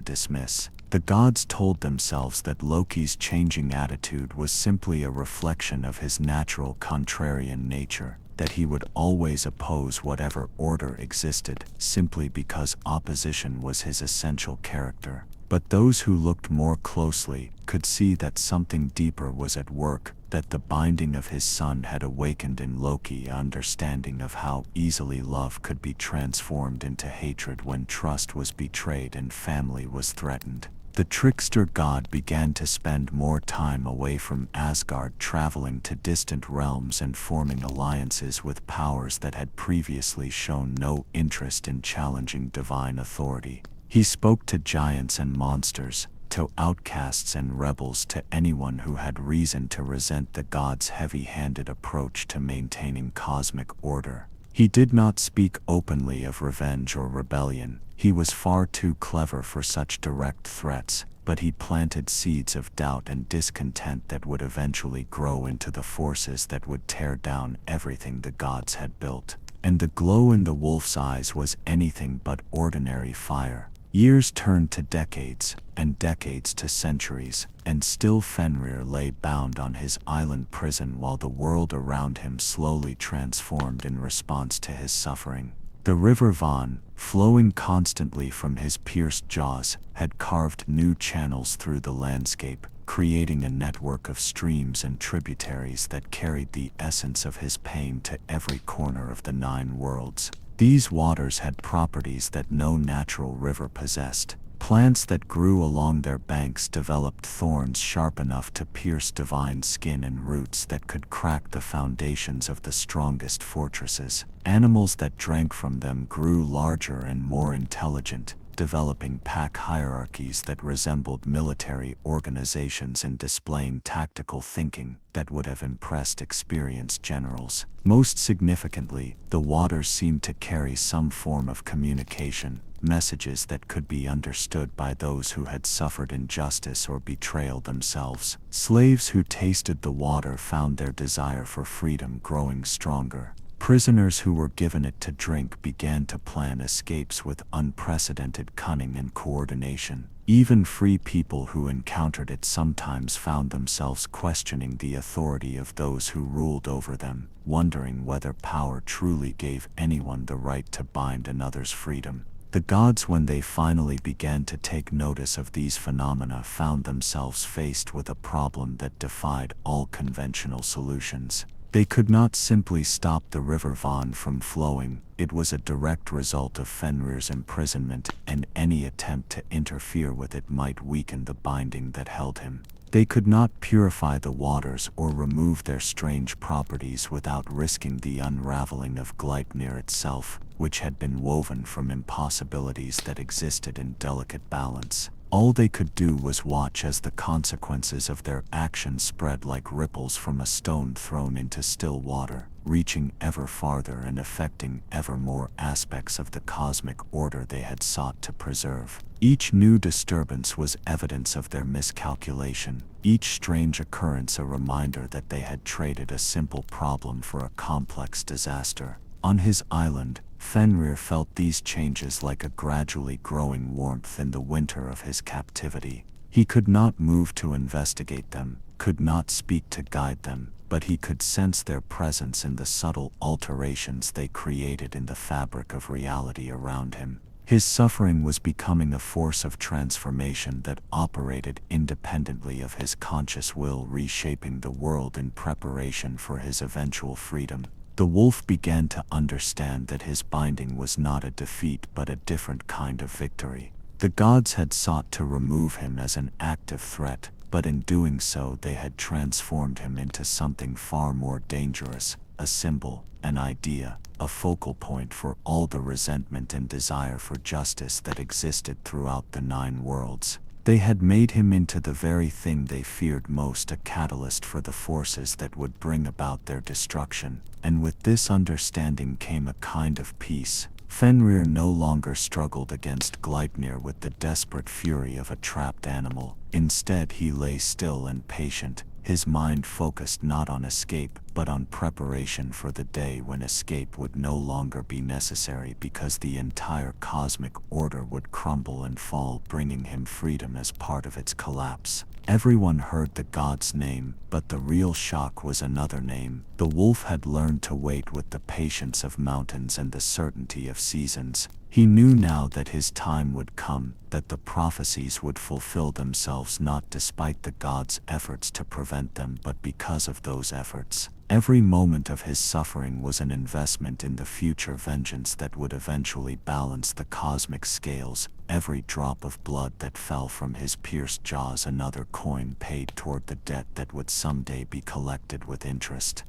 dismiss. The gods told themselves that Loki's changing attitude was simply a reflection of his natural contrarian nature, that he would always oppose whatever order existed, simply because opposition was his essential character. But those who looked more closely could see that something deeper was at work, that the binding of his son had awakened in Loki an understanding of how easily love could be transformed into hatred when trust was betrayed and family was threatened. The trickster god began to spend more time away from Asgard, traveling to distant realms and forming alliances with powers that had previously shown no interest in challenging divine authority. He spoke to giants and monsters, to outcasts and rebels, to anyone who had reason to resent the gods' heavy-handed approach to maintaining cosmic order. He did not speak openly of revenge or rebellion. He was far too clever for such direct threats, but he planted seeds of doubt and discontent that would eventually grow into the forces that would tear down everything the gods had built. And the glow in the wolf's eyes was anything but ordinary fire. Years turned to decades, and decades to centuries, and still Fenrir lay bound on his island prison while the world around him slowly transformed in response to his suffering. The river Van, flowing constantly from his pierced jaws, had carved new channels through the landscape, creating a network of streams and tributaries that carried the essence of his pain to every corner of the 9 worlds. These waters had properties that no natural river possessed. Plants that grew along their banks developed thorns sharp enough to pierce divine skin and roots that could crack the foundations of the strongest fortresses. Animals that drank from them grew larger and more intelligent, developing pack hierarchies that resembled military organizations and displaying tactical thinking that would have impressed experienced generals. Most significantly, the waters seemed to carry some form of communication, messages that could be understood by those who had suffered injustice or betrayal themselves. Slaves who tasted the water found their desire for freedom growing stronger. Prisoners who were given it to drink began to plan escapes with unprecedented cunning and coordination. Even free people who encountered it sometimes found themselves questioning the authority of those who ruled over them, wondering whether power truly gave anyone the right to bind another's freedom. The gods, when they finally began to take notice of these phenomena, found themselves faced with a problem that defied all conventional solutions. They could not simply stop the river Van from flowing. It was a direct result of Fenrir's imprisonment, and any attempt to interfere with it might weaken the binding that held him. They could not purify the waters or remove their strange properties without risking the unraveling of Gleipnir itself, which had been woven from impossibilities that existed in delicate balance. All they could do was watch as the consequences of their actions spread like ripples from a stone thrown into still water, reaching ever farther and affecting ever more aspects of the cosmic order they had sought to preserve. Each new disturbance was evidence of their miscalculation, each strange occurrence a reminder that they had traded a simple problem for a complex disaster. On his island, Fenrir felt these changes like a gradually growing warmth in the winter of his captivity. He could not move to investigate them, could not speak to guide them, but he could sense their presence in the subtle alterations they created in the fabric of reality around him. His suffering was becoming a force of transformation that operated independently of his conscious will, reshaping the world in preparation for his eventual freedom. The wolf began to understand that his binding was not a defeat but a different kind of victory. The gods had sought to remove him as an active threat, but in doing so they had transformed him into something far more dangerous, a symbol, an idea, a focal point for all the resentment and desire for justice that existed throughout the 9 worlds. They had made him into the very thing they feared most, a catalyst for the forces that would bring about their destruction. And with this understanding came a kind of peace. Fenrir no longer struggled against Gleipnir with the desperate fury of a trapped animal. Instead, he lay still and patient, his mind focused not on escape, but on preparation for the day when escape would no longer be necessary because the entire cosmic order would crumble and fall, bringing him freedom as part of its collapse. Everyone heard the god's name, but the real shock was another name. The wolf had learned to wait with the patience of mountains and the certainty of seasons. He knew now that his time would come, that the prophecies would fulfill themselves not despite the gods' efforts to prevent them but because of those efforts. Every moment of his suffering was an investment in the future vengeance that would eventually balance the cosmic scales. Every drop of blood that fell from his pierced jaws another coin paid toward the debt that would someday be collected with interest.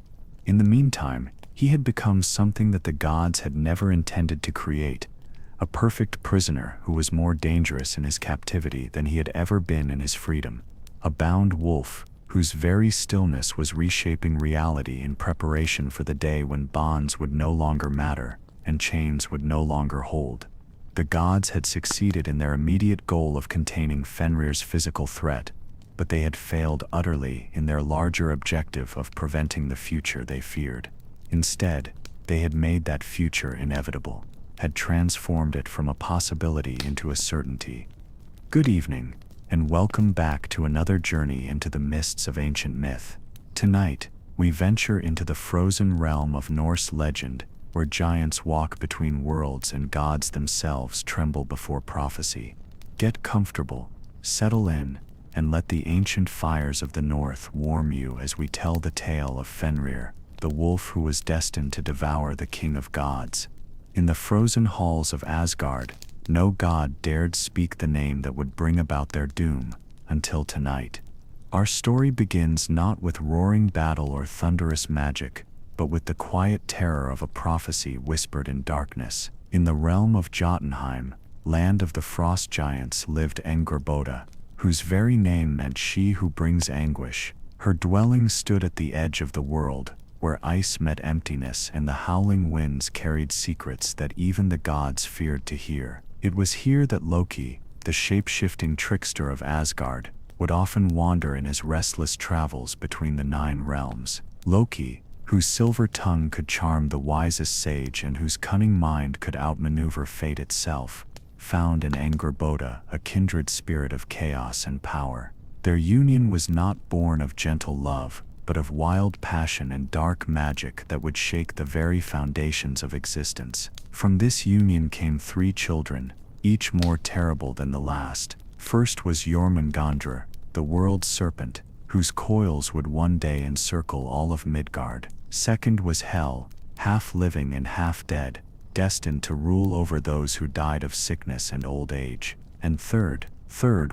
In the meantime, he had become something that the gods had never intended to create, a perfect prisoner who was more dangerous in his captivity than he had ever been in his freedom, a bound wolf whose very stillness was reshaping reality in preparation for the day when bonds would no longer matter and chains would no longer hold. The gods had succeeded in their immediate goal of containing Fenrir's physical threat, but they had failed utterly in their larger objective of preventing the future they feared. Instead, they had made that future inevitable, had transformed it from a possibility into a certainty. Good evening, and welcome back to another journey into the mists of ancient myth. Tonight, we venture into the frozen realm of Norse legend, where giants walk between worlds and gods themselves tremble before prophecy. Get comfortable, settle in, and let the ancient fires of the north warm you as we tell the tale of Fenrir, the wolf who was destined to devour the king of gods. In the frozen halls of Asgard, no god dared speak the name that would bring about their doom, until tonight. Our story begins not with roaring battle or thunderous magic, but with the quiet terror of a prophecy whispered in darkness. In the realm of Jotunheim, land of the frost giants, lived Angrboda, whose very name meant she who brings anguish. Her dwelling stood at the edge of the world, where ice met emptiness and the howling winds carried secrets that even the gods feared to hear. It was here that Loki, the shape-shifting trickster of Asgard, would often wander in his restless travels between the 9 realms. Loki, whose silver tongue could charm the wisest sage and whose cunning mind could outmaneuver fate itself, found in Angrboda a kindred spirit of chaos and power. Their union was not born of gentle love, but of wild passion and dark magic that would shake the very foundations of existence. From this union came 3 children, each more terrible than the last. First was Jormungandr, the world serpent, whose coils would one day encircle all of Midgard. Second was Hel, half living and half dead, destined to rule over those who died of sickness and old age. And third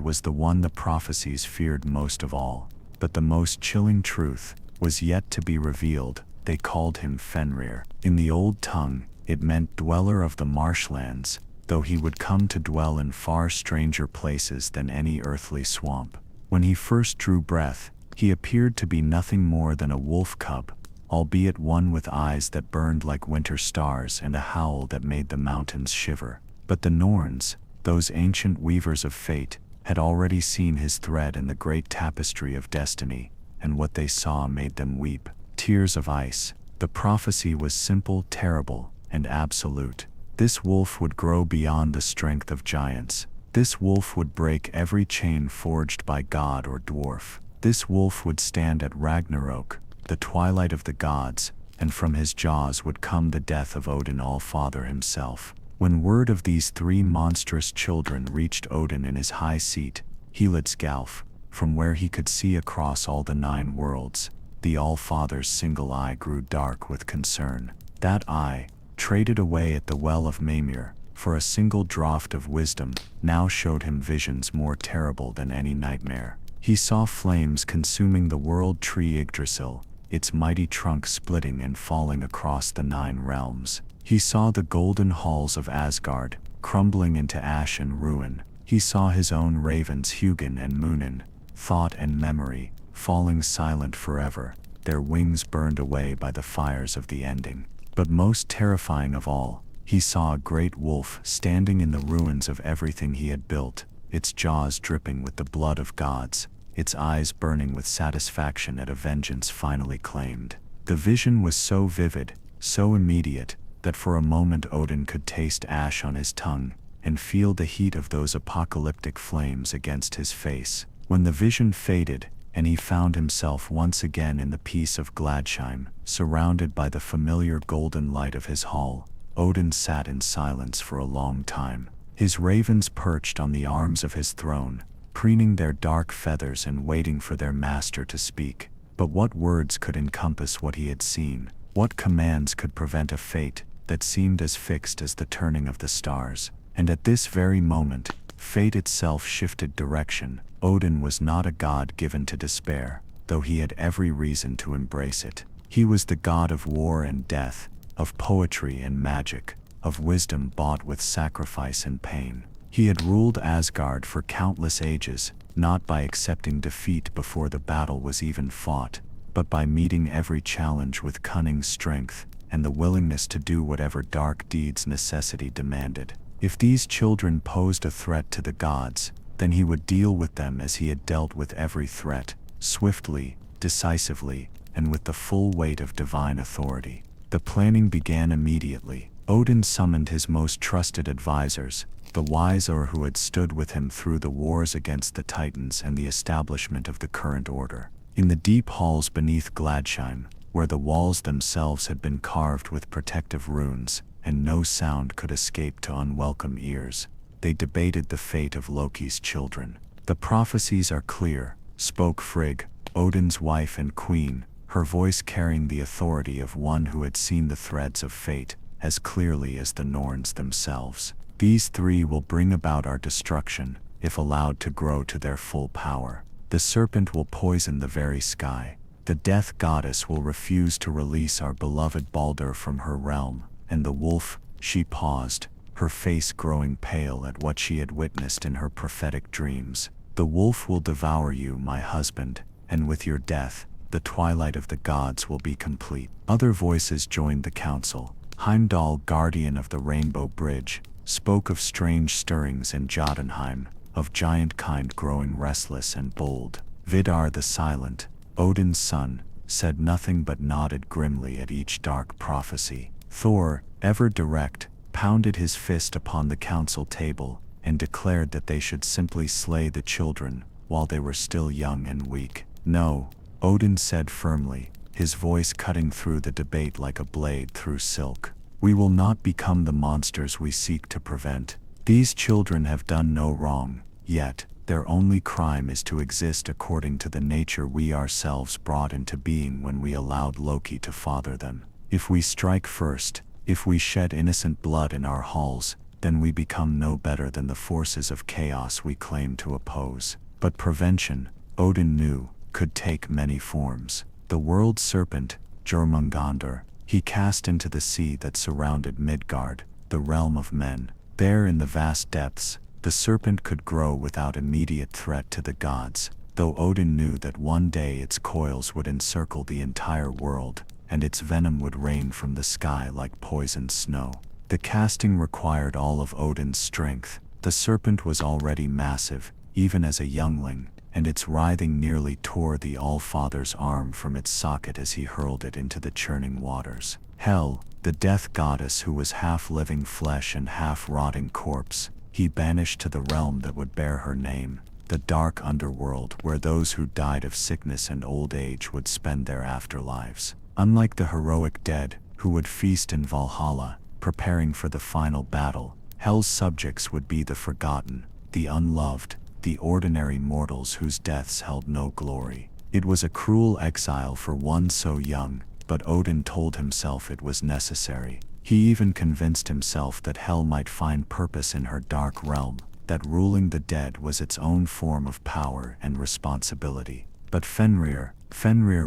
was the one the prophecies feared most of all. But the most chilling truth was yet to be revealed. They called him Fenrir. In the old tongue, it meant dweller of the marshlands, though he would come to dwell in far stranger places than any earthly swamp. When he first drew breath, he appeared to be nothing more than a wolf cub, albeit one with eyes that burned like winter stars and a howl that made the mountains shiver. But the Norns, those ancient weavers of fate, had already seen his thread in the great tapestry of destiny, and what they saw made them weep. Tears of ice. The prophecy was simple, terrible, and absolute. This wolf would grow beyond the strength of giants. This wolf would break every chain forged by god or dwarf. This wolf would stand at Ragnarok, the twilight of the gods, and from his jaws would come the death of Odin All-Father himself. When word of these 3 monstrous children reached Odin in his high seat, Helidskjalf, from where he could see across all the 9 worlds, the All-Father's single eye grew dark with concern. That eye, traded away at the well of Mimir for a single draught of wisdom, now showed him visions more terrible than any nightmare. He saw flames consuming the world tree Yggdrasil, its mighty trunk splitting and falling across the 9 realms. He saw the golden halls of Asgard, crumbling into ash and ruin. He saw his own ravens Hugin and Munin, thought and memory, falling silent forever, their wings burned away by the fires of the ending. But most terrifying of all, he saw a great wolf standing in the ruins of everything he had built, its jaws dripping with the blood of gods, its eyes burning with satisfaction at a vengeance finally claimed. The vision was so vivid, so immediate, that for a moment Odin could taste ash on his tongue and feel the heat of those apocalyptic flames against his face. When the vision faded, and he found himself once again in the peace of Gladsheim, surrounded by the familiar golden light of his hall, Odin sat in silence for a long time. His ravens perched on the arms of his throne, preening their dark feathers and waiting for their master to speak. But what words could encompass what he had seen? What commands could prevent a fate that seemed as fixed as the turning of the stars? And at this very moment, fate itself shifted direction. Odin was not a god given to despair, though he had every reason to embrace it. He was the god of war and death, of poetry and magic, of wisdom bought with sacrifice and pain. He had ruled Asgard for countless ages, not by accepting defeat before the battle was even fought, but by meeting every challenge with cunning strength and the willingness to do whatever dark deeds necessity demanded. If these children posed a threat to the gods, then he would deal with them as he had dealt with every threat, swiftly, decisively, and with the full weight of divine authority. The planning began immediately. Odin summoned his most trusted advisors, the wise who had stood with him through the wars against the Titans and the establishment of the current order. In the deep halls beneath Gladsheim, where the walls themselves had been carved with protective runes, and no sound could escape to unwelcome ears, they debated the fate of Loki's children. "The prophecies are clear," spoke Frigg, Odin's wife and queen, her voice carrying the authority of one who had seen the threads of fate as clearly as the Norns themselves. "These three will bring about our destruction, if allowed to grow to their full power. The serpent will poison the very sky. The death goddess will refuse to release our beloved Baldur from her realm, and the wolf," she paused, her face growing pale at what she had witnessed in her prophetic dreams. "The wolf will devour you, my husband, and with your death, the twilight of the gods will be complete." Other voices joined the council. Heimdall, guardian of the Rainbow Bridge, spoke of strange stirrings in Jotunheim, of giant kind growing restless and bold. Vidar the Silent, Odin's son, said nothing but nodded grimly at each dark prophecy. Thor, ever direct, pounded his fist upon the council table, and declared that they should simply slay the children, while they were still young and weak. "No," Odin said firmly, his voice cutting through the debate like a blade through silk. "We will not become the monsters we seek to prevent. These children have done no wrong, yet their only crime is to exist according to the nature we ourselves brought into being when we allowed Loki to father them. If we strike first, if we shed innocent blood in our halls, then we become no better than the forces of chaos we claim to oppose." But prevention, Odin knew, could take many forms. The world serpent, Jormungandr, he cast into the sea that surrounded Midgard, the realm of men. There in the vast depths, the serpent could grow without immediate threat to the gods, though Odin knew that one day its coils would encircle the entire world, and its venom would rain from the sky like poisoned snow. The casting required all of Odin's strength. The serpent was already massive, even as a youngling, and its writhing nearly tore the All-Father's arm from its socket as he hurled it into the churning waters. Hel, the death goddess who was half living flesh and half rotting corpse, he banished to the realm that would bear her name, the dark underworld where those who died of sickness and old age would spend their afterlives. Unlike the heroic dead, who would feast in Valhalla, preparing for the final battle, Hel's subjects would be the forgotten, the unloved, the ordinary mortals whose deaths held no glory. It was a cruel exile for one so young, but Odin told himself it was necessary. He even convinced himself that Hel might find purpose in her dark realm, that ruling the dead was its own form of power and responsibility. But Fenrir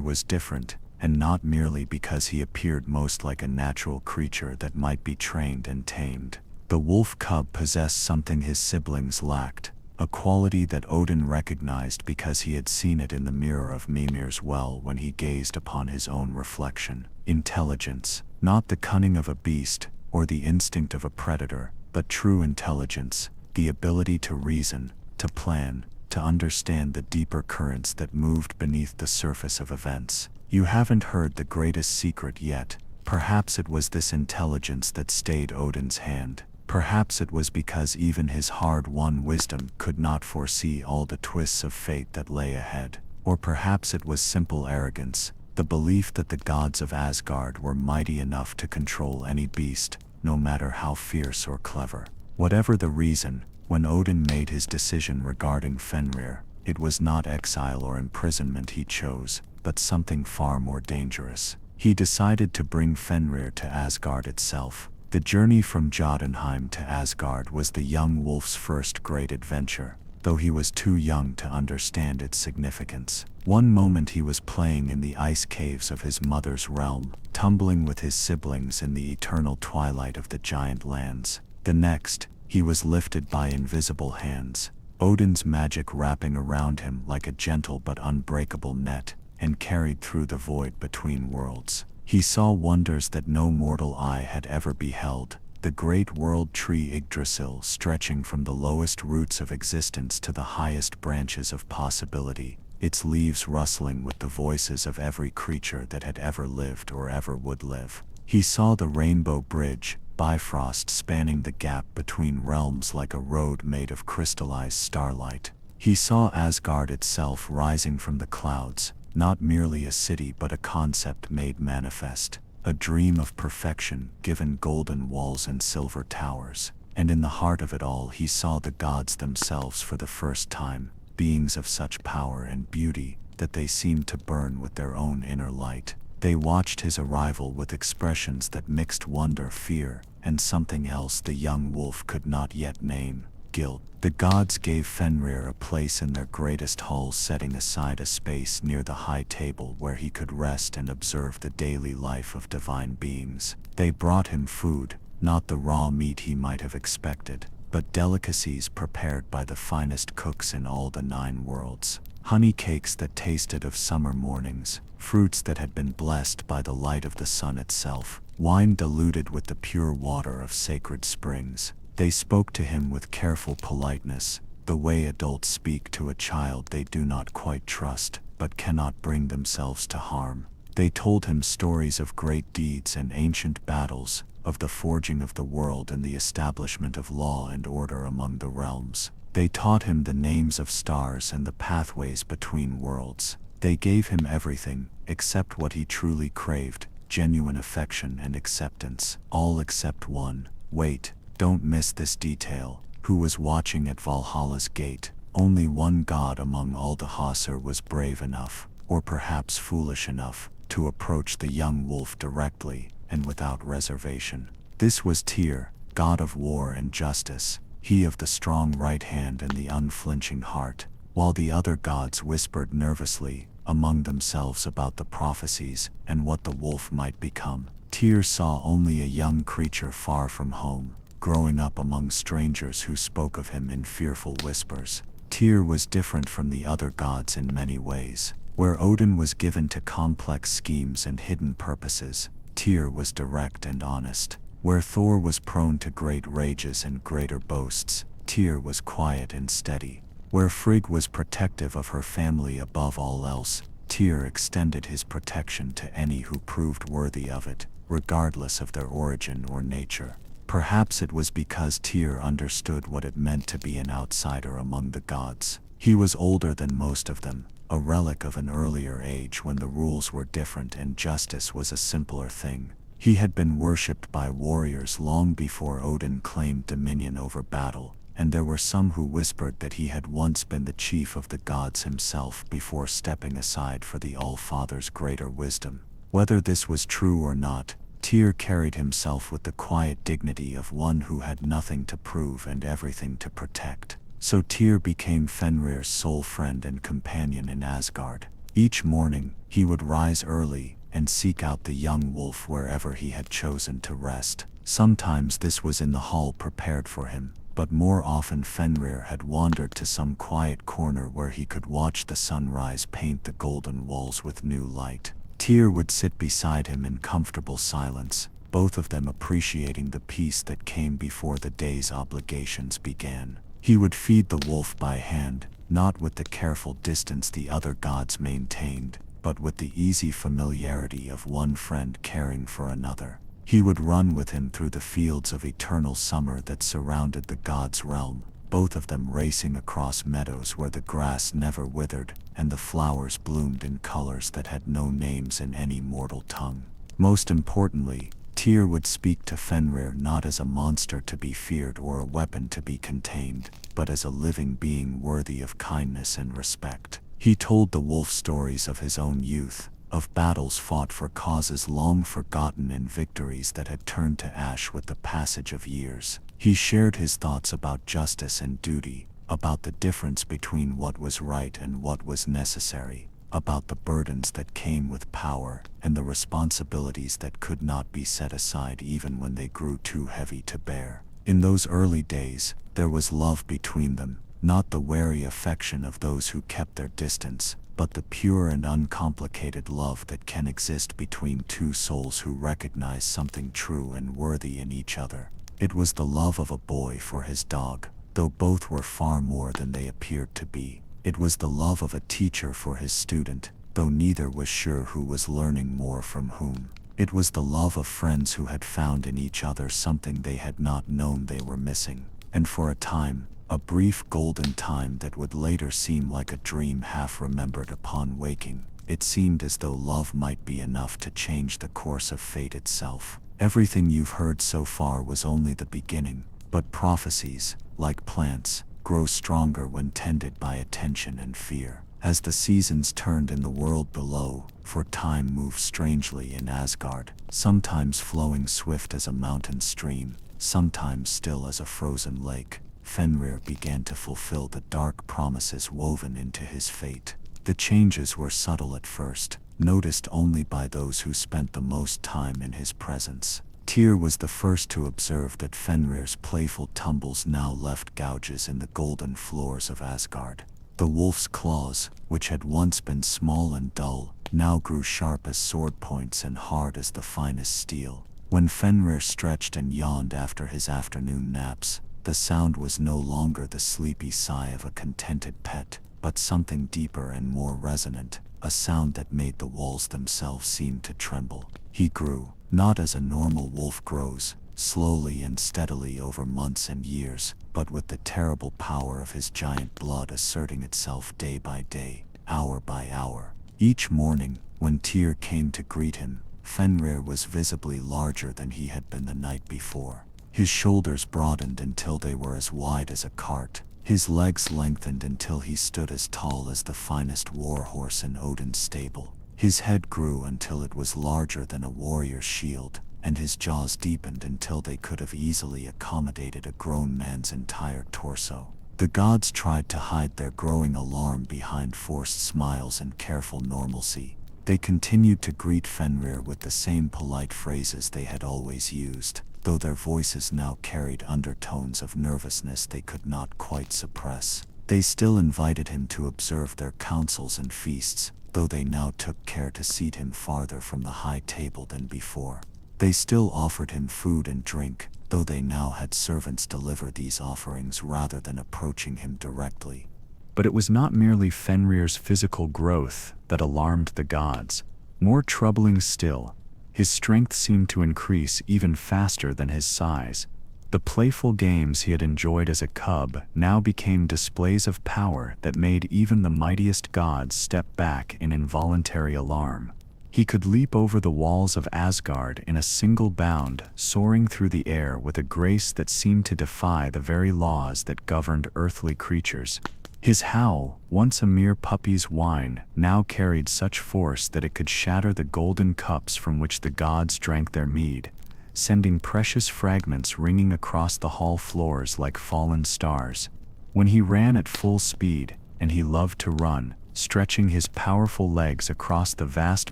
was different, and not merely because he appeared most like a natural creature that might be trained and tamed. The wolf cub possessed something his siblings lacked, a quality that Odin recognized because he had seen it in the mirror of Mimir's well when he gazed upon his own reflection. Intelligence, not the cunning of a beast, or the instinct of a predator, but true intelligence, the ability to reason, to plan, to understand the deeper currents that moved beneath the surface of events. You haven't heard the greatest secret yet. Perhaps it was this intelligence that stayed Odin's hand. Perhaps it was because even his hard-won wisdom could not foresee all the twists of fate that lay ahead. Or perhaps it was simple arrogance, the belief that the gods of Asgard were mighty enough to control any beast, no matter how fierce or clever. Whatever the reason, when Odin made his decision regarding Fenrir, it was not exile or imprisonment he chose. but something far more dangerous. He decided to bring Fenrir to Asgard itself. The journey from Jotunheim to Asgard was the young wolf's first great adventure, though he was too young to understand its significance. One moment he was playing in the ice caves of his mother's realm, tumbling with his siblings in the eternal twilight of the giant lands. The next, he was lifted by invisible hands, Odin's magic wrapping around him like a gentle but unbreakable net, and carried through the void between worlds. He saw wonders that no mortal eye had ever beheld, the great world tree Yggdrasil stretching from the lowest roots of existence to the highest branches of possibility, its leaves rustling with the voices of every creature that had ever lived or ever would live. He saw the rainbow bridge, Bifrost spanning the gap between realms like a road made of crystallized starlight. He saw Asgard itself rising from the clouds, not merely a city but a concept made manifest, a dream of perfection given golden walls and silver towers. And in the heart of it all he saw the gods themselves for the first time, beings of such power and beauty that they seemed to burn with their own inner light. They watched his arrival with expressions that mixed wonder, fear, and something else the young wolf could not yet name: guilt. The gods gave Fenrir a place in their greatest hall, setting aside a space near the high table where he could rest and observe the daily life of divine beings. They brought him food, not the raw meat he might have expected, but delicacies prepared by the finest cooks in all the 9 worlds. Honey cakes that tasted of summer mornings, fruits that had been blessed by the light of the sun itself, wine diluted with the pure water of sacred springs. They spoke to him with careful politeness, the way adults speak to a child they do not quite trust, but cannot bring themselves to harm. They told him stories of great deeds and ancient battles, of the forging of the world and the establishment of law and order among the realms. They taught him the names of stars and the pathways between worlds. They gave him everything, except what he truly craved: genuine affection and acceptance. All except one. Wait, don't miss this detail. Who was watching at Valhalla's gate? Only one god among all the Hasir was brave enough, or perhaps foolish enough, to approach the young wolf directly, and without reservation. This was Tyr, god of war and justice, he of the strong right hand and the unflinching heart, while the other gods whispered nervously among themselves about the prophecies and what the wolf might become. Tyr saw only a young creature far from home, growing up among strangers who spoke of him in fearful whispers. Tyr was different from the other gods in many ways. Where Odin was given to complex schemes and hidden purposes, Tyr was direct and honest. Where Thor was prone to great rages and greater boasts, Tyr was quiet and steady. Where Frigg was protective of her family above all else, Tyr extended his protection to any who proved worthy of it, regardless of their origin or nature. Perhaps it was because Tyr understood what it meant to be an outsider among the gods. He was older than most of them, a relic of an earlier age when the rules were different and justice was a simpler thing. He had been worshipped by warriors long before Odin claimed dominion over battle, and there were some who whispered that he had once been the chief of the gods himself before stepping aside for the All-Father's greater wisdom. Whether this was true or not, Tyr carried himself with the quiet dignity of one who had nothing to prove and everything to protect. So Tyr became Fenrir's sole friend and companion in Asgard. Each morning, he would rise early and seek out the young wolf wherever he had chosen to rest. Sometimes this was in the hall prepared for him, but more often Fenrir had wandered to some quiet corner where he could watch the sunrise paint the golden walls with new light. Tyr would sit beside him in comfortable silence, both of them appreciating the peace that came before the day's obligations began. He would feed the wolf by hand, not with the careful distance the other gods maintained, but with the easy familiarity of one friend caring for another. He would run with him through the fields of eternal summer that surrounded the gods' realm, both of them racing across meadows where the grass never withered and the flowers bloomed in colors that had no names in any mortal tongue. Most importantly, Tyr would speak to Fenrir not as a monster to be feared or a weapon to be contained, but as a living being worthy of kindness and respect. He told the wolf stories of his own youth, of battles fought for causes long forgotten and victories that had turned to ash with the passage of years. He shared his thoughts about justice and duty, about the difference between what was right and what was necessary, about the burdens that came with power and the responsibilities that could not be set aside even when they grew too heavy to bear. In those early days, there was love between them, not the wary affection of those who kept their distance, but the pure and uncomplicated love that can exist between two souls who recognize something true and worthy in each other. It was the love of a boy for his dog, though both were far more than they appeared to be. It was the love of a teacher for his student, though neither was sure who was learning more from whom. It was the love of friends who had found in each other something they had not known they were missing, and for a time, a brief golden time that would later seem like a dream half remembered upon waking, it seemed as though love might be enough to change the course of fate itself. Everything you've heard so far was only the beginning, but prophecies, like plants, grow stronger when tended by attention and fear. As the seasons turned in the world below, for time moved strangely in Asgard, sometimes flowing swift as a mountain stream, sometimes still as a frozen lake, Fenrir began to fulfill the dark promises woven into his fate. The changes were subtle at first, noticed only by those who spent the most time in his presence. Tyr was the first to observe that Fenrir's playful tumbles now left gouges in the golden floors of Asgard. The wolf's claws, which had once been small and dull, now grew sharp as sword points and hard as the finest steel. When Fenrir stretched and yawned after his afternoon naps, the sound was no longer the sleepy sigh of a contented pet, but something deeper and more resonant, a sound that made the walls themselves seem to tremble. He grew, not as a normal wolf grows, slowly and steadily over months and years, but with the terrible power of his giant blood asserting itself day by day, hour by hour. Each morning, when Tyr came to greet him, Fenrir was visibly larger than he had been the night before. His shoulders broadened until they were as wide as a cart. His legs lengthened until he stood as tall as the finest war horse in Odin's stable. His head grew until it was larger than a warrior's shield, and his jaws deepened until they could have easily accommodated a grown man's entire torso. The gods tried to hide their growing alarm behind forced smiles and careful normalcy. They continued to greet Fenrir with the same polite phrases they had always used, though their voices now carried undertones of nervousness they could not quite suppress. They still invited him to observe their councils and feasts, though they now took care to seat him farther from the high table than before. They still offered him food and drink, though they now had servants deliver these offerings rather than approaching him directly. But it was not merely Fenrir's physical growth that alarmed the gods. More troubling still, his strength seemed to increase even faster than his size. The playful games he had enjoyed as a cub now became displays of power that made even the mightiest gods step back in involuntary alarm. He could leap over the walls of Asgard in a single bound, soaring through the air with a grace that seemed to defy the very laws that governed earthly creatures. His howl, once a mere puppy's whine, now carried such force that it could shatter the golden cups from which the gods drank their mead, sending precious fragments ringing across the hall floors like fallen stars. When he ran at full speed, and he loved to run, stretching his powerful legs across the vast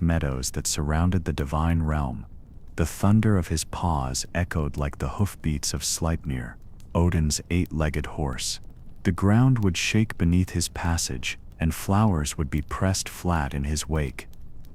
meadows that surrounded the divine realm, the thunder of his paws echoed like the hoofbeats of Sleipnir, Odin's eight-legged horse. The ground would shake beneath his passage, and flowers would be pressed flat in his wake,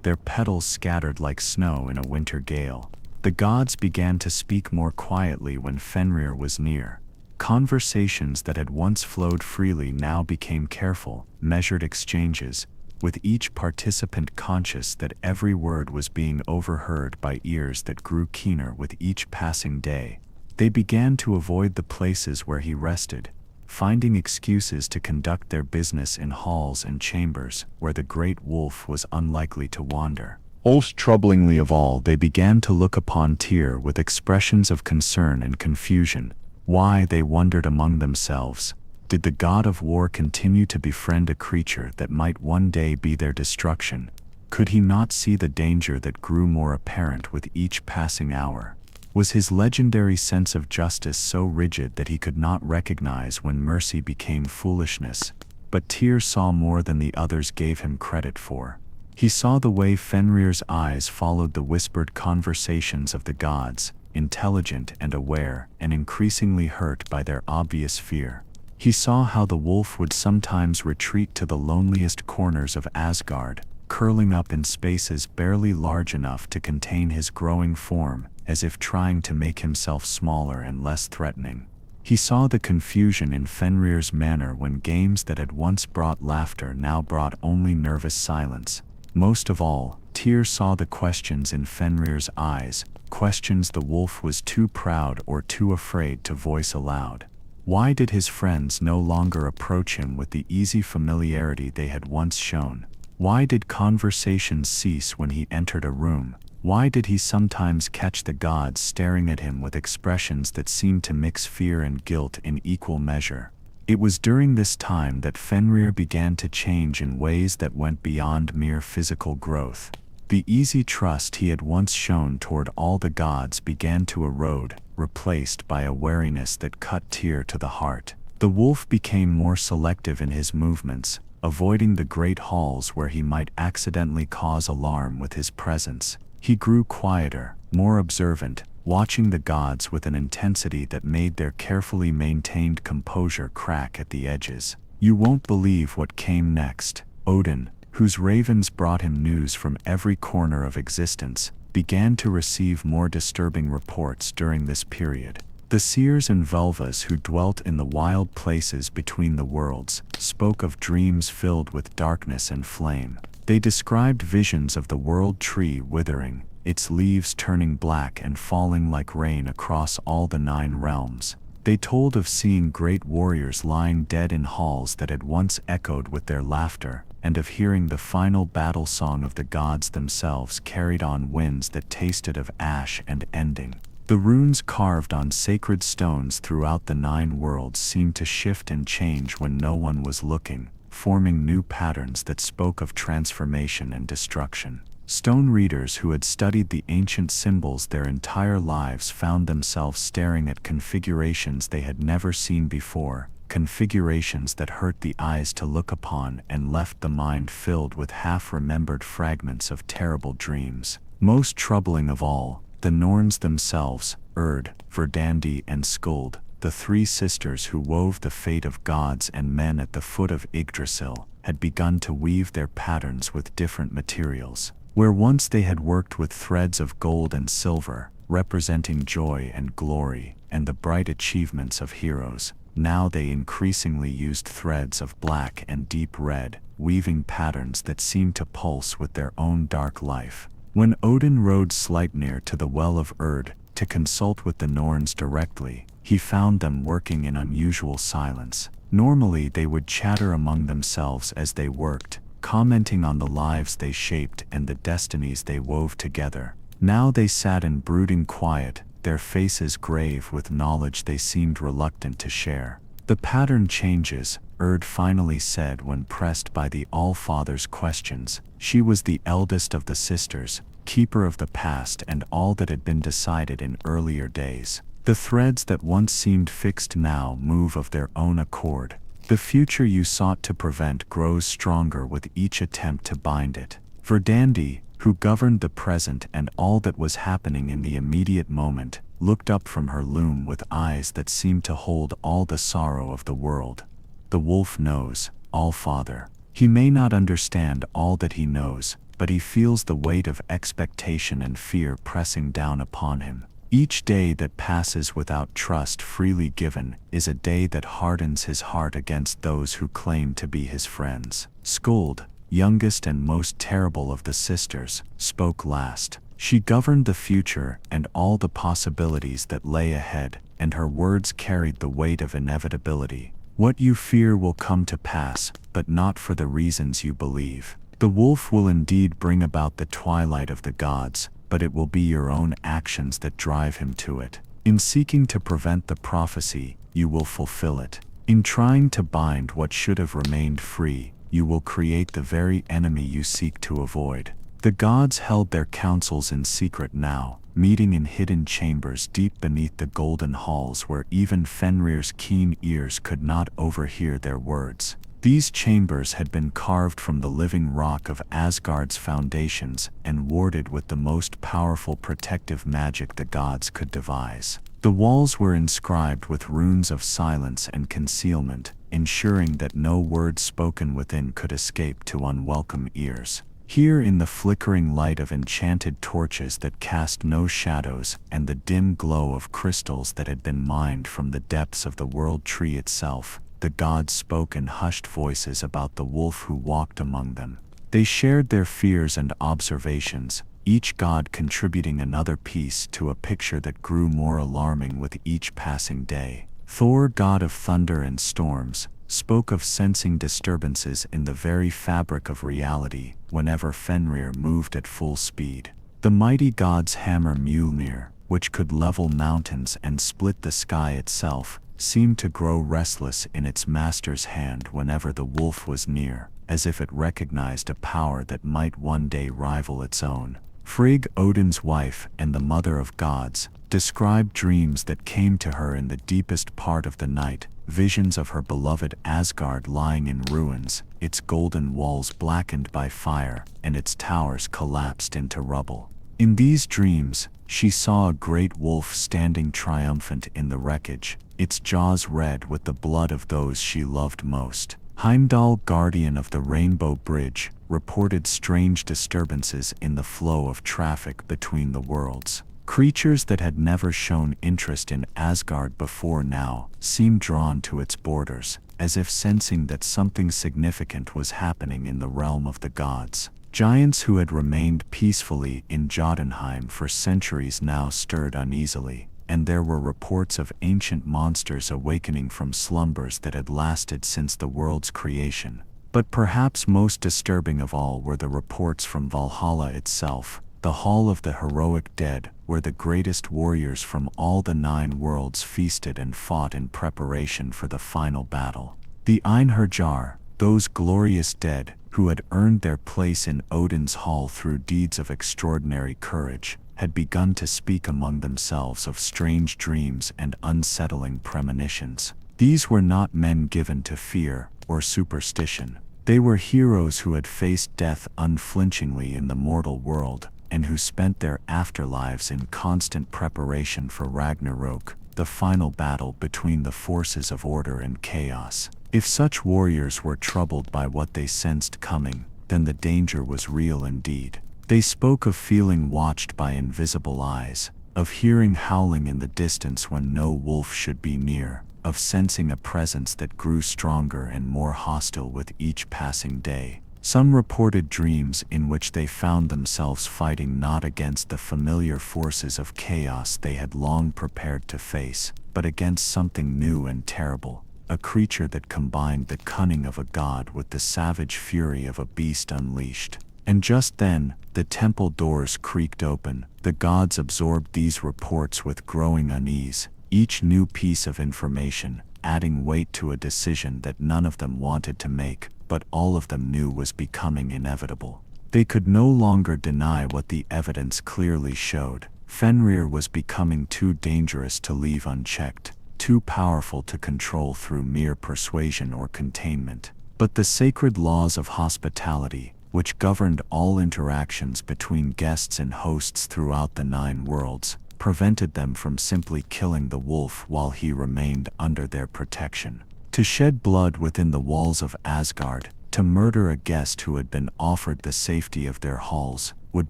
their petals scattered like snow in a winter gale. The gods began to speak more quietly when Fenrir was near. Conversations that had once flowed freely now became careful, measured exchanges, with each participant conscious that every word was being overheard by ears that grew keener with each passing day. They began to avoid the places where he rested, finding excuses to conduct their business in halls and chambers where the great wolf was unlikely to wander. Most troublingly of all, they began to look upon Tyr with expressions of concern and confusion. Why, they wondered among themselves. Did the god of war continue to befriend a creature that might one day be their destruction? Could he not see the danger that grew more apparent with each passing hour? Was his legendary sense of justice so rigid that he could not recognize when mercy became foolishness? But Tyr saw more than the others gave him credit for. He saw the way Fenrir's eyes followed the whispered conversations of the gods, intelligent and aware, and increasingly hurt by their obvious fear. He saw how the wolf would sometimes retreat to the loneliest corners of Asgard, curling up in spaces barely large enough to contain his growing form, as if trying to make himself smaller and less threatening. He saw the confusion in Fenrir's manner when games that had once brought laughter now brought only nervous silence. Most of all, Tyr saw the questions in Fenrir's eyes, questions the wolf was too proud or too afraid to voice aloud. Why did his friends no longer approach him with the easy familiarity they had once shown? Why did conversations cease when he entered a room? Why did he sometimes catch the gods staring at him with expressions that seemed to mix fear and guilt in equal measure? It was during this time that Fenrir began to change in ways that went beyond mere physical growth. The easy trust he had once shown toward all the gods began to erode, replaced by a wariness that cut Tyr to the heart. The wolf became more selective in his movements, avoiding the great halls where he might accidentally cause alarm with his presence. He grew quieter, more observant, watching the gods with an intensity that made their carefully maintained composure crack at the edges. You won't believe what came next. Odin, whose ravens brought him news from every corner of existence, began to receive more disturbing reports during this period. The seers and Vulvas who dwelt in the wild places between the worlds spoke of dreams filled with darkness and flame. They described visions of the world tree withering, its leaves turning black and falling like rain across all the 9 realms. They told of seeing great warriors lying dead in halls that had once echoed with their laughter, and of hearing the final battle song of the gods themselves carried on winds that tasted of ash and ending. The runes carved on sacred stones throughout the 9 worlds seemed to shift and change when no one was looking, forming new patterns that spoke of transformation and destruction. Stone readers who had studied the ancient symbols their entire lives found themselves staring at configurations they had never seen before, configurations that hurt the eyes to look upon and left the mind filled with half-remembered fragments of terrible dreams. Most troubling of all, the Norns themselves, Urd, Verdandi and Skuld, the 3 sisters who wove the fate of gods and men at the foot of Yggdrasil, had begun to weave their patterns with different materials. Where once they had worked with threads of gold and silver, representing joy and glory and the bright achievements of heroes, now they increasingly used threads of black and deep red, weaving patterns that seemed to pulse with their own dark life. When Odin rode Sleipnir to the well of Urd to consult with the Norns directly, he found them working in unusual silence. Normally they would chatter among themselves as they worked, commenting on the lives they shaped and the destinies they wove together. Now they sat in brooding quiet, their faces grave with knowledge they seemed reluctant to share. The pattern changes, Urd finally said when pressed by the All-Father's questions. She was the eldest of the sisters, keeper of the past and all that had been decided in earlier days. The threads that once seemed fixed now move of their own accord. The future you sought to prevent grows stronger with each attempt to bind it. Verdandi, who governed the present and all that was happening in the immediate moment, looked up from her loom with eyes that seemed to hold all the sorrow of the world. The wolf knows, All-Father. He may not understand all that he knows, but he feels the weight of expectation and fear pressing down upon him. Each day that passes without trust freely given is a day that hardens his heart against those who claim to be his friends. Skuld, youngest and most terrible of the sisters, spoke last. She governed the future and all the possibilities that lay ahead, and her words carried the weight of inevitability. What you fear will come to pass, but not for the reasons you believe. The wolf will indeed bring about the twilight of the gods, but it will be your own actions that drive him to it. In seeking to prevent the prophecy, you will fulfill it. In trying to bind what should have remained free, you will create the very enemy you seek to avoid. The gods held their councils in secret now, meeting in hidden chambers deep beneath the golden halls where even Fenrir's keen ears could not overhear their words. These chambers had been carved from the living rock of Asgard's foundations and warded with the most powerful protective magic the gods could devise. The walls were inscribed with runes of silence and concealment, ensuring that no word spoken within could escape to unwelcome ears. Here, in the flickering light of enchanted torches that cast no shadows and the dim glow of crystals that had been mined from the depths of the world tree itself, the gods spoke in hushed voices about the wolf who walked among them. They shared their fears and observations, each god contributing another piece to a picture that grew more alarming with each passing day. Thor, god of thunder and storms, spoke of sensing disturbances in the very fabric of reality whenever Fenrir moved at full speed. The mighty god's hammer Mjolnir, which could level mountains and split the sky itself, seemed to grow restless in its master's hand whenever the wolf was near, as if it recognized a power that might one day rival its own. Frigg, Odin's wife and the mother of gods, described dreams that came to her in the deepest part of the night, visions of her beloved Asgard lying in ruins, its golden walls blackened by fire and its towers collapsed into rubble. In these dreams, she saw a great wolf standing triumphant in the wreckage, its jaws red with the blood of those she loved most. Heimdall, guardian of the Rainbow Bridge, reported strange disturbances in the flow of traffic between the worlds. Creatures that had never shown interest in Asgard before now seemed drawn to its borders, as if sensing that something significant was happening in the realm of the gods. Giants who had remained peacefully in Jotunheim for centuries now stirred uneasily, and there were reports of ancient monsters awakening from slumbers that had lasted since the world's creation. But perhaps most disturbing of all were the reports from Valhalla itself, the hall of the heroic dead, where the greatest warriors from all the 9 worlds feasted and fought in preparation for the final battle. The Einherjar, those glorious dead, who had earned their place in Odin's hall through deeds of extraordinary courage, had begun to speak among themselves of strange dreams and unsettling premonitions. These were not men given to fear or superstition. They were heroes who had faced death unflinchingly in the mortal world, and who spent their afterlives in constant preparation for Ragnarok, the final battle between the forces of order and chaos. If such warriors were troubled by what they sensed coming, then the danger was real indeed. They spoke of feeling watched by invisible eyes, of hearing howling in the distance when no wolf should be near, of sensing a presence that grew stronger and more hostile with each passing day. Some reported dreams in which they found themselves fighting not against the familiar forces of chaos they had long prepared to face, but against something new and terrible, a creature that combined the cunning of a god with the savage fury of a beast unleashed. And just then, the temple doors creaked open. The gods absorbed these reports with growing unease, each new piece of information adding weight to a decision that none of them wanted to make, but all of them knew was becoming inevitable. They could no longer deny what the evidence clearly showed. Fenrir was becoming too dangerous to leave unchecked, too powerful to control through mere persuasion or containment. But the sacred laws of hospitality, which governed all interactions between guests and hosts throughout the 9 worlds, prevented them from simply killing the wolf while he remained under their protection. To shed blood within the walls of Asgard, to murder a guest who had been offered the safety of their halls, would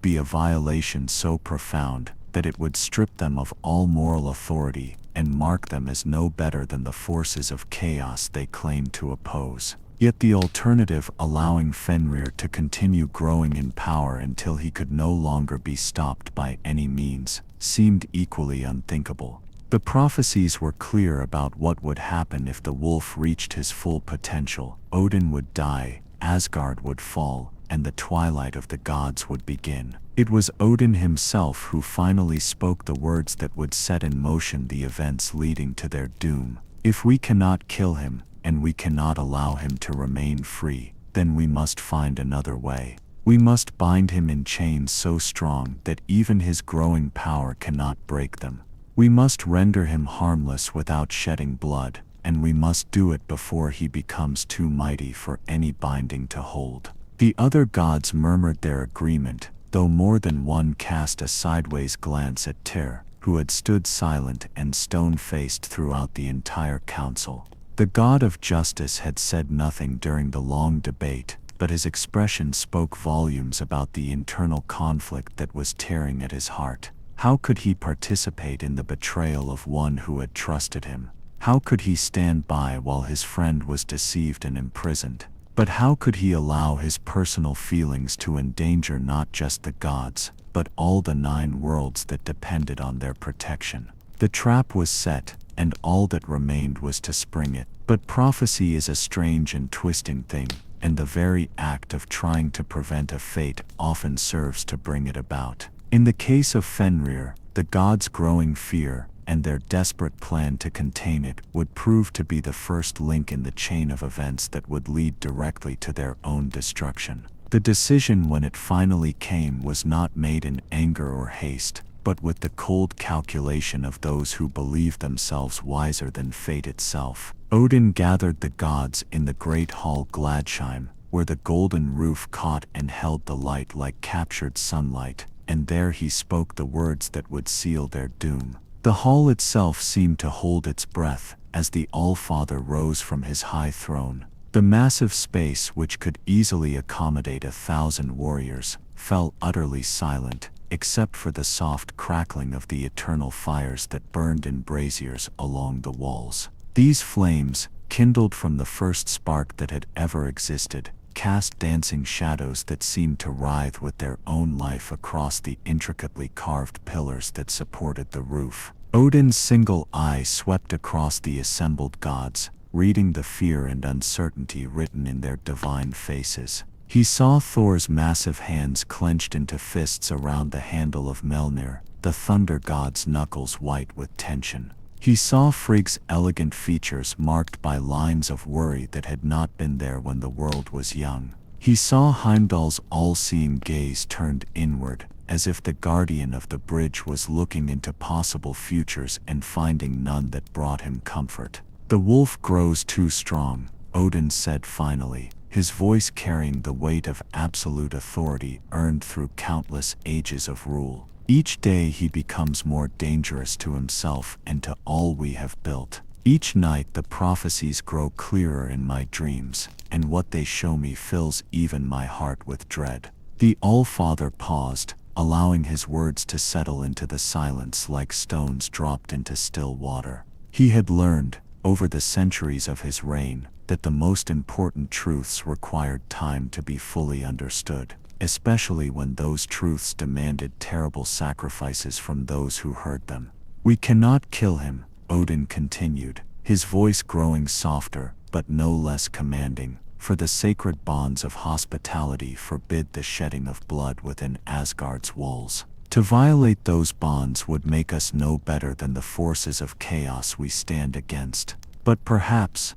be a violation so profound that it would strip them of all moral authority and mark them as no better than the forces of chaos they claimed to oppose. Yet the alternative, allowing Fenrir to continue growing in power until he could no longer be stopped by any means, seemed equally unthinkable. The prophecies were clear about what would happen if the wolf reached his full potential. Odin would die, Asgard would fall, and the twilight of the gods would begin. It was Odin himself who finally spoke the words that would set in motion the events leading to their doom. "If we cannot kill him, and we cannot allow him to remain free, then we must find another way. We must bind him in chains so strong that even his growing power cannot break them. We must render him harmless without shedding blood, and we must do it before he becomes too mighty for any binding to hold." The other gods murmured their agreement, though more than one cast a sideways glance at Tyr, who had stood silent and stone-faced throughout the entire council. The god of justice had said nothing during the long debate, but his expression spoke volumes about the internal conflict that was tearing at his heart. How could he participate in the betrayal of one who had trusted him? How could he stand by while his friend was deceived and imprisoned? But how could he allow his personal feelings to endanger not just the gods, but all the 9 worlds that depended on their protection? The trap was set, and all that remained was to spring it. But prophecy is a strange and twisting thing, and the very act of trying to prevent a fate often serves to bring it about. In the case of Fenrir, the gods' growing fear, and their desperate plan to contain it, would prove to be the first link in the chain of events that would lead directly to their own destruction. The decision, when it finally came, was not made in anger or haste, but with the cold calculation of those who believe themselves wiser than fate itself. Odin gathered the gods in the great hall Gladsheim, where the golden roof caught and held the light like captured sunlight, and there he spoke the words that would seal their doom. The hall itself seemed to hold its breath as the All-Father rose from his high throne. The massive space, which could easily accommodate 1,000 warriors, fell utterly silent, except for the soft crackling of the eternal fires that burned in braziers along the walls. These flames, kindled from the first spark that had ever existed, cast dancing shadows that seemed to writhe with their own life across the intricately carved pillars that supported the roof. Odin's single eye swept across the assembled gods, reading the fear and uncertainty written in their divine faces. He saw Thor's massive hands clenched into fists around the handle of Mjolnir, the thunder god's knuckles white with tension. He saw Frigg's elegant features marked by lines of worry that had not been there when the world was young. He saw Heimdall's all-seeing gaze turned inward, as if the guardian of the bridge was looking into possible futures and finding none that brought him comfort. "The wolf grows too strong," Odin said finally, his voice carrying the weight of absolute authority earned through countless ages of rule. "Each day he becomes more dangerous to himself and to all we have built. Each night the prophecies grow clearer in my dreams, and what they show me fills even my heart with dread." The All-Father paused, allowing his words to settle into the silence like stones dropped into still water. He had learned, over the centuries of his reign, that the most important truths required time to be fully understood, especially when those truths demanded terrible sacrifices from those who heard them. "We cannot kill him," Odin continued, his voice growing softer, but no less commanding, "for the sacred bonds of hospitality forbid the shedding of blood within Asgard's walls. To violate those bonds would make us no better than the forces of chaos we stand against. But perhaps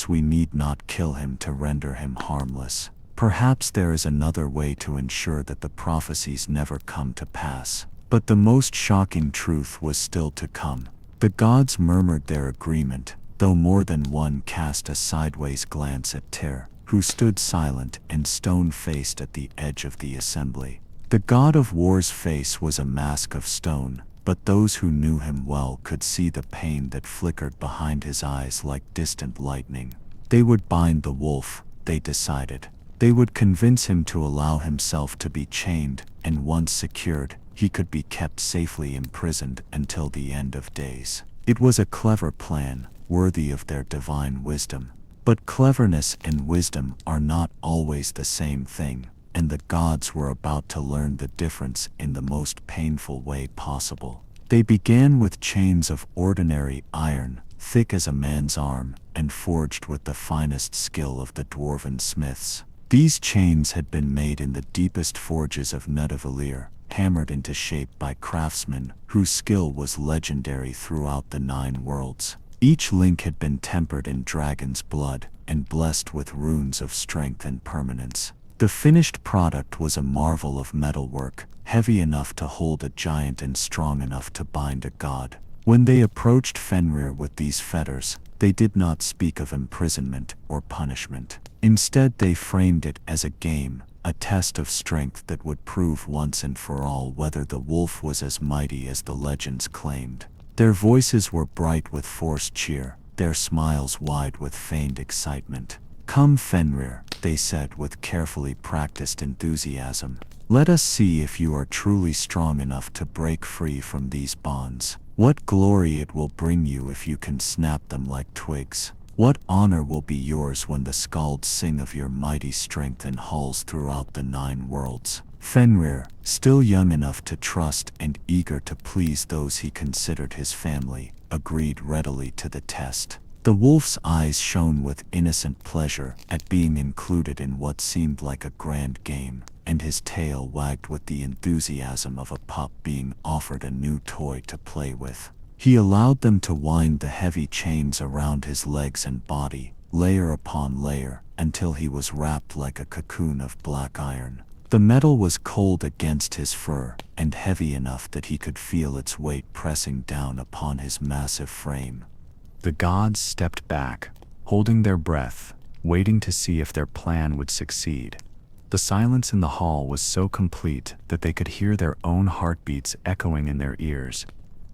we need not kill him to render him harmless. Perhaps there is another way to ensure that the prophecies never come to pass." But the most shocking truth was still to come. The gods murmured their agreement, though more than one cast a sideways glance at Tyr, who stood silent and stone-faced at the edge of the assembly. The god of war's face was a mask of stone, but those who knew him well could see the pain that flickered behind his eyes like distant lightning. They would bind the wolf, they decided. They would convince him to allow himself to be chained, and once secured, he could be kept safely imprisoned until the end of days. It was a clever plan, worthy of their divine wisdom. But cleverness and wisdom are not always the same thing, and the gods were about to learn the difference in the most painful way possible. They began with chains of ordinary iron, thick as a man's arm, and forged with the finest skill of the dwarven smiths. These chains had been made in the deepest forges of Nidavellir, hammered into shape by craftsmen whose skill was legendary throughout the 9 worlds. Each link had been tempered in dragon's blood and blessed with runes of strength and permanence. The finished product was a marvel of metalwork, heavy enough to hold a giant and strong enough to bind a god. When they approached Fenrir with these fetters, they did not speak of imprisonment or punishment. Instead, they framed it as a game, a test of strength that would prove once and for all whether the wolf was as mighty as the legends claimed. Their voices were bright with forced cheer, their smiles wide with feigned excitement. "Come, Fenrir," they said with carefully practiced enthusiasm. "Let us see if you are truly strong enough to break free from these bonds. What glory it will bring you if you can snap them like twigs. What honor will be yours when the skalds sing of your mighty strength in halls throughout the 9 worlds." Fenrir, still young enough to trust and eager to please those he considered his family, agreed readily to the test. The wolf's eyes shone with innocent pleasure at being included in what seemed like a grand game, and his tail wagged with the enthusiasm of a pup being offered a new toy to play with. He allowed them to wind the heavy chains around his legs and body, layer upon layer, until he was wrapped like a cocoon of black iron. The metal was cold against his fur, and heavy enough that he could feel its weight pressing down upon his massive frame. The gods stepped back, holding their breath, waiting to see if their plan would succeed. The silence in the hall was so complete that they could hear their own heartbeats echoing in their ears,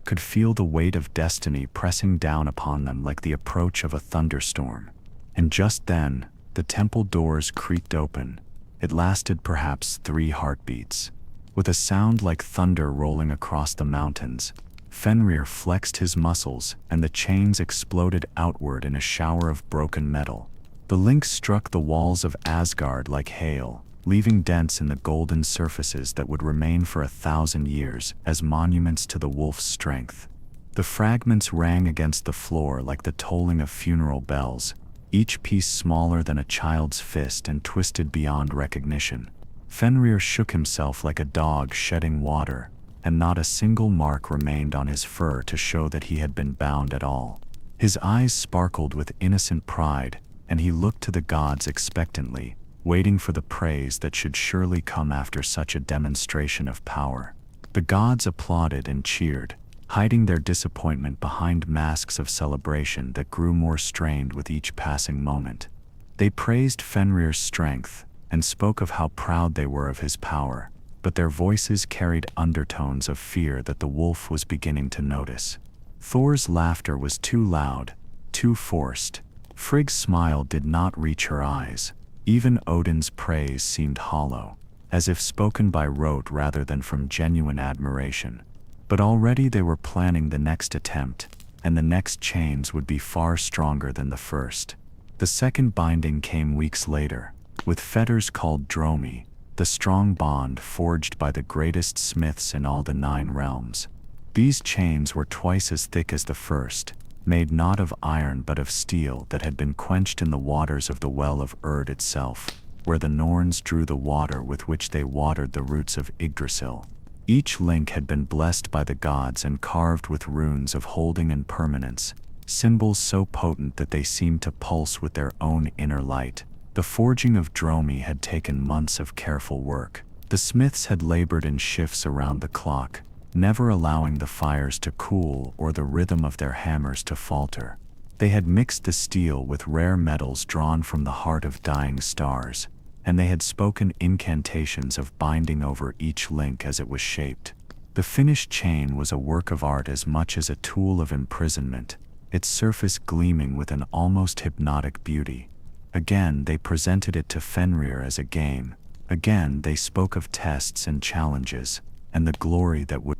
could feel the weight of destiny pressing down upon them like the approach of a thunderstorm. And just then, the temple doors creaked open. It lasted perhaps 3 heartbeats. With a sound like thunder rolling across the mountains, Fenrir flexed his muscles, and the chains exploded outward in a shower of broken metal. The links struck the walls of Asgard like hail, leaving dents in the golden surfaces that would remain for 1,000 years as monuments to the wolf's strength. The fragments rang against the floor like the tolling of funeral bells, each piece smaller than a child's fist and twisted beyond recognition. Fenrir shook himself like a dog shedding water, and not a single mark remained on his fur to show that he had been bound at all. His eyes sparkled with innocent pride, and he looked to the gods expectantly, waiting for the praise that should surely come after such a demonstration of power. The gods applauded and cheered, hiding their disappointment behind masks of celebration that grew more strained with each passing moment. They praised Fenrir's strength, and spoke of how proud they were of his power, but their voices carried undertones of fear that the wolf was beginning to notice. Thor's laughter was too loud, too forced. Frigg's smile did not reach her eyes. Even Odin's praise seemed hollow, as if spoken by rote rather than from genuine admiration. But already they were planning the next attempt, and the next chains would be far stronger than the first. The second binding came weeks later, with fetters called dromi, the strong bond forged by the greatest smiths in all the 9 realms. These chains were twice as thick as the first, made not of iron but of steel that had been quenched in the waters of the well of Erd itself, where the Norns drew the water with which they watered the roots of Yggdrasil. Each link had been blessed by the gods and carved with runes of holding and permanence, symbols so potent that they seemed to pulse with their own inner light. The forging of dromi had taken months of careful work. The smiths had labored in shifts around the clock, never allowing the fires to cool or the rhythm of their hammers to falter. They had mixed the steel with rare metals drawn from the heart of dying stars, and they had spoken incantations of binding over each link as it was shaped. The finished chain was a work of art as much as a tool of imprisonment, its surface gleaming with an almost hypnotic beauty. Again they presented it to Fenrir as a game. Again they spoke of tests and challenges, and the glory that would